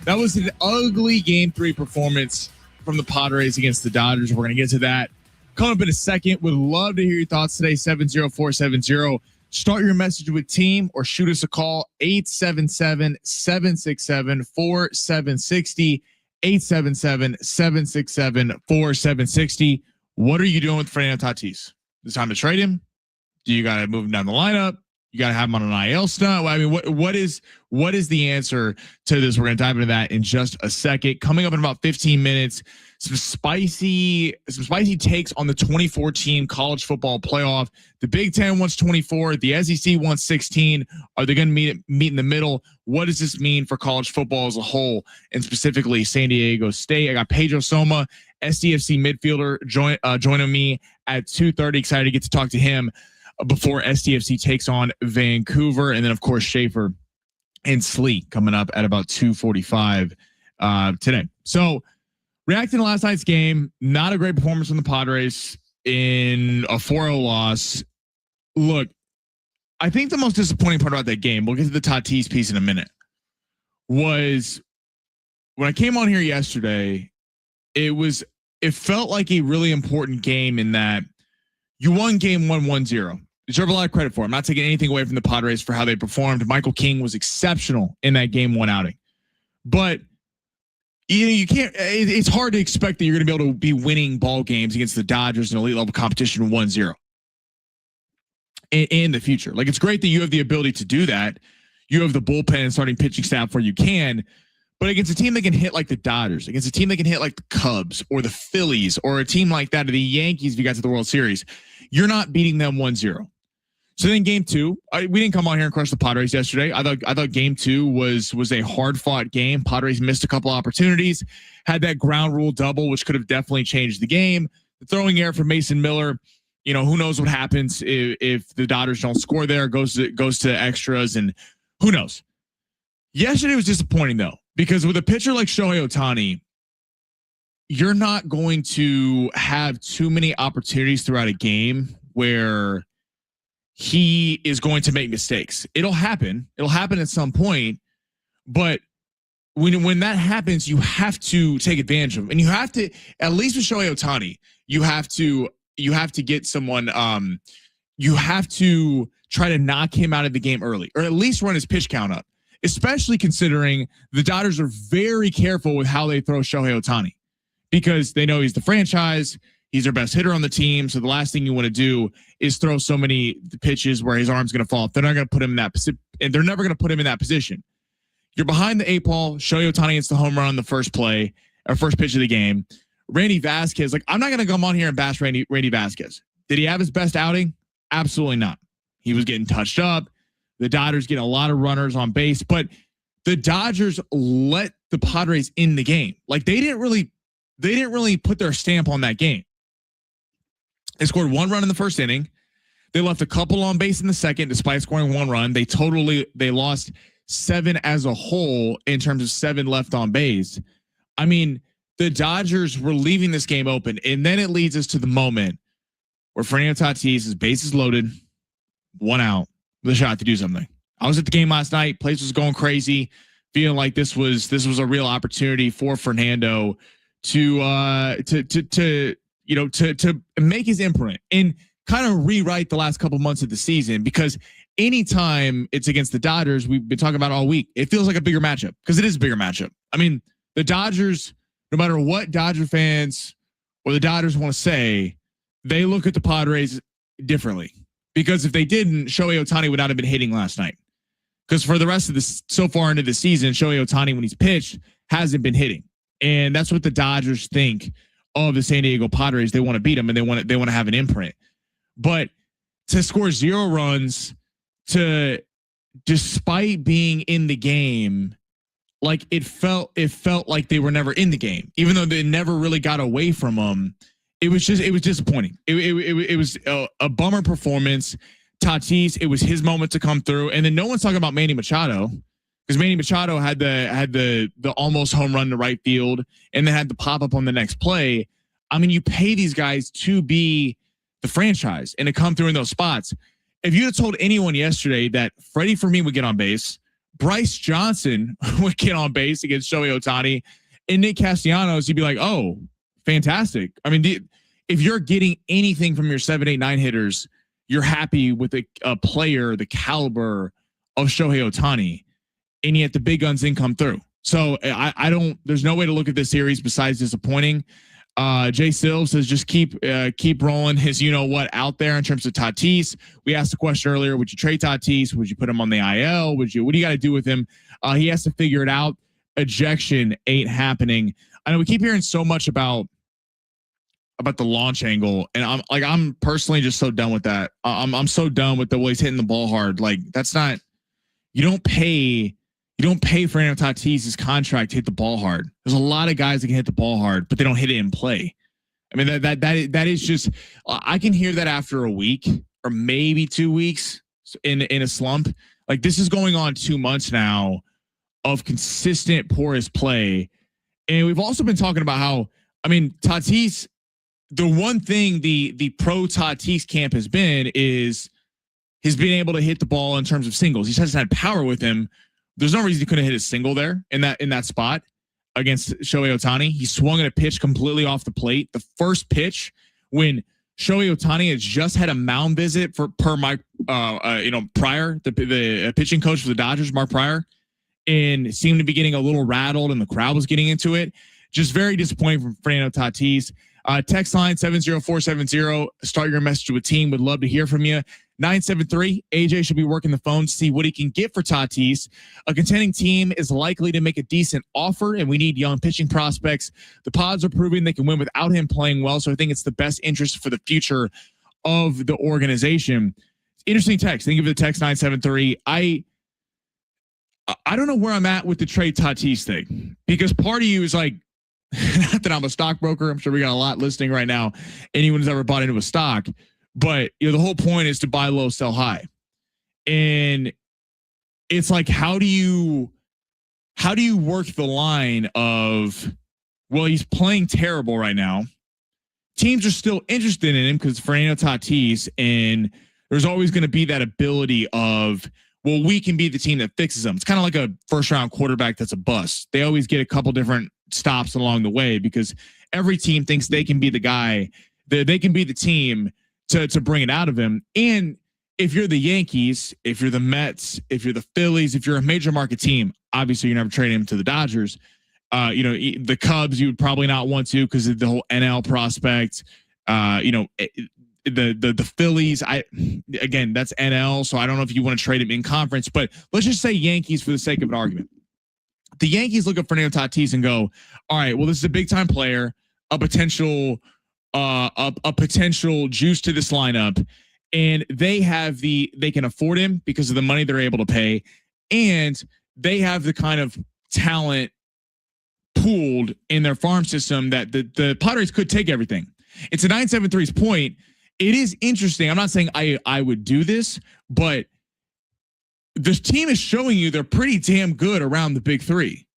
That was an ugly Game 3 performance from the Padres against the Dodgers. We're going to get to that coming up in a second. Would love to hear your thoughts today. 70470. Start your message with team or shoot us a call. 877-767-4760. 877-767-4760. What are you doing with Fernando Tatis? It's time to trade him. Do you got to move him down the lineup? You got to have him on an IL stunt. I mean, what is the answer to this? We're going to dive into that in just a second. Coming up in about 15 minutes, some spicy takes on the 2014 college football playoff. The Big Ten wants 24. The SEC wants 16. Are they going to meet in the middle? What does this mean for college football as a whole, and specifically San Diego State? I got Pedro Soma, SDFC midfielder, joining me at 2:30. Excited to get to talk to him before SDFC takes on Vancouver. And then, of course, Schaefer and Sleet coming up at about 2:45 today. So, reacting to last night's game, not a great performance from the Padres in a 4-0 loss. Look, I think the most disappointing part about that game, we'll get to the Tatis piece in a minute, was when I came on here yesterday, it felt like a really important game in that you won game 1-1-0. You deserve a lot of credit for it. I'm not taking anything away from the Padres for how they performed. Michael King was exceptional in that game 1 outing. But you can't, it's hard to expect that you're going to be able to be winning ball games against the Dodgers in elite level competition 1-0 in the future. Like, it's great that you have the ability to do that. You have the bullpen and starting pitching staff where you can, but against a team that can hit like the Dodgers, against a team that can hit like the Cubs or the Phillies or a team like that, or the Yankees, if you got to the World Series, you're not beating them 1-0. So then game 2, we didn't come on here and crush the Padres yesterday. I thought game 2 was a hard fought game. Padres missed a couple opportunities, had that ground rule double, which could have definitely changed the game. The throwing error for Mason Miller, who knows what happens if the Dodgers don't score there, goes to extras, and who knows. Yesterday was disappointing though, because with a pitcher like Shohei Ohtani, you're not going to have too many opportunities throughout a game where he is going to make mistakes. It'll happen at some point, but when that happens, you have to take advantage of him. And you have to, at least with Shohei Ohtani, you have to get someone, you have to try to knock him out of the game early, or at least run his pitch count up, especially considering the Dodgers are very careful with how they throw Shohei Ohtani, because they know he's the franchise. He's their best hitter on the team. So the last thing you want to do is throw so many pitches where his arm's going to fall off. They're not going to put him in that position, and they're never going to put him in that position. You're behind the 8 ball. Shohei Ohtani hits the home run on the first play or first pitch of the game. Randy Vasquez, like, I'm not going to come on here and bash Randy Vasquez. Did he have his best outing? Absolutely not. He was getting touched up. The Dodgers get a lot of runners on base, but the Dodgers let the Padres in the game. Like, they didn't really put their stamp on that game. They scored 1 run in the first inning. They left a couple on base in the second, despite scoring 1 run. They lost 7 as a whole in terms of 7 left on base. I mean, the Dodgers were leaving this game open, and then it leads us to the moment where Fernando Tatis, bases loaded, 1 out, with a shot to do something. I was at the game last night. Place was going crazy, feeling like this was a real opportunity for Fernando to make his imprint and kind of rewrite the last couple months of the season, because anytime it's against the Dodgers, we've been talking about all week, it feels like a bigger matchup, because it is a bigger matchup. I mean, the Dodgers, no matter what Dodger fans or the Dodgers want to say, they look at the Padres differently. because if they didn't, Shohei Ohtani would not have been hitting last night. Because for the rest of this, so far into the season, Shohei Ohtani, when he's pitched, hasn't been hitting. And that's what the Dodgers think of the San Diego Padres. They want to beat them, and they want to have an imprint. But to score 0 runs, despite being in the game, like it felt like they were never in the game, even though they never really got away from them. It was disappointing. It was a bummer performance. Tatis, it was his moment to come through, and then no one's talking about Manny Machado, because Manny Machado had the almost home run to right field, and then had the pop up on the next play. I mean, you pay these guys to be the franchise and to come through in those spots. If you had told anyone yesterday that Freddie Fermin would get on base, Bryce Johnson would get on base against Shohei Ohtani, and Nick Castellanos, you'd be like, oh, fantastic. I mean, if you're getting anything from your 7, 8, 9 hitters, you're happy with a player the caliber of Shohei Ohtani, and yet the big guns didn't come through. So I don't. There's no way to look at this series besides disappointing. Jay Silv says just keep rolling his what out there in terms of Tatis. We asked the question earlier: would you trade Tatis? Would you put him on the IL? What do you got to do with him? He has to figure it out. Ejection ain't happening. I know we keep hearing so much about the launch angle, and I'm personally just so done with that. I'm so done with the way he's hitting the ball hard. Like, that's not, you don't pay Fernando Tatis' contract to hit the ball hard. There's a lot of guys that can hit the ball hard, but they don't hit it in play. I mean, that is just, I can hear that after a week or maybe 2 weeks in a slump. Like, this is going on 2 months now of consistent porous play. And we've also been talking about how, I mean, Tatis, the one thing the pro Tatis camp has been is he's been able to hit the ball in terms of singles. He just hasn't had power with him. There's no reason he couldn't hit a single there in that spot against Shohei Ohtani. He swung at a pitch completely off the plate. The first pitch when Shohei Ohtani has just had a mound visit per Mike Pryor, the pitching coach for the Dodgers, Mark Pryor, and seemed to be getting a little rattled, and the crowd was getting into it. Just very disappointing from Fernando Tatis. Text line 70470. Start your message with team. Would love to hear from you. 973. AJ should be working the phone to see what he can get for Tatis. A contending team is likely to make a decent offer, and we need young pitching prospects. The Pods are proving they can win without him playing well, so I think it's the best interest for the future of the organization. Interesting text. Think of the text 973. I don't know where I'm at with the trade Tatis thing, because part of you is like, not that I'm a stockbroker. I'm sure we got a lot listening right now. Anyone who's ever bought into a stock, but the whole point is to buy low, sell high. And it's like, how do you work the line of, well, he's playing terrible right now. Teams are still interested in him because Fernando Tatis, and there's always going to be that ability of, well, we can be the team that fixes them. It's kind of like a first round quarterback that's a bust. They always get a couple different stops along the way because every team thinks they can be the guy, they can be the team to bring it out of him. And if you're the Yankees, if you're the Mets, if you're the Phillies, if you're a major market team, obviously you're never trading him to the Dodgers. The Cubs, you would probably not want to because of the whole NL prospect. The Phillies, again, that's NL, so I don't know if you want to trade him in conference, but let's just say Yankees for the sake of an argument. The Yankees look at Fernando Tatis and go, all right, well, this is a big time player, a potential juice to this lineup, and they can afford him because of the money they're able to pay, and they have the kind of talent pooled in their farm system that the Padres could take everything. It's a 973's point. It is interesting. I'm not saying I would do this, but this team is showing you they're pretty damn good around the big three.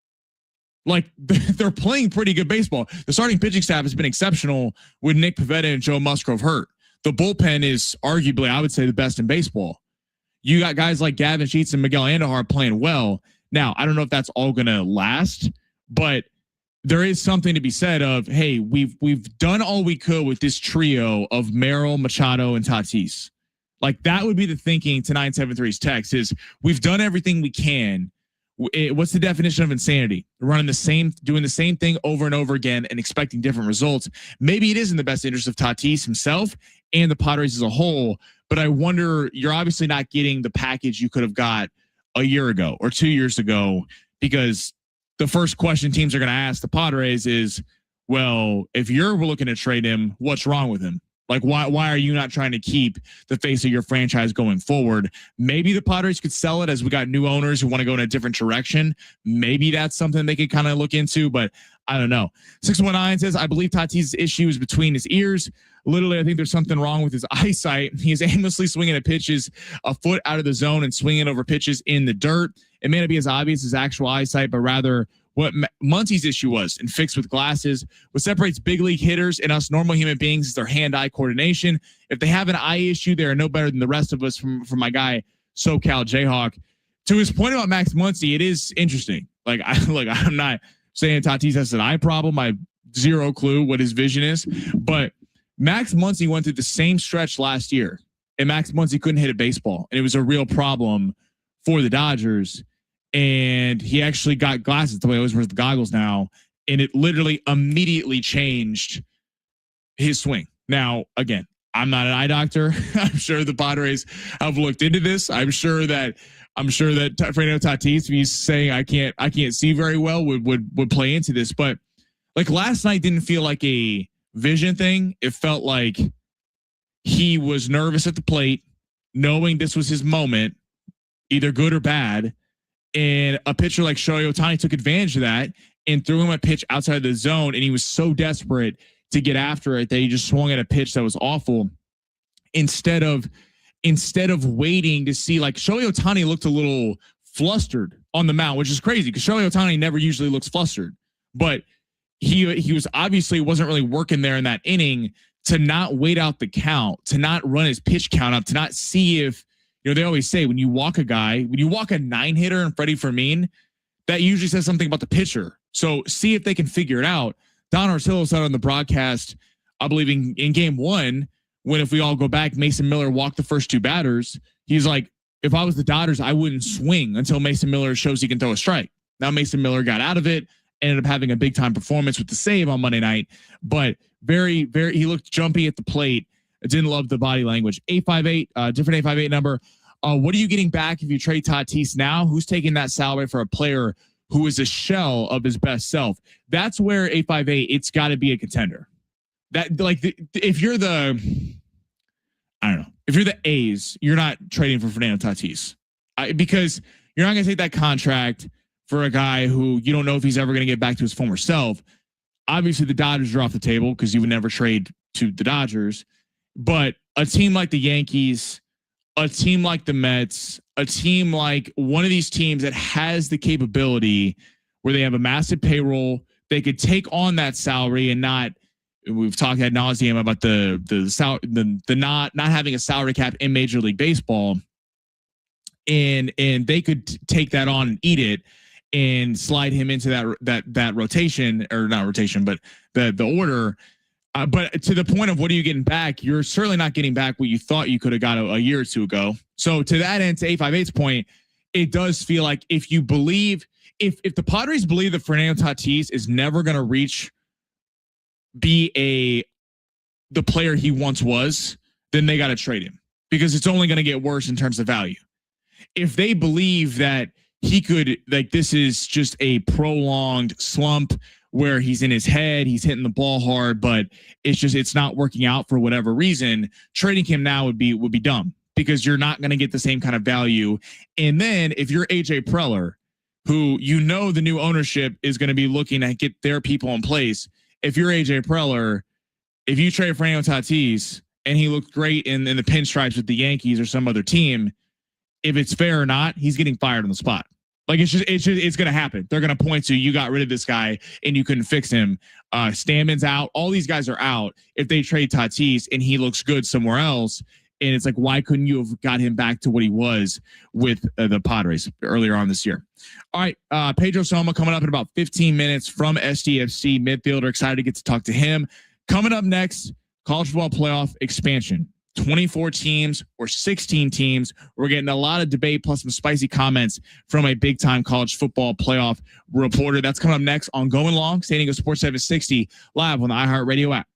Like, they're playing pretty good baseball. The starting pitching staff has been exceptional with Nick Pivetta and Joe Musgrove hurt. The bullpen is arguably, I would say, the best in baseball. You got guys like Gavin Sheets and Miguel Andujar playing well. Now, I don't know if that's all going to last, but there is something to be said of, hey, we've done all we could with this trio of Merrill, Machado, and Tatis. Like, that would be the thinking to 973's text is we've done everything we can. What's the definition of insanity? Doing the same thing over and over again and expecting different results. Maybe it is in the best interest of Tatis himself and the Padres as a whole, but I wonder, you're obviously not getting the package you could have got a year ago or 2 years ago, because the first question teams are going to ask the Padres is, well, if you're looking to trade him, what's wrong with him? Like, why are you not trying to keep the face of your franchise going forward? Maybe the Padres could sell it, as we got new owners who want to go in a different direction. Maybe that's something they could kind of look into, but I don't know. 619 says, I believe Tatis' issue is between his ears. Literally, I think there's something wrong with his eyesight. He is aimlessly swinging at pitches a foot out of the zone and swinging over pitches in the dirt. It may not be as obvious as actual eyesight, but rather what Muncy's issue was, and fixed with glasses. What separates big league hitters and us normal human beings is their hand-eye coordination. If they have an eye issue, they are no better than the rest of us. From my guy SoCal Jayhawk. To his point about Max Muncy, it is interesting. I'm not saying Tatis has an eye problem. I have zero clue what his vision is, but Max Muncy went through the same stretch last year, and Max Muncy couldn't hit a baseball, and it was a real problem for the Dodgers. And he actually got glasses the way I always wears the goggles now, and it literally immediately changed his swing. Now, again, I'm not an eye doctor. I'm sure the Padres have looked into this. I'm sure that Fernando Tatis, if he's saying I can't see very well, would play into this. But like last night didn't feel like a vision thing. It felt like he was nervous at the plate, knowing this was his moment, either good or bad. And a pitcher like Shohei Ohtani took advantage of that and threw him a pitch outside the zone. And he was so desperate to get after it that he just swung at a pitch that was awful. Instead of waiting to see, like, Shohei Ohtani looked a little flustered on the mound, which is crazy because Shohei Ohtani never usually looks flustered, but he was obviously wasn't really working there in that inning to not wait out the count, to not run his pitch count up, to not see if, they always say when you walk a 9-hitter in Freddie Fermin, that usually says something about the pitcher. So see if they can figure it out. Don Orsillo said on the broadcast, I believe in game one, when if we all go back, Mason Miller walked the first two batters. He's like, if I was the Dodgers, I wouldn't swing until Mason Miller shows he can throw a strike. Now Mason Miller got out of it, ended up having a big time performance with the save on Monday night, but he looked jumpy at the plate. I didn't love the body language. 858, different 858 number. What are you getting back if you trade Tatis now? Who's taking that salary for a player who is a shell of his best self? That's where 858, it's got to be a contender. That if you're the A's, you're not trading for Fernando Tatis because you're not going to take that contract for a guy who you don't know if he's ever going to get back to his former self. Obviously, the Dodgers are off the table because you would never trade to the Dodgers. But a team like the Yankees, a team like the Mets, a team like one of these teams that has the capability where they have a massive payroll, they could take on that salary and not. We've talked ad nauseum about the not having a salary cap in Major League Baseball, and they could take that on and eat it and slide him into that rotation, or not rotation, but the order. But to the point of what are you getting back? You're certainly not getting back what you thought you could have got a year or two ago. So to that end, to 858's point, it does feel like if you believe, if the Padres believe that Fernando Tatis is never going to be the player he once was, then they got to trade him because it's only going to get worse in terms of value. If they believe that he could, like, this is just a prolonged slump where he's in his head, he's hitting the ball hard, but it's not working out for whatever reason, trading him now would be dumb because you're not going to get the same kind of value. And then if you're AJ Preller, who the new ownership is going to be looking to get their people in place. If you're AJ Preller, if you trade Fernando Tatis and he looked great in the pinstripes with the Yankees or some other team, if it's fair or not, he's getting fired on the spot. Like it's going to happen. They're going to point to, you got rid of this guy and you couldn't fix him. Stammen's out. All these guys are out. If they trade Tatis and he looks good somewhere else, and it's like, why couldn't you have got him back to what he was with the Padres earlier on this year? All right. Pedro Soma coming up in about 15 minutes from SDFC, midfielder. Excited to get to talk to him. Coming up next, college football playoff expansion. 24 teams or 16 teams. We're getting a lot of debate plus some spicy comments from a big-time college football playoff reporter. That's coming up next on Going Long, San Diego Sports 760, live on the iHeartRadio app.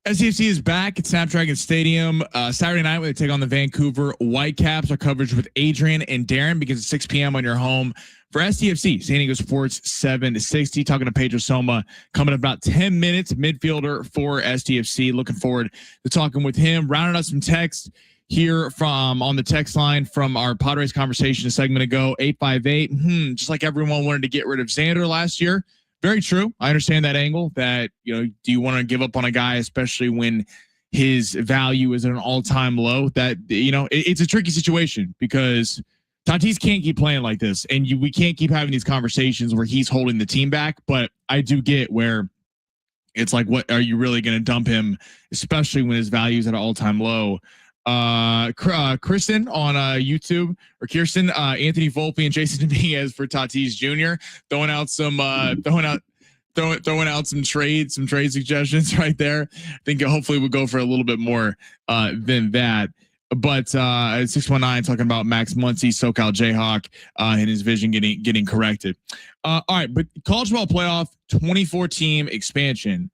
SCFC is back at Snapdragon Stadium Saturday night when they take on the Vancouver Whitecaps. Our coverage with Adrian and Darren begins at 6 p.m. on your home for SCFC, San Diego Sports 760. Talking to Pedro Soma coming up about 10 minutes, midfielder for SDFC. Looking forward to talking with him. Rounding out some text here from on the text line from our Padres conversation a segment ago, 858. Just like everyone wanted to get rid of Xander last year. Very true. I understand that angle that, do you want to give up on a guy, especially when his value is at an all-time low? That, it's a tricky situation because Tatis can't keep playing like this, and we can't keep having these conversations where he's holding the team back. But I do get where it's like, what are you really going to dump him, especially when his value is at an all-time low? Kristen on YouTube, or Kirsten, Anthony Volpe and Jason Dominguez for Tatis Jr. throwing out some trade suggestions right there. I think hopefully we'll go for a little bit more than that. But 619 talking about Max Muncy, SoCal Jayhawk, and his vision getting corrected. All right, but college ball playoff 24 team expansion.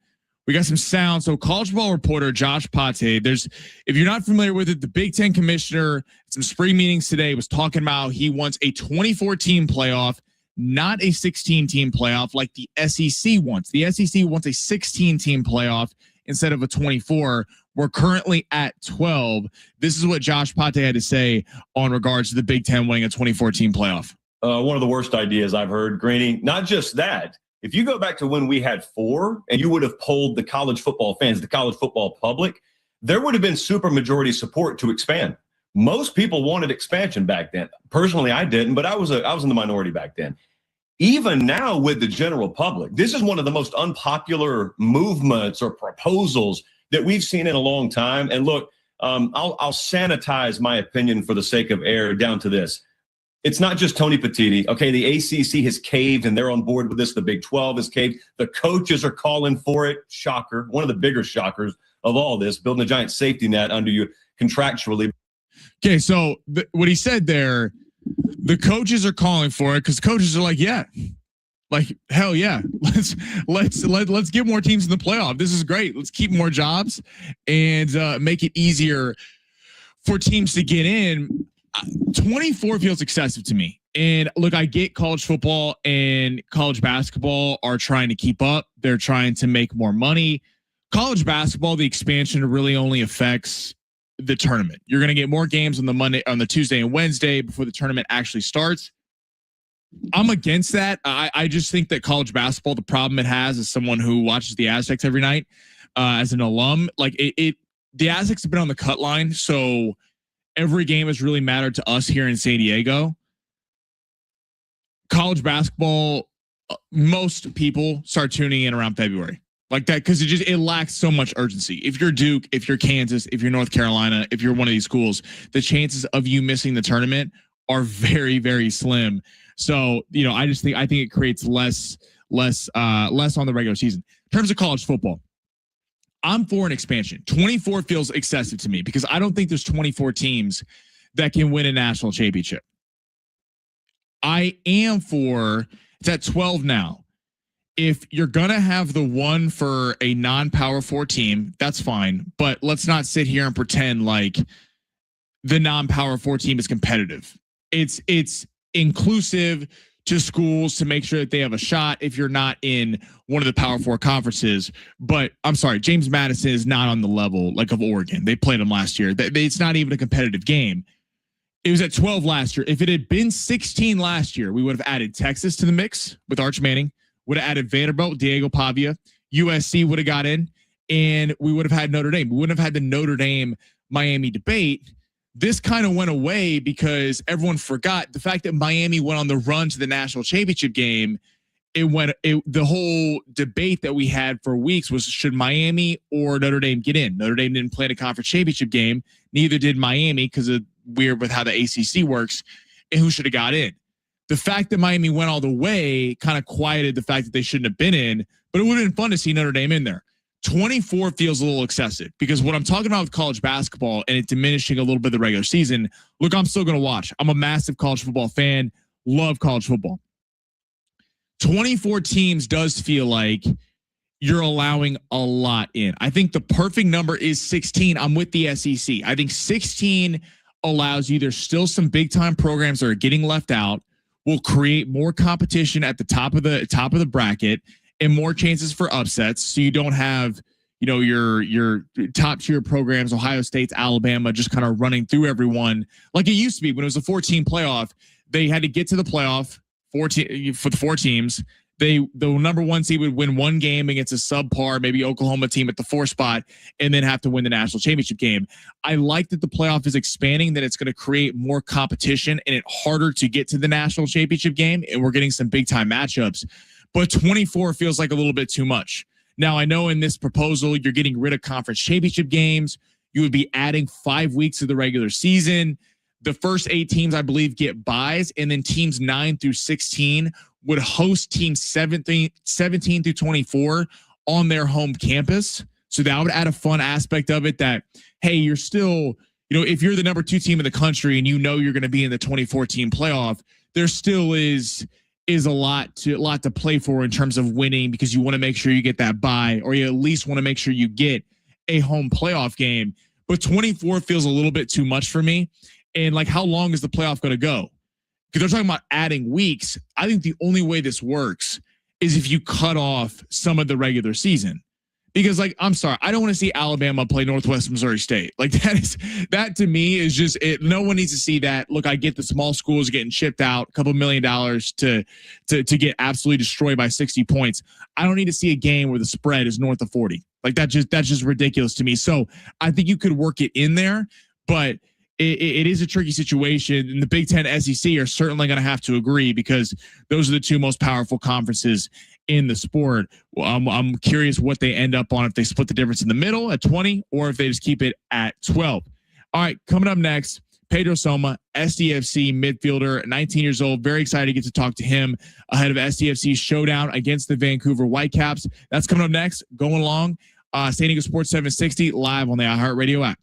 We got some sound. So college ball reporter Josh Pate, if you're not familiar with it, the Big Ten commissioner, some spring meetings today was talking about he wants a 24 team playoff, not a 16 team playoff like the SEC wants. The SEC wants a 16 team playoff instead of a 24. We're currently at 12. This is what Josh Pate had to say on regards to the Big Ten winning a 24 team playoff. One of the worst ideas I've heard, Greeny. Not just that. If you go back to when we had 4 and you would have polled the college football fans, the college football public, there would have been super majority support to expand. Most people wanted expansion back then. Personally, I didn't, but I was in the minority back then. Even now with the general public, this is one of the most unpopular movements or proposals that we've seen in a long time. And look, I'll sanitize my opinion for the sake of air down to this. It's not just Tony Petitti. Okay, the ACC has caved and they're on board with this. The Big 12 has caved. The coaches are calling for it. Shocker. One of the bigger shockers of all this, building a giant safety net under you contractually. Okay, so what he said there, the coaches are calling for it because coaches are like, yeah, like hell yeah, let's get more teams in the playoff. This is great. Let's keep more jobs and make it easier for teams to get in. 24 feels excessive to me. And look, I get college football and college basketball are trying to keep up. They're trying to make more money. College basketball, the expansion really only affects the tournament. You're going to get more games on the Tuesday and Wednesday before the tournament actually starts. I'm against that. I just think that college basketball, the problem it has as someone who watches the Aztecs every night, as an alum, like the Aztecs have been on the cut line. So every game has really mattered to us here in San Diego. College basketball, most people start tuning in around February like that because it lacks so much urgency. If you're Duke, if you're Kansas, if you're North Carolina, if you're one of these schools, the chances of you missing the tournament are very, very slim. So, I think it creates less on the regular season. In terms of college football, I'm for an expansion. 24 feels excessive to me because I don't think there's 24 teams that can win a national championship. I am for, it's at 12 now. If you're going to have the one for a non-Power 4 team, that's fine. But let's not sit here and pretend like the non-Power 4 team is competitive. It's inclusive to schools to make sure that they have a shot if you're not in one of the Power 4 conferences. But I'm sorry, James Madison is not on the level like of Oregon. They played them last year. It's not even a competitive game. It was at 12 last year. If it had been 16 last year, we would have added Texas to the mix with Arch Manning, would have added Vanderbilt, Diego Pavia, USC would have got in, and we would have had Notre Dame. We wouldn't have had the Notre Dame-Miami debate. This kind of went away because everyone forgot the fact that Miami went on the run to the national championship game. The whole debate that we had for weeks was, should Miami or Notre Dame get in? Notre Dame didn't play in a conference championship game. Neither did Miami because of weird with how the ACC works and who should have got in. The fact that Miami went all the way kind of quieted the fact that they shouldn't have been in, but it would have been fun to see Notre Dame in there. 24 feels a little excessive because what I'm talking about with college basketball and it diminishing a little bit of the regular season, look, I'm still going to watch. I'm a massive college football fan, love college football. 24 teams does feel like you're allowing a lot in. I think the perfect number is 16. I'm with the SEC. I think 16 allows you, there's still some big time programs that are getting left out, will create more competition at the top of the bracket and more chances for upsets. So you don't have, your top tier programs, Ohio State's, Alabama, just kind of running through everyone like it used to be when it was a 14 playoff. They had to get to the playoff for the 4 teams. The number 1 seed would win one game against a subpar, maybe Oklahoma team at the 4 spot, and then have to win the national championship game. I like that the playoff is expanding, that it's going to create more competition and it harder to get to the national championship game. And we're getting some big time matchups, but 24 feels like a little bit too much. Now I know in this proposal, you're getting rid of conference championship games. You would be adding 5 weeks of the regular season. The first 8 teams, I believe, get buys, and then teams 9 through 16 would host teams 17 through 24 on their home campus. So that would add a fun aspect of it that, hey, you're still, if you're the number 2 team in the country and you're going to be in the 2014 playoff, there still is a lot to play for in terms of winning, because you want to make sure you get that bye, or you at least want to make sure you get a home playoff game. But 24 feels a little bit too much for me. And like, how long is the playoff going to go? Because they're talking about adding weeks. I think the only way this works is if you cut off some of the regular season. Because, like, I'm sorry, I don't want to see Alabama play Northwest Missouri State. Like, that to me is just it. No one needs to see that. Look, I get the small schools getting shipped out a couple $1 million to get absolutely destroyed by 60 points. I don't need to see a game where the spread is north of 40. Like, that's just ridiculous to me. So I think you could work it in there, but it is a tricky situation, and the Big Ten, SEC are certainly going to have to agree, because those are the 2 most powerful conferences in the sport. I'm curious what they end up on, if they split the difference in the middle at 20 or if they just keep it at 12. All right, coming up next, Pedro Soma, SDFC midfielder, 19 years old. Very excited to get to talk to him ahead of SDFC's showdown against the Vancouver Whitecaps. That's coming up next. Going along, San Diego Sports 760 live on the iHeartRadio app.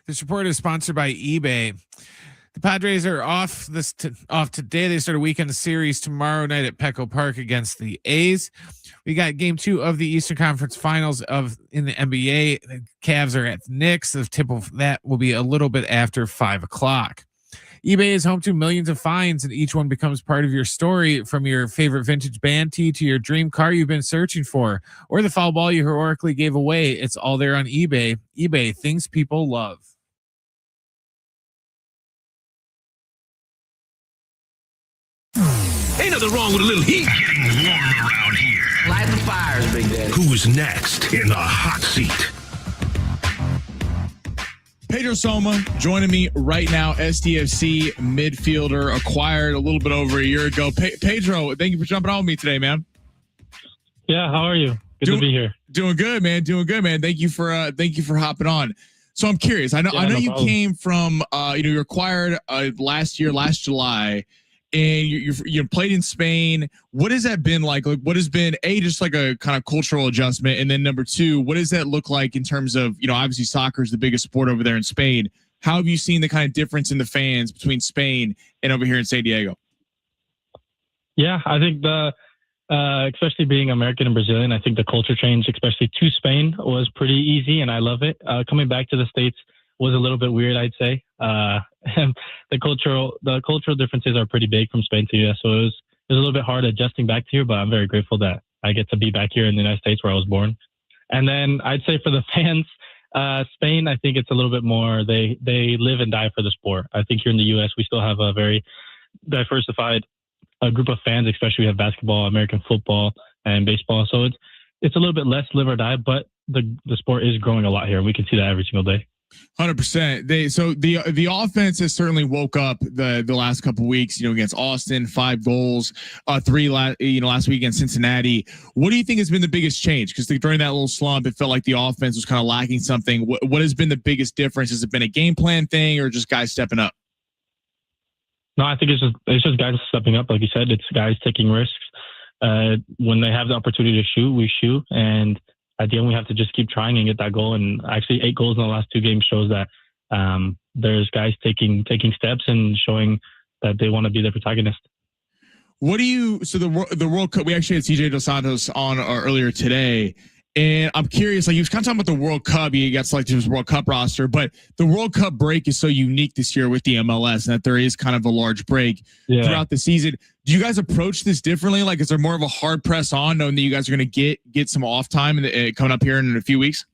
This report is sponsored by eBay. The Padres are off today. They start a weekend series tomorrow night at Petco Park against the A's. We got game 2 of the Eastern Conference Finals in the NBA. The Cavs are at the Knicks. The tip of that will be a little bit after 5:00. eBay is home to millions of finds, and each one becomes part of your story, from your favorite vintage band tee to your dream car you've been searching for, or the foul ball you heroically gave away. It's all there on eBay. eBay, things people love. Ain't nothing wrong with a little heat. Getting warm around here. Light the fires, Big Daddy. Who's next in the hot seat? Pedro Soma joining me right now, STFC midfielder, acquired a little bit over a year ago. Pedro, thank you for jumping on with me today, man. Yeah, how are you? Good to be here. Doing good, man. Thank you for hopping on. So I'm curious. I know you problem. Came from you acquired last July, and you played in Spain. What has that been like? Like, what has been just like a kind of cultural adjustment, and then number 2, what does that look like in terms of, obviously soccer is the biggest sport over there in Spain. How have you seen the kind of difference in the fans between Spain and over here in San Diego? Yeah, I think especially being American and Brazilian, I think the culture change, especially to Spain, was pretty easy, and I love it. Coming back to the States was a little bit weird, I'd say. And the cultural differences are pretty big from Spain to US, so it was a little bit hard adjusting back to here, but I'm very grateful that I get to be back here in the United States where I was born. And then I'd say for the fans, Spain, I think it's a little bit more, they live and die for the sport. I think here in the US, we still have a very diversified group of fans, especially we have basketball, American football, and baseball. So it's a little bit less live or die, but the sport is growing a lot here. We can see that every single day. 100%. So the offense has certainly woke up the last couple of weeks, against Austin, 5 goals, 3 last week against Cincinnati. What do you think has been the biggest change? Because during that little slump, it felt like the offense was kind of lacking something. What has been the biggest difference? Has it been a game plan thing, or just guys stepping up? No, I think it's just guys stepping up. Like you said, it's guys taking risks. When they have the opportunity to shoot, we shoot. And at the end, we have to just keep trying and get that goal. And actually 8 goals in the last 2 games shows that there's guys taking steps and showing that they want to be the protagonist. So the World Cup, we actually had CJ Dos Santos on earlier today. And I'm curious, like, he was kind of talking about the World Cup. He got selected to his World Cup roster, but the World Cup break is so unique this year with the MLS, and that there is kind of a large break throughout the season. Do you guys approach this differently? Like, is there more of a hard press on, knowing that you guys are going to get some off time coming up here in a few weeks?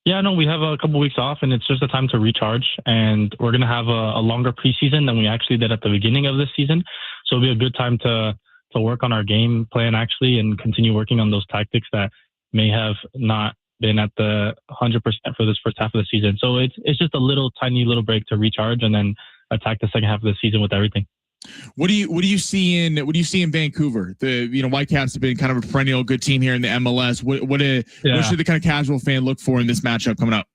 Yeah, no, we have a couple weeks off, and it's just a time to recharge. And we're going to have a longer preseason than we actually did at the beginning of this season. So it'll be a good time to work on our game plan actually, and continue working on those tactics that may have not been at the 100% for this first half of the season. So it's just a tiny little break to recharge and then attack the second half of the season with everything. What do you see in Vancouver? The Whitecaps have been kind of a perennial good team here in the MLS. What should the kind of casual fan look for in this matchup coming up?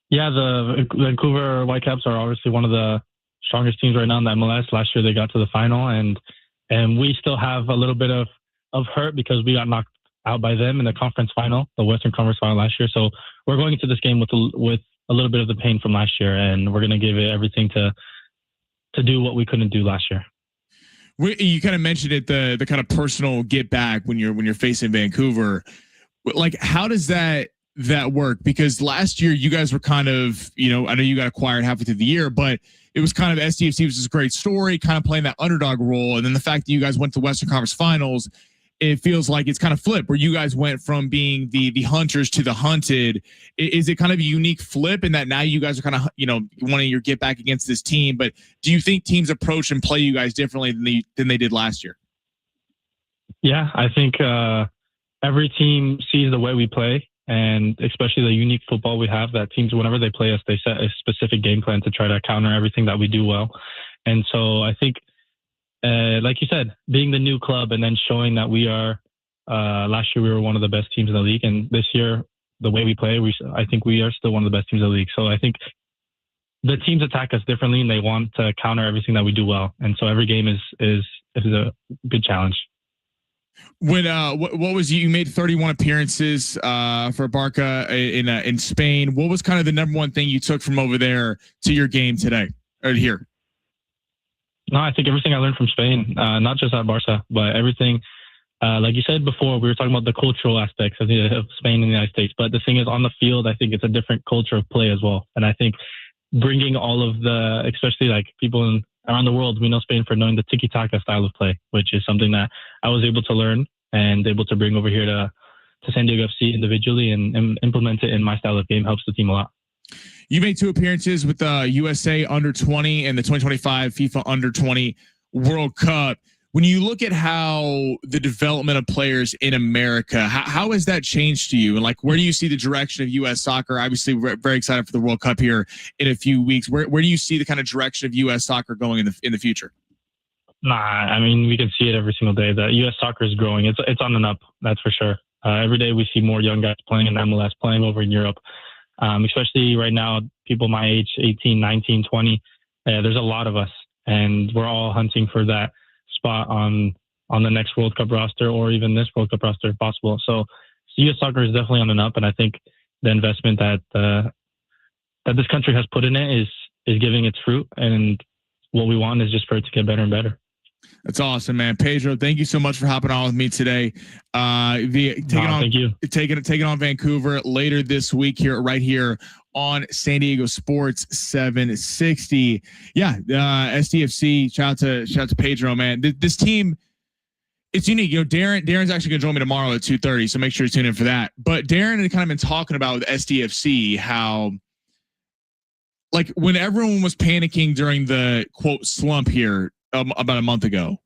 Yeah, the Vancouver Whitecaps are obviously one of the strongest teams right now in the MLS. Last year they got to the final, and we still have a little bit of hurt because we got knocked out by them in the conference final, the Western Conference final last year. So we're going into this game with a little bit of the pain from last year, and we're going to give it everything to do what we couldn't do last year. You kind of mentioned it, the kind of personal get back when you're facing Vancouver. Like, how does that work? Because last year you guys were kind of, I know you got acquired halfway through the year, but it was kind of STFC was this great story, kind of playing that underdog role. And then the fact that you guys went to Western Conference Finals, it feels like it's kind of flipped, where you guys went from being the hunters to the hunted. Is it kind of a unique flip in that now you guys are kind of, wanting your get back against this team? But do you think teams approach and play you guys differently than they did last year? Yeah, I think every team sees the way we play, and especially the unique football we have, that teams, whenever they play us, they set a specific game plan to try to counter everything that we do well. And so I think, like you said, being the new club and then showing that we are, last year we were one of the best teams in the league, and this year, the way we play, I think we are still one of the best teams in the league. So I think the teams attack us differently, and they want to counter everything that we do well. And so every game is a good challenge. When what was you made 31 appearances for Barca in Spain. What was kind of the number one thing you took from over there to your game today or here? No, I think everything I learned from Spain, not just at Barca, but everything. Like you said before, we were talking about the cultural aspects of Spain and the United States. But the thing is, on the field, I think it's a different culture of play as well. And I think bringing all of the, especially like people around the world, we know Spain for knowing the tiki-taka style of play, which is something that I was able to learn and able to bring over here to San Diego FC individually and implement it in my style of game. Helps the team a lot. You made 2 appearances with USA under 20 and the 2025 FIFA under 20 World Cup. When you look at how the development of players in America, how has that changed to you? And like, where do you see the direction of U.S. soccer? Obviously, we're very excited for the World Cup here in a few weeks. Where do you see the kind of direction of U.S. soccer going in the future? Nah, I mean, we can see it every single day. The U.S. soccer is growing. It's on and up. That's for sure. Every day we see more young guys playing in MLS, playing over in Europe. Especially right now, people my age, 18, 19, 20, there's a lot of us, and we're all hunting for that spot on the next World Cup roster or even this World Cup roster if possible. So U.S. soccer is definitely on and up, and I think the investment that this country has put in it is giving its fruit, and what we want is just for it to get better and better. That's awesome, man. Pedro, thank you so much for hopping on with me today. Thank you. Taking on Vancouver later this week right here on San Diego Sports 760. Yeah, SDFC. Shout out to Pedro, man. This team, it's unique. You know, Darren's actually going to join me tomorrow at 2:30, so make sure you tune in for that. But Darren had kind of been talking about with SDFC how, like, when everyone was panicking during the quote slump here about a month ago,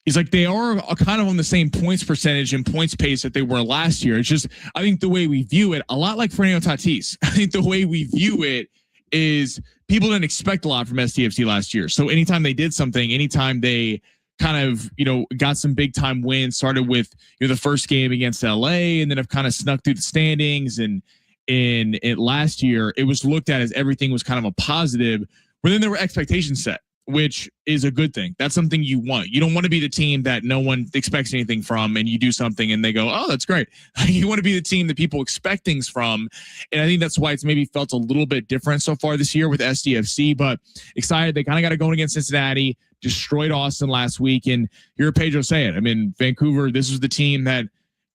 he's like, they are kind of on the same points percentage and points pace that they were last year. It's just, I think the way we view it, a lot like Fernando Tatis, I think the way we view it is people didn't expect a lot from SDFC last year. So anytime they did something, anytime they kind of, got some big time wins, started with, the first game against LA and then have kind of snuck through the standings. And in it last year, it was looked at as everything was kind of a positive, but then there were expectations set, which is a good thing. That's something you want. You don't want to be the team that no one expects anything from and you do something and they go, oh, that's great. You want to be the team that people expect things from. And I think that's why it's maybe felt a little bit different so far this year with SDFC, but excited. They kind of got it going against Cincinnati, destroyed Austin last week. And you heard Pedro say it. I mean, Vancouver, this was the team that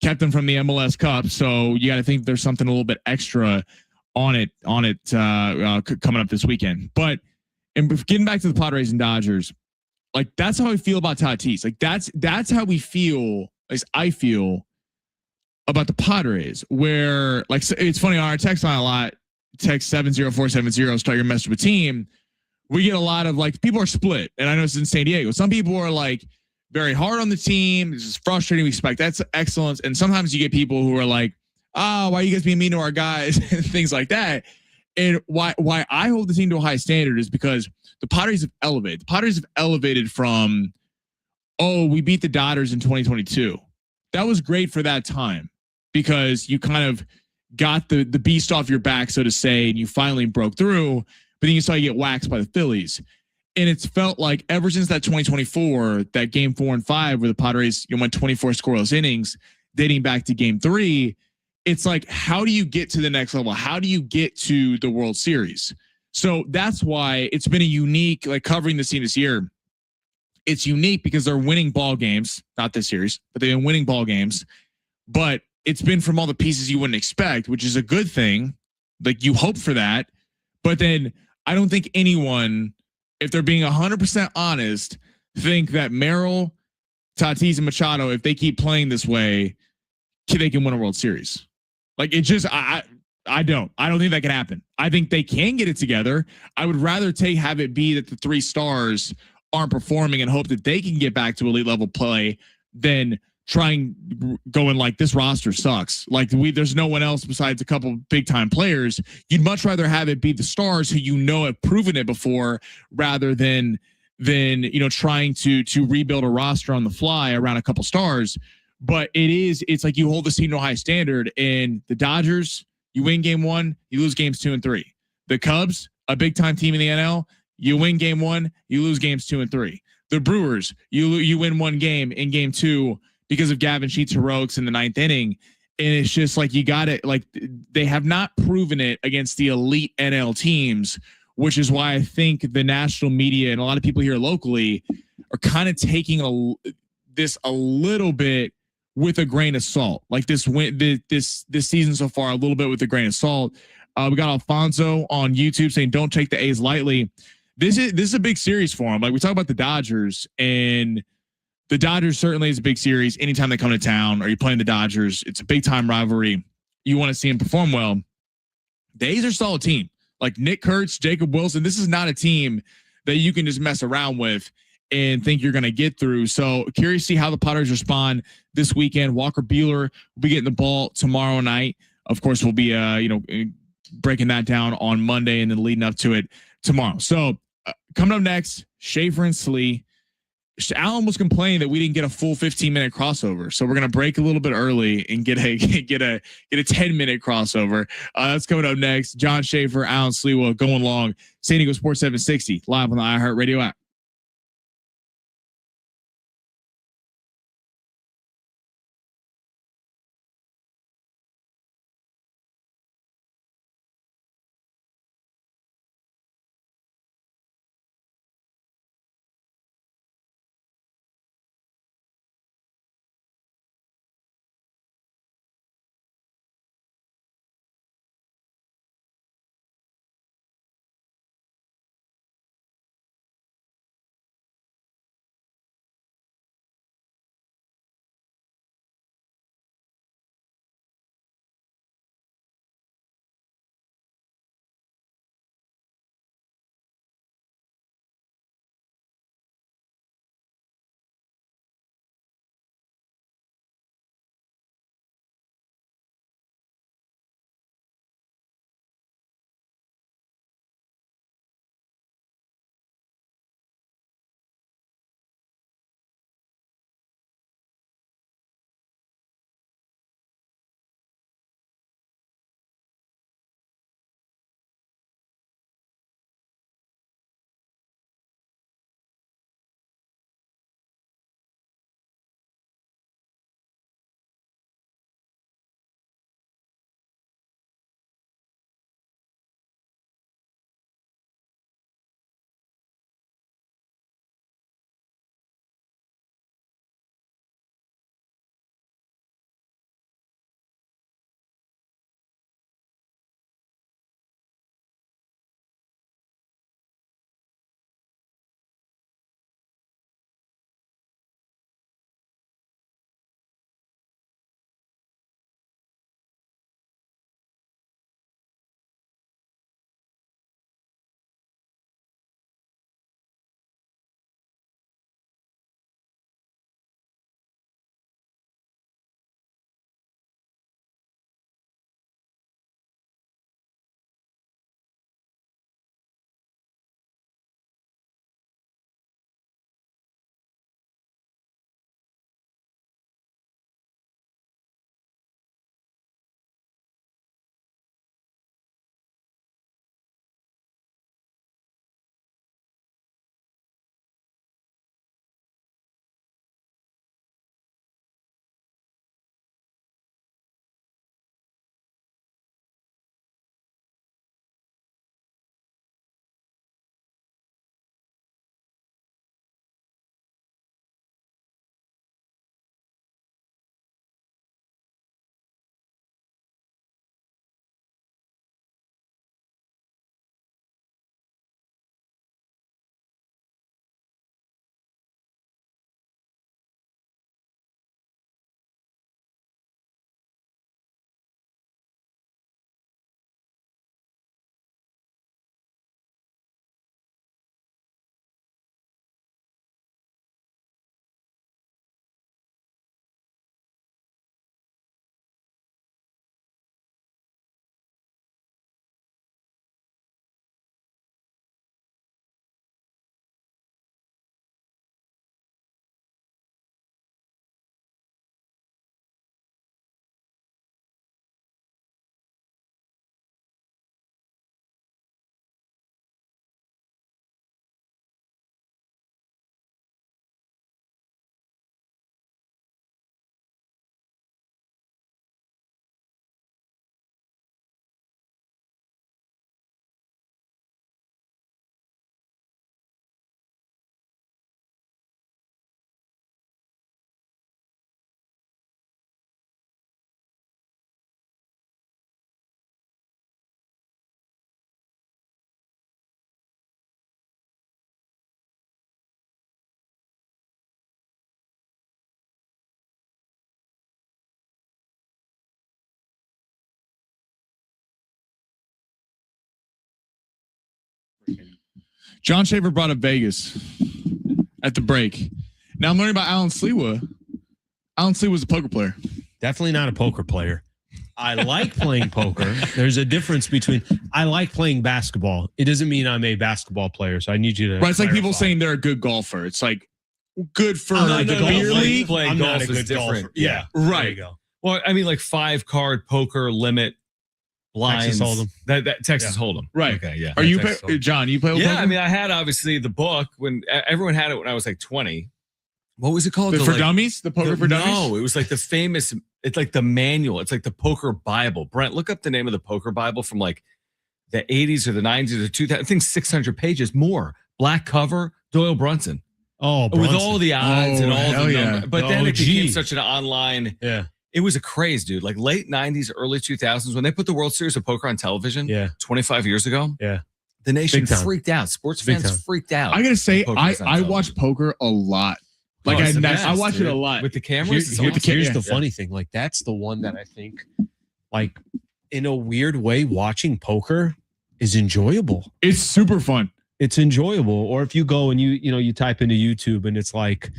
kept them from the MLS Cup. So you got to think there's something a little bit extra on it coming up this weekend. But and getting back to the Padres and Dodgers, like that's how I feel about Tatis. Like that's how we feel, at least I feel about the Padres, where like it's funny on our text line a lot, text 70470, start your message with team. We get a lot of like people are split, and I know it's in San Diego. Some people are like very hard on the team. This is frustrating. We expect that's excellence, and sometimes you get people who are like, "Oh, why are you guys being mean to our guys?" and things like that. And why I hold the team to a high standard is because the Padres have elevated. The Padres have elevated from, we beat the Dodgers in 2022. That was great for that time because you kind of got the beast off your back, so to say, and you finally broke through. But then you saw you get waxed by the Phillies. And it's felt like ever since that 2024, that game 4 and 5, where the Padres went 24 scoreless innings, dating back to game 3, it's like, how do you get to the next level? How do you get to the World Series? So that's why it's been a unique, like covering the team this year. It's unique because they're winning ball games, not this series, but they've been winning ball games. But it's been from all the pieces you wouldn't expect, which is a good thing. Like you hope for that. But then I don't think anyone, if they're being 100% honest, think that Merrill, Tatis, and Machado, if they keep playing this way, they can win a World Series. Like it just, I don't think that can happen. I think they can get it together. I would rather have it be that the 3 stars aren't performing and hope that they can get back to elite level play than trying going like this roster sucks. Like there's no one else besides a couple big time players. You'd much rather have it be the stars who have proven it before rather than trying to rebuild a roster on the fly around a couple stars. But it's like you hold the team to a high standard. And the Dodgers, you win game 1, you lose games 2 and 3. The Cubs, a big time team in the NL, you win game 1, you lose games 2 and 3. The Brewers, you win 1 game in game 2, because of Gavin Sheets' heroics in the 9th inning. And it's just like, you got it. Like, they have not proven it against the elite NL teams, which is why I think the national media and a lot of people here locally are kind of taking this a little bit with a grain of salt. Like this season so far, a little bit with a grain of salt. We got Alfonso on YouTube saying, "Don't take the A's lightly." This is a big series for him. Like, we talk about the Dodgers, and the Dodgers certainly is a big series. Anytime they come to town or you're playing the Dodgers, it's a big time rivalry. You want to see them perform well. The A's are a solid team. Like Nick Kurtz, Jacob Wilson. This is not a team that you can just mess around with and think you're going to get through. So curious to see how the Padres respond this weekend. Walker Buehler will be getting the ball tomorrow night. Of course, we'll be breaking that down on Monday and then leading up to it tomorrow. So coming up next, Schaefer and Slee. Alan was complaining that we didn't get a full 15-minute crossover, so we're gonna break a little bit early and get a 10-minute crossover. That's coming up next. John Schaefer, Alan Slewa going long. San Diego Sports 760 live on the iHeartRadio app. John Schaefer brought up Vegas at the break. Now I'm learning about Alan Slewa. Alan Slewa's a poker player. Definitely not a poker player. I like playing poker. There's a difference between I like playing basketball. It doesn't mean I'm a basketball player. So I need you to. Right. It's like people saying they're a good golfer. It's like good for the beer league. Playing golf is different. Golfer. Yeah. Right. There you go. Well, I mean, like 5-card poker limit blinds. Texas Hold'em. That Texas Hold'em. Right. Okay. Yeah. Are you John? You play? With Yeah. poker? I mean, I had obviously the book when everyone had it when I was like 20. What was it called? For dummies? The poker for dummies? No, it was like the famous. It's like the manual. It's like the poker Bible. Brent, look up the name of the poker Bible from like the 80s or the 90s or 2000. I think 600 pages more. Black cover. Doyle Brunson. Oh, with all the odds and all the numbers. But then it became geez. such an online. Yeah. It was a craze, dude. Like late 90s, early 2000s, when they put the World Series of Poker on television 25 years ago, the nation freaked out. Sports fans freaked out. I gotta say, I watch poker a lot. Like I watch it a lot with the cameras. Here's the funny thing. Like that's the one that I think, like, in a weird way, watching poker is enjoyable. It's super fun. It's enjoyable. Or if you go and you type into YouTube and it's like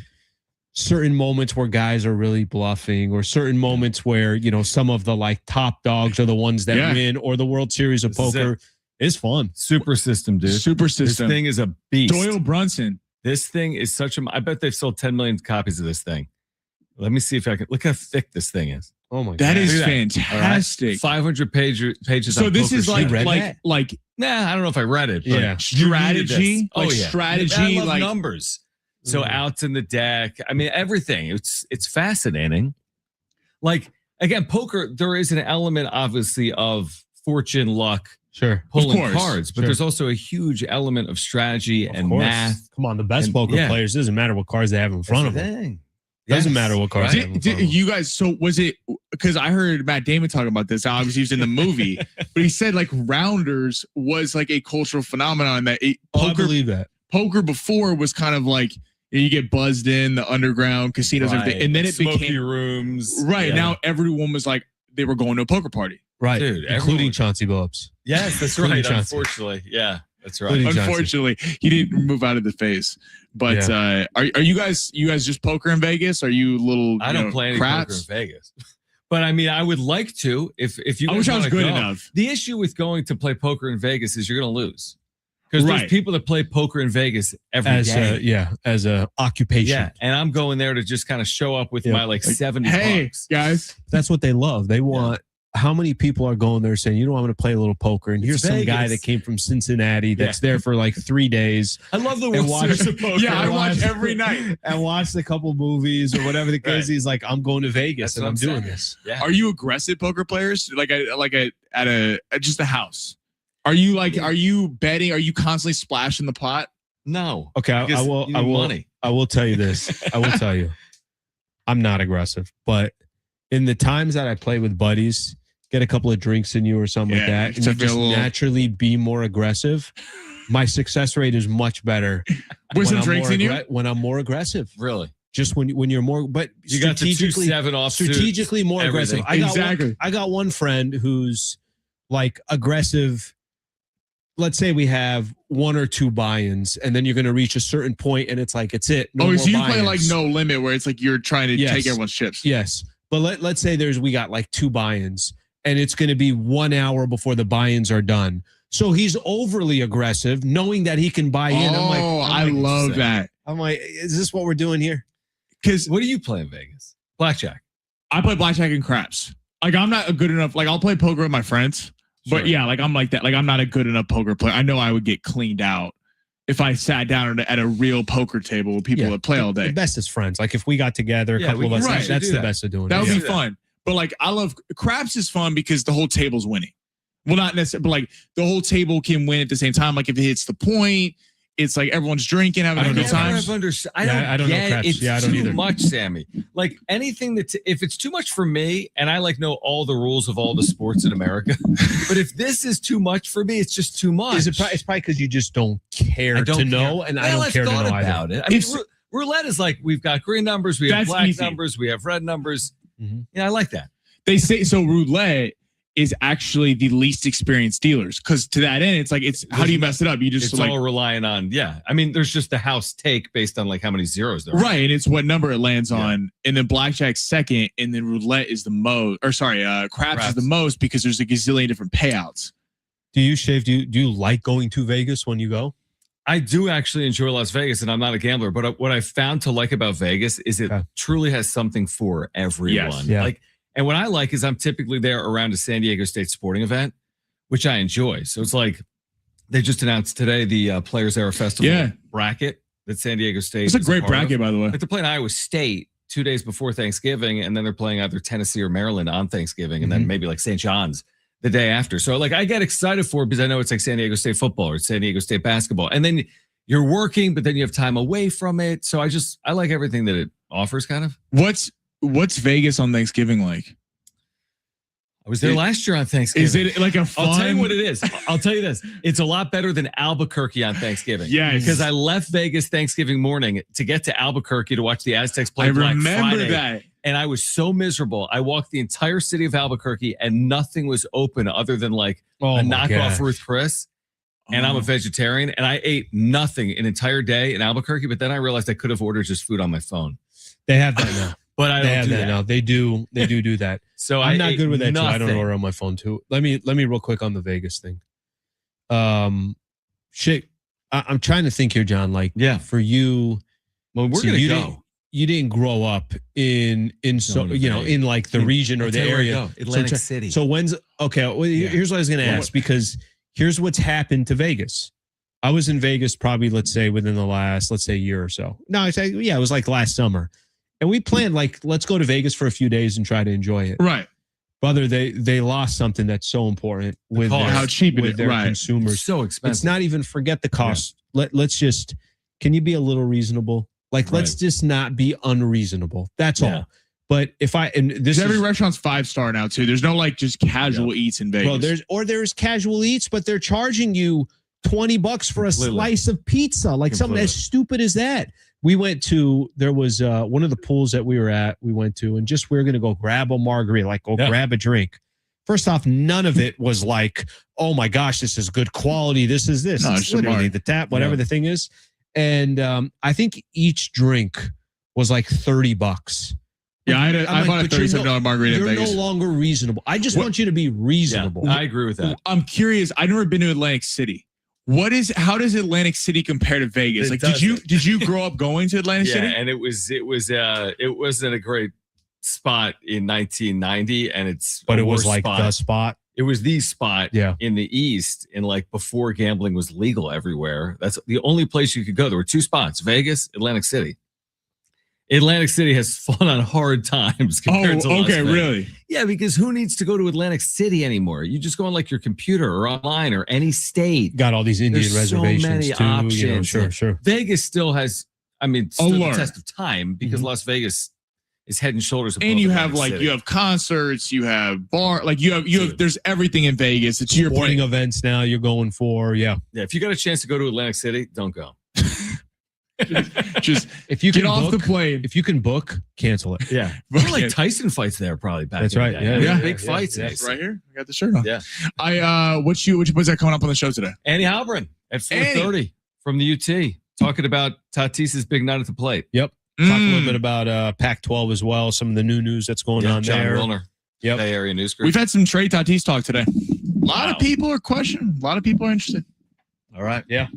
certain moments where guys are really bluffing, or certain moments where some of the like top dogs are the ones that win, or the World Series of Poker is fun. Super system, dude. Super system. This thing is a beast. Doyle Brunson. This thing is such a. I bet they've sold 10 million copies of this thing. Let me see if I can look how thick this thing is. Oh my god, that is fantastic. Right. 500 pages. So this is like nah, I don't know if I read it. But strategy, strategy, I love numbers. So outs in the deck. I mean everything. It's fascinating. Like again, poker. There is an element, obviously, of fortune, luck. Sure, pulling cards, but there's also a huge element of strategy and math. Come on, the best poker players, doesn't matter what cards they have in front of them. Doesn't matter what cards they have in front of them. You guys, so was it, because I heard Matt Damon talking about this, obviously he was in the movie, but he said like rounders was like a cultural phenomenon that I believe that. Poker before was kind of like, you get buzzed in the underground casinos, everything, and then it Smoky became rooms. Right. Now everyone was like, they were going to a poker party. Right, dude, including Chauncey Billups. Yes, that's right. Unfortunately, yeah, that's right. Unfortunately, he didn't move out of the phase. But are you guys just poker in Vegas? Are you little? I don't play any poker in Vegas, but I mean, I would like to. If you, I wish I was good enough. The issue with going to play poker in Vegas is you're going to lose because there's people that play poker in Vegas every day. As a occupation. Yeah, and I'm going there to just kind of show up with my like 70 bucks. Guys, that's what they love. They want. How many people are going there saying, I'm going to play a little poker? And here's some guy that came from Cincinnati that's there for like 3 days. I love the World Series of Poker. Yeah, I watch every night. And watched a couple movies or whatever the case. He's like, I'm going to Vegas and I'm doing this. Yeah. Are you aggressive poker players? Like at just a house? Are you like, are you betting? Are you constantly splashing the pot? No. Okay, I will tell you this. I will tell you, I'm not aggressive, but in the times that I play with buddies, get a couple of drinks in you or something like that, and you just naturally be more aggressive, my success rate is much better. With some drinks in you? When I'm more aggressive. Really? Just when you're more, but you got the 2-7 off strategically more everything. aggressive. I got one friend who's like aggressive. Let's say we have 1 or 2 buy-ins, and then you're going to reach a certain point, and it's like, it's it. No so you play like no limit, where it's like you're trying to take everyone's chips. Yes. But let's say we got like 2 buy-ins, and it's going to be 1 hour before the buy-ins are done. So he's overly aggressive, knowing that he can buy in. I love that. I'm like, is this what we're doing here? Because what do you play in Vegas? Blackjack. I play blackjack and craps. Like I'm not a good enough. Like I'll play poker with my friends, but like I'm like that. Like I'm not a good enough poker player. I know I would get cleaned out if I sat down at a real poker table with people that play all day. The best is friends. Like if we got together, a couple of us, that's the best of doing it. That would be fun. But like I love craps is fun because the whole table's winning. Well, not necessarily, but like the whole table can win at the same time. Like if it hits the point, it's like everyone's drinking, having a good time. I don't know craps. It's too much, Sammy. Like anything that if it's too much for me, and I like know all the rules of all the sports in America, but if this is too much for me, it's just too much. It's probably because you just don't care to know, and I don't care to know about it. I mean, roulette is like we've got green numbers, we have black numbers, we have red numbers. Mm-hmm. Yeah, I like that. They say so. Roulette is actually the least experienced dealers. Because to that end, it's how do you mess it up? You just it's all relying on, I mean, there's just the house take based on like how many zeros there are. Right, and it's what number it lands on, and then blackjack's second, and then roulette is the most, or sorry, craps is the most because there's a gazillion different payouts. Do you, Shave? Do you like going to Vegas when you go? I do actually enjoy Las Vegas, and I'm not a gambler, but what I found to like about Vegas is it truly has something for everyone. Yes. Yeah. And what I like is I'm typically there around a San Diego State sporting event, which I enjoy. So it's like they just announced today the Players Era Festival bracket that San Diego State. It's a great bracket, by the way. Like they're playing Iowa State 2 days before Thanksgiving, and then they're playing either Tennessee or Maryland on Thanksgiving, and then maybe like St. John's the day after. So like I get excited for it because I know it's like San Diego State football or San Diego State basketball. And then you're working, but then you have time away from it. So I like everything that it offers kind of. What's Vegas on Thanksgiving like? I was there last year on Thanksgiving. Is it like a fun? I'll tell you what it is. I'll tell you this. It's a lot better than Albuquerque on Thanksgiving. Yes. Because I left Vegas Thanksgiving morning to get to Albuquerque to watch the Aztecs play Black Friday. I remember that. And I was so miserable. I walked the entire city of Albuquerque and nothing was open other than like a knockoff Ruth Chris. And I'm a vegetarian and I ate nothing an entire day in Albuquerque. But then I realized I could have ordered just food on my phone. They have that now. But I don't do that now. They do that. So I'm not good with that too. I don't nothing. order on my phone too. Let me real quick on the Vegas thing. I'm trying to think here, John. Like, for you, well, we're gonna go. You didn't grow up in in like the region or the area, Atlantic City. So when's okay? Well, here's what I was going to ask, because here's what's happened to Vegas. I was in Vegas probably, let's say, within the last, year or so. No, it was like last summer. And we planned like, let's go to Vegas for a few days and try to enjoy it. Right. Brother, they lost something that's so important with how cheap it is. Their consumers. It's so expensive. It's not even, forget the cost. Let's just, can you be a little reasonable? Like, let's just not be unreasonable. That's all. But every restaurant's 5-star now too. There's no like just casual eats in Vegas. Bro, there's casual eats, but they're charging you $20 for a slice of pizza. Like something as stupid as that. We went to, there was one of the pools that we went to, and we were going to go grab a margarita, grab a drink. First off, none of it was like, oh my gosh, this is good quality. This is this. No, it's literally the tap, whatever the thing is. And I think each drink was like $30. Yeah, I bought a $37 margarita in Vegas. You're no longer reasonable. I just want you to be reasonable. Yeah, I agree with that. I'm curious. I've never been to Atlantic City. How does Atlantic City compare to Vegas? Did you grow up going to Atlantic City? Yeah, and it wasn't a great spot in 1990, and it was like the spot. It was the spot in the East, and like before gambling was legal everywhere. That's the only place you could go. There were 2 spots: Vegas, Atlantic City. Atlantic City has fallen on hard times compared to Las Vegas. Really? Yeah, because who needs to go to Atlantic City anymore? You just go on like your computer or online or any state. Got all these Indian reservations so many too. Options. Sure. Vegas still has, stood the test of time because Las Vegas is head and shoulders above. And you have Atlantic City. you have concerts, you have bar, you have there's everything in Vegas. It's your sporting events now you're going for. Yeah. If you got a chance to go to Atlantic City, don't go. just if you get can off book, the plane. If you can book, cancel it. Yeah. Like Tyson fights there probably back. That's right. Yeah. Big fights. Yeah. Right here. I got the shirt on. Yeah. Which was that coming up on the show today? Andy Halperin at 4:30 from the UT talking about Tatis's big night at the plate. Yep. Talk a little bit about Pac-12 as well. Some of the new news that's going on John there. Wilner. Yep. Bay Area News Group. We've had some Trey Tatis talk today. A lot of people are questioning. A lot of people are interested. All right. Yeah.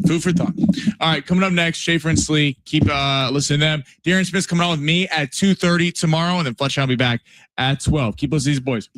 Food for thought. All right. Coming up next, Schaefer and Slee. Keep listening to them. Darren Smith's coming on with me at 2:30 tomorrow, and then Fletcher and I'll be back at 12. Keep listening to these boys.